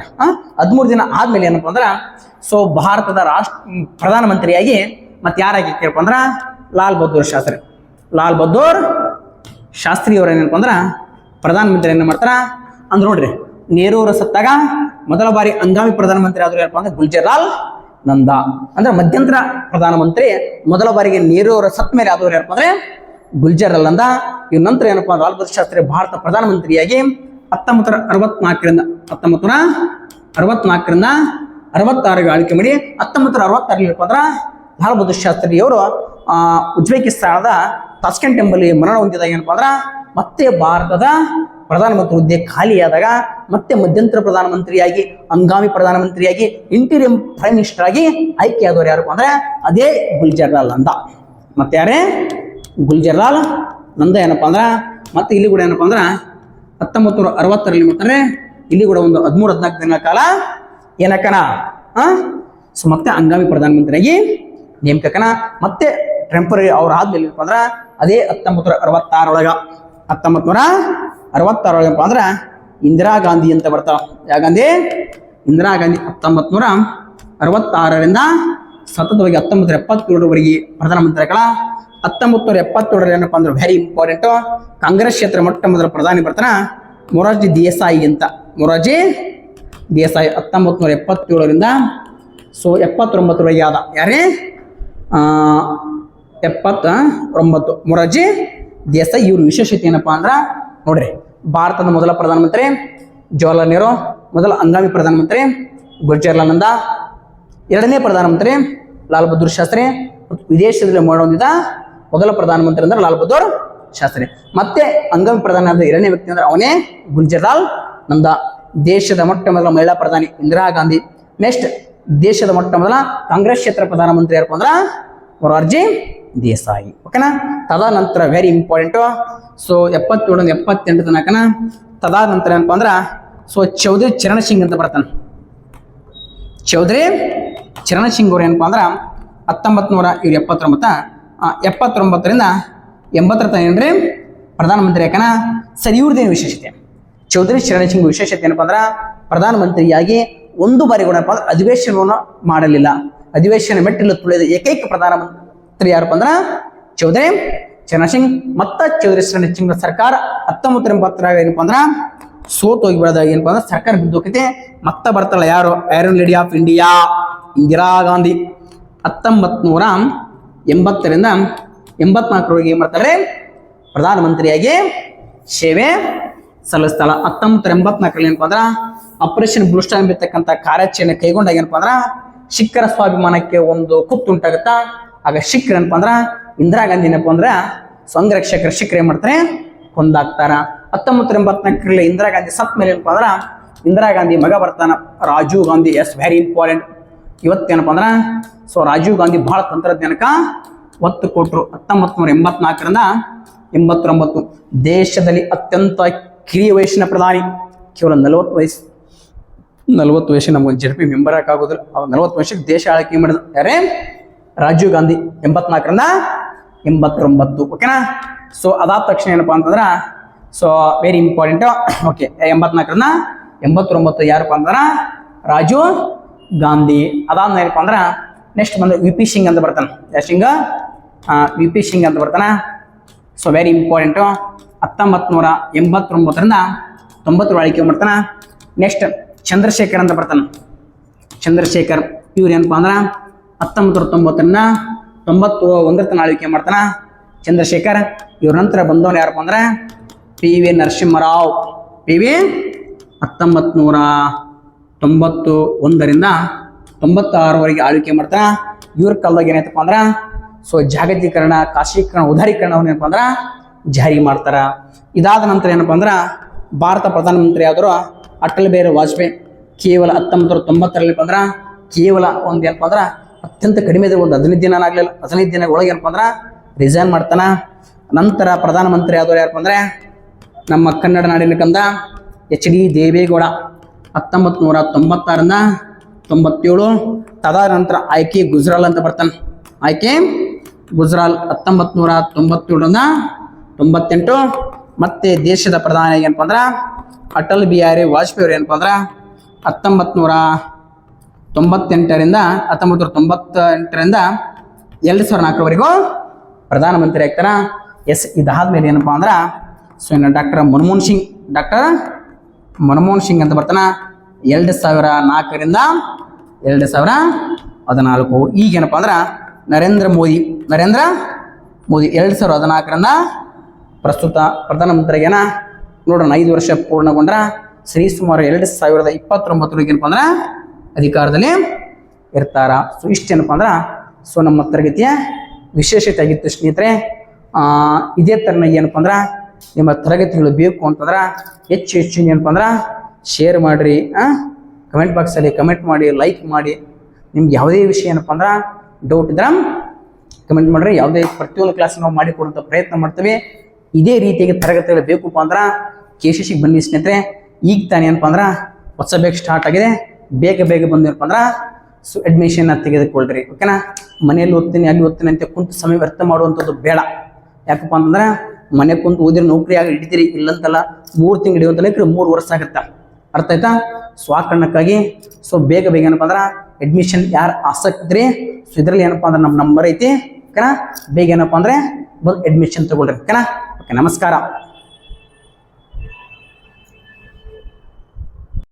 13 ದಿನ ಆದ್ಮೇಲೆ ಏನಪ್ಪ ಅಂದ್ರ ಸೊ ಭಾರತದ ಪ್ರಧಾನಮಂತ್ರಿಯಾಗಿ ಮತ್ತೆ ಯಾರಾಗಿ ಕೇಳಪ್ಪ ಅಂದ್ರ ಲಾಲ್ ಬಹದ್ದೂರ್ ಶಾಸ್ತ್ರಿ. ಲಾಲ್ ಬಹದ್ದೂರ್ ಶಾಸ್ತ್ರಿ ಅವ್ರ ಏನಪ್ಪ ಅಂದ್ರ ಪ್ರಧಾನಮಂತ್ರಿ ಏನ್ ಮಾಡ್ತಾರ ಅಂದ್ರ ನೋಡ್ರಿ, ನೆಹರೂರ ಸತ್ತಾಗ ಮೊದಲ ಬಾರಿ ಹಂಗಾಮಿ ಪ್ರಧಾನಮಂತ್ರಿ ಆದ್ರು ಯಾರಪ್ಪ ಅಂದ್ರೆ ಗುಲ್ಜರ್ಲಾಲ್ ನಂದಾ. ಅಂದ್ರೆ ಮಧ್ಯಂತರ ಪ್ರಧಾನಮಂತ್ರಿ ಮೊದಲ ಬಾರಿಗೆ ನೆಹರು ಅವರ ಸತ್ ಮೇಲೆ ಆದವರು ಯಾರಪ್ಪ ಅಂದ್ರೆ ಗುಲ್ಜರ್ಲಾಲ್ ನಂದಾ. ಇವ್ ನಂತರ ಏನಪ್ಪಾ ಲಾಲ್ ಬಹದ್ದೂರ್ ಶಾಸ್ತ್ರಿ ಭಾರತ ಪ್ರಧಾನಮಂತ್ರಿಯಾಗಿ 1964ರಿಂದ 66ಗೆ ಆಳ್ವಿಕೆ ಮಾಡಿ 1966 ಏನಪ್ಪ ಅಂದ್ರ ಲಾಲ್ ಬಹದ್ದೂರ್ ಶಾಸ್ತ್ರಿ ಅವರು ಉಜ್ಬೇಕಿಸ್ತಾನದ ತಾಸ್ಕೆಂಟ್ ಎಂಬಲ್ಲಿ ಮರಣ ಹೊಂದಿದಾಗ ಏನಪ್ಪಾ ಅಂದ್ರ ಮತ್ತೆ ಭಾರತದ ಪ್ರಧಾನಮಂತ್ರಿ ಹುದ್ದೆ ಖಾಲಿಯಾದಾಗ ಮತ್ತೆ ಮಧ್ಯಂತರ ಪ್ರಧಾನಮಂತ್ರಿಯಾಗಿ ಹಂಗಾಮಿ ಪ್ರಧಾನಮಂತ್ರಿಯಾಗಿ ಇಂಟೀರಿಯಂ ಪ್ರೈಮ್ ಮಿನಿಸ್ಟರ್ ಆಗಿ ಆಯ್ಕೆಯಾದವರು ಯಾರಪ್ಪ ಅಂದ್ರೆ ಅದೇ ಗುಲ್ಜರ್ಲಾಲ್ ನಂದಾ. ಮತ್ತೆ ಯಾರೇ ಗುಲ್ಜರ್ಲಾಲ್ ನಂದಾ ಏನಪ್ಪಾ ಅಂದ್ರ ಮತ್ತೆ ಇಲ್ಲಿ ಕೂಡ ಏನಪ್ಪಾ ಅಂದ್ರ 1960ರಲ್ಲಿ ಮಾಡ್ತಾರೆ. ಇಲ್ಲಿ ಕೂಡ ಒಂದು 13-14 ದಿನಗಳ ಕಾಲ ಏನಕ್ಕನ ಸೊ ಮತ್ತೆ ಹಂಗಾಮಿ ಪ್ರಧಾನಮಂತ್ರಿಯಾಗಿ ನೇಮಕನ. ಮತ್ತೆ ಟೆಂಪರರಿ ಅವ್ರ ಆದ್ಮೇಲೆ ಏನಪ್ಪಾ ಅಂದ್ರ ಅದೇ 1966 ಏನಪ್ಪಾ ಅಂದ್ರ ಇಂದಿರಾ ಗಾಂಧಿ ಅಂತ ಬರ್ತಾವ. ಯಾವ ಗಾಂಧಿ? ಇಂದಿರಾ ಗಾಂಧಿ 1966ರಿಂದ ಸತತವಾಗಿ 1977ರವರೆಗೆ ಪ್ರಧಾನಮಂತ್ರಿ ಆಗಳ. 1977ರಲ್ಲಿ ಏನಪ್ಪಾ ಅಂದ್ರೆ ವೆರಿ ಇಂಪಾರ್ಟೆಂಟ್, ಕಾಂಗ್ರೆಸ್ ಕ್ಷೇತ್ರ ಮೊಟ್ಟ ಮೊದಲ ಪ್ರಧಾನಿ ಬರ್ತಾನ ಮೊರಾರ್ಜಿ ದೇಸಾಯಿ ಅಂತ. ಮೊರಾರ್ಜಿ ದೇಸಾಯಿ 1977ರಿಂದ ಸೊ 79ರವರೆಗೆ ಆದ. ಯಾರೇ 79 ಮೊರಾರ್ಜಿ ದೇಸಾಯಿ. ಇವ್ರ ವಿಶೇಷತೆ ಏನಪ್ಪಾ ಅಂದ್ರ ನೋಡ್ರಿ, ಭಾರತದ ಮೊದಲ ಪ್ರಧಾನಮಂತ್ರಿ ಜವಾಹರ್ಲಾಲ್ ನೆಹರು, ಮೊದಲ ಹಂಗಾಮಿ ಪ್ರಧಾನಮಂತ್ರಿ ಗುಲ್ಜರ್ಲಾಲ್ ನಂದಾ, ಎರಡನೇ ಪ್ರಧಾನಮಂತ್ರಿ ಲಾಲ್ ಬಹದ್ದೂರ್ ಶಾಸ್ತ್ರಿ, ವಿದೇಶದಲ್ಲಿ ಮರಣ ಹೊಂದಿದ ಮೊದಲ ಪ್ರಧಾನಮಂತ್ರಿ ಅಂದ್ರೆ ಲಾಲ್ ಬಹದ್ದೂರ್ ಶಾಸ್ತ್ರಿ. ಮತ್ತೆ ಹಂಗಾಮಿ ಪ್ರಧಾನಿ ಆದ ಎರಡನೇ ವ್ಯಕ್ತಿ ಅಂದ್ರೆ ಅವನೇ ಗುಲ್ಜರ್ಲಾಲ್ ನಂದಾ. ದೇಶದ ಮೊಟ್ಟ ಮೊದಲ ಮಹಿಳಾ ಪ್ರಧಾನಿ ಇಂದಿರಾ ಗಾಂಧಿ. ನೆಕ್ಸ್ಟ್ ದೇಶದ ಮೊಟ್ಟ ಮೊದಲ ಕಾಂಗ್ರೆಸ್ ಕ್ಷೇತ್ರ ಪ್ರಧಾನಮಂತ್ರಿ ಯಾರಪ್ಪ ಅಂದ್ರ ಮೊರಾರ್ಜಿ ದೇಸಾಯಿ. ಓಕೆನಾ. ತದನಂತರ ವೆರಿ ಇಂಪಾರ್ಟೆಂಟ್, ಸೊ 77 78 ತನಕನ. ತದನಂತರ ಏನಪ್ಪಾ ಅಂದ್ರ ಸೊ ಚೌಧರಿ ಚರಣ್ ಸಿಂಗ್ ಅಂತ ಬರ್ತಾನೆ. ಚೌಧರಿ ಚರಣ್ ಸಿಂಗ್ ಅವ್ರು ಏನಪ್ಪಾ ಅಂದ್ರ 1979ರಿಂದ 80 ತನಕ ಏನ್ರಿ ಪ್ರಧಾನಮಂತ್ರಿ ಯಾಕನ. ಸರಿ, ಇವ್ರದ್ದೇನು ವಿಶೇಷತೆ? ಚೌಧರಿ ಚರಣ್ ಸಿಂಗ್ ವಿಶೇಷತೆ ಏನಪ್ಪಾ ಅಂದ್ರ ಪ್ರಧಾನಮಂತ್ರಿಯಾಗಿ ಒಂದು ಬಾರಿ ಕೂಡ ಏನಪ್ಪಾ ಅಂದ್ರೆ ಅಧಿವೇಶನವನ್ನು ಮಾಡಲಿಲ್ಲ. ಅಧಿವೇಶನ ಮೆಟ್ಟಿಲು ತುಳಿದ ಏಕೈಕ ಪ್ರಧಾನಮಂತ್ರಿ ಯಾರಪ್ಪ ಅಂದ್ರ ಚೌಧರಿ ಚರಣ್ ಸಿಂಗ್. ಮತ್ತ ಚೌಧರಿ ಚರಣ್ ಸಿಂಗ್ ಸರ್ಕಾರ 1980 ಏನಪ್ಪಾ ಅಂದ್ರ ಸೋತ್ ಹೋಗಿ ಬೆಳೆದಾಗ ಏನಪ್ಪಾ ಅಂದ್ರೆ ಸರ್ಕಾರ ಬಿದ್ದೋಕೈತೆ. ಮತ್ತ ಬರ್ತಾಳ ಯಾರು? Iron lady of India Indira Gandhi. 1980ರಿಂದ 84ರವರೆಗೆ ಏನ್ ಮಾಡ್ತಾರೆ? ಪ್ರಧಾನಮಂತ್ರಿಯಾಗಿ ಸೇವೆ ಸಲ್ಲಿಸ್ತಾಳ. 1984ರಲ್ಲಿ ಏನಪ್ಪಾ ಅಂದ್ರ ಆಪರೇಷನ್ ಬ್ಲೂ ಸ್ಟಾರ್ ಎಂಬತಕ್ಕಂಥ ಕಾರ್ಯಾಚರಣೆ ಕೈಗೊಂಡಾಗ ಏನಪ್ಪಾ ಅಂದ್ರ ಸಿಖ್ಖರ ಸ್ವಾಭಿಮಾನಕ್ಕೆ ಒಂದು ಕುತ್ತು ಉಂಟಾಗುತ್ತಾ. ಆಗ ಸಿಖ್ಖರು ಏನಪ್ಪಾ ಅಂದ್ರ ಇಂದಿರಾ ಗಾಂಧಿ ಏನಪ್ಪಾ ಅಂದ್ರ ಸಂರಕ್ಷಕರ ಸಿಖ್ಖರು ಏನ್ ಮಾಡ್ತಾರೆ? ಕೊಂದಾಕ್ತಾರ. 1984ರಲ್ಲಿ ಇಂದಿರಾ ಗಾಂಧಿ ಸತ್ ಮೇಲೆ ಏನಪ್ಪಾ ಅಂದ್ರ ಇಂದಿರಾ ಗಾಂಧಿ ಮಗ ಬರ್ತಾನ Rajiv Gandhi. Yes, very important. ಇವತ್ತೇನಪ್ಪ ಅಂದ್ರ ಸೊ ರಾಜೀವ್ ಗಾಂಧಿ ಬಹಳ ತಂತ್ರಜ್ಞಾನಕ್ಕ ಒತ್ತು ಕೊಟ್ಟರು. 1984ರಿಂದ 89 ದೇಶದಲ್ಲಿ ಅತ್ಯಂತ ಕಿರಿಯ ವಯಸ್ಸಿನ ಪ್ರಧಾನಿ, ಕೇವಲ 40 ವಯಸ್ಸು. 40 ವಯಸ್ಸಿಗೆ ನಮ್ಗೊಂದು JP ಮೆಂಬರ್ ಆಗೋದಿಲ್ಲ. 40 ವರ್ಷಕ್ಕೆ ದೇಶ ಆಳ್ವಿಕೆ ಮಾಡಿದ ಯಾರೇ? ರಾಜೀವ್ ಗಾಂಧಿ. 84ರಿಂದ 89. ಓಕೆನಾ. ಸೊ ಅದಾದ ತಕ್ಷಣ ಏನಪ್ಪಾ ಅಂತಂದ್ರ ಸೊ ವೆರಿ ಇಂಪಾರ್ಟೆಂಟ್. ಓಕೆ, 84ರಿಂದ 89 ಯಾರಪ್ಪ ಅಂದ್ರ ರಾಜೀವ್ ಗಾಂಧಿ. ಅದಾದ್ಮೇಲೆ ಏನಪ್ಪಾ ಅಂದ್ರ ನೆಕ್ಸ್ಟ್ ಬಂದು VP ಸಿಂಗ್ ಅಂತ ಬರ್ತಾನೆ. VP ಸಿಂಗ್ ಅಂತ ಬರ್ತಾನ. So very important. 1989ರಿಂದ 90 ಆಳ್ವಿಕೆ ಮಾಡ್ತಾನ. ನೆಕ್ಸ್ಟ್ ಚಂದ್ರಶೇಖರ್ ಅಂತ ಬರ್ತಾನ. ಚಂದ್ರಶೇಖರ್ ಇವ್ರು ಏನಪ್ಪಾ ಅಂದ್ರ 1990ರಿಂದ 91 ತನಕ ಆಳ್ವಿಕೆ ಮಾಡ್ತಾನ ಚಂದ್ರಶೇಖರ್. ಇವ್ರ ನಂತರ ಬಂದವನು ಯಾರಪ್ಪ ಅಂದ್ರೆ PV ನರಸಿಂಹರಾವ್. PV 1991ರಿಂದ 96ರವರೆಗೆ ಆಳ್ವಿಕೆ ಮಾಡ್ತಾನ. ಇವ್ರ ಕಾಲದಾಗ ಏನಾಯ್ತಪ್ಪ ಅಂದ್ರ ಸೊ ಜಾಗತೀಕರಣ, ಖಾಸಗೀಕರಣ, ಉದಾರೀಕರಣವನ್ನು ಏನಪ್ಪಾ ಅಂದ್ರ ಜಾರಿ ಮಾಡ್ತಾರ. ಇದಾದ ನಂತರ ಏನಪ್ಪಾ ಅಂದ್ರ ಭಾರತ ಪ್ರಧಾನಮಂತ್ರಿ ಆದರೂ ಅಟಲ್ ಬಿಹಾರಿ ವಾಜಪೇಯಿ. ಕೇವಲ 1990ರಲ್ಲಿ ಬಂದ್ರ ಕೇವಲ ಒಂದು ಏನಪ್ಪಾ ಅಂದ್ರ ಅತ್ಯಂತ ಕಡಿಮೆ ಒಂದು 15 ದಿನ ಆಗಲಿಲ್ಲ. 15 ದಿನ ಒಳಗೆ ಏನಪ್ಪಾ ಅಂದ್ರ ರಿಸೈನ್ ಮಾಡ್ತಾನ. ನಂತರ ಪ್ರಧಾನಮಂತ್ರಿ ಆದವರು ಯಾರಪ್ಪ ಅಂದ್ರೆ ನಮ್ಮ ಕನ್ನಡ ನಾಡಿನ ಕಂದ HD ದೇವೇಗೌಡ. 1996ರಿಂದ 97. ತದನಂತರ ಆಯ್ಕೆ ಗುಜರಾಲ್ ಅಂತ ಬರ್ತಾನೆ. ಆಯ್ಕೆ ಗುಜರಾಲ್ 1997ರಿಂದ 98. ಮತ್ತೆ ದೇಶದ ಪ್ರಧಾನಿ ಏನಪ್ಪ ಅಂದ್ರೆ ಅಟಲ್ ಬಿಹಾರಿ ವಾಜಪೇಯಿ ಅವರು ಏನಪ್ಪ ಅಂದ್ರೆ 1998ರಿಂದ 2004ವರೆಗೂ ಪ್ರಧಾನಮಂತ್ರಿ ಆಗ್ತಾರ. ಎಸ್, ಇದಾದ್ಮೇಲೆ ಏನಪ್ಪಾ ಅಂದ್ರೆ ಸೊ ಇನ್ನು ಡಾಕ್ಟರ್ ಮನಮೋಹನ್ ಸಿಂಗ್ ಅಂತ ಬರ್ತಾನ 2004ರಿಂದ 2014. ಈಗೇನಪ್ಪ ಅಂದ್ರೆ ನರೇಂದ್ರ ಮೋದಿ 2014ರಿಂದ ಪ್ರಸ್ತುತ ಪ್ರಧಾನಮಂತ್ರಿಗೇನ ನೋಡೋಣ 5 ವರ್ಷ ಪೂರ್ಣಗೊಂಡ್ರ ಸರಿಸುಮಾರು 2029 ಏನಪ್ಪ ಅಂದ್ರೆ ಅಧಿಕಾರದಲ್ಲಿ ಇರ್ತಾರ. ಸೊ ಇಷ್ಟೇನಪ್ಪ ಅಂದ್ರೆ ಸೊ ನಮ್ಮ ತರಗತಿಯ ವಿಶೇಷತೆ ಆಗಿತ್ತು ಸ್ನೇಹಿತರೆ. ಇದೇ ಥರನಾಗಿ ಏನಪ್ಪ ಅಂದ್ರೆ ನಿಮ್ಮ ತರಗತಿಗಳು ಬೇಕು ಅಂತಂದ್ರೆ ಹೆಚ್ಚು ಏನಪ್ಪ ಅಂದ್ರೆ ಶೇರ್ ಮಾಡಿರಿ, ಕಮೆಂಟ್ ಬಾಕ್ಸಲ್ಲಿ ಕಮೆಂಟ್ ಮಾಡಿ, ಲೈಕ್ ಮಾಡಿ. ನಿಮ್ಗೆ ಯಾವುದೇ ವಿಷಯ ಏನಪ್ಪ ಅಂದ್ರೆ ಡೌಟ್ ಇದ್ರೆ ಕಮೆಂಟ್ ಮಾಡಿರಿ. ಯಾವುದೇ ಪ್ರತಿಯೊಂದು ಕ್ಲಾಸ್ ನಾವು ಮಾಡಿಕೊಡುವಂಥ ಪ್ರಯತ್ನ ಮಾಡ್ತೀವಿ. ಇದೇ ರೀತಿಯಾಗಿ ತರಗತಿಗಳು ಬೇಕಪ್ಪ ಅಂದ್ರೆ KCCಗೆ ಬನ್ನಿ ಸ್ನೇಹಿತರೆ. ಈಗ ತಾನೇ ಏನಪ್ಪ ಅಂದ್ರೆ ಹೊಸ ಬ್ಯಾಚ್ ಸ್ಟಾರ್ಟ್ ಆಗಿದೆ. ಬೇಗ ಬಂದಿರಪ್ಪ ಅಂದ್ರೆ ಸೊ ಅಡ್ಮಿಷನ್ ತೆಗೆದುಕೊಳ್ರಿ, ಓಕೆನಾ. ಮನೆಯಲ್ಲಿ ಓದ್ತೀನಿ ಅಲ್ಲಿ ಓದ್ತೀನಿ ಅಂತ ಕುಂತು ಸಮಯ ವ್ಯರ್ಥ ಮಾಡುವಂಥದ್ದು ಬೇಡ. ಯಾಕಪ್ಪ ಅಂತಂದ್ರೆ ಮನೆ ಕುಂತು ಓದಿರೋ ನೌಕರಿ ಆಗಿ ಹಿಡಿತೀರಿ, ಇಲ್ಲಂತಲ್ಲ 3 ತಿಂಗಳು ಹಿಡಿಯುವಂತಲ್ಲ 3 ವರ್ಷ ಆಗುತ್ತೆ. ಅರ್ಥ ಆಯ್ತಾ? ಸೊ ಆ ಕಾರಣಕ್ಕಾಗಿ ಸೊ ಬೇಗ ಏನಪ್ಪ ಅಂದ್ರೆ ಅಡ್ಮಿಷನ್ ಯಾರು ಆಸಕ್ತಿ ಇದ್ರಿ ಸೊ ಇದರಲ್ಲಿ ಏನಪ್ಪ ಅಂದ್ರೆ ನಮ್ಮ ನಂಬರ್ ಐತಿ, ಓಕೆನಾ. ಬೇಗ ಏನಪ್ಪ ಅಂದ್ರೆ ಬಂದು ಅಡ್ಮಿಷನ್ ತಗೊಳ್ರಿ, ಓಕೆನಾ. ಓಕೆ, ನಮಸ್ಕಾರ.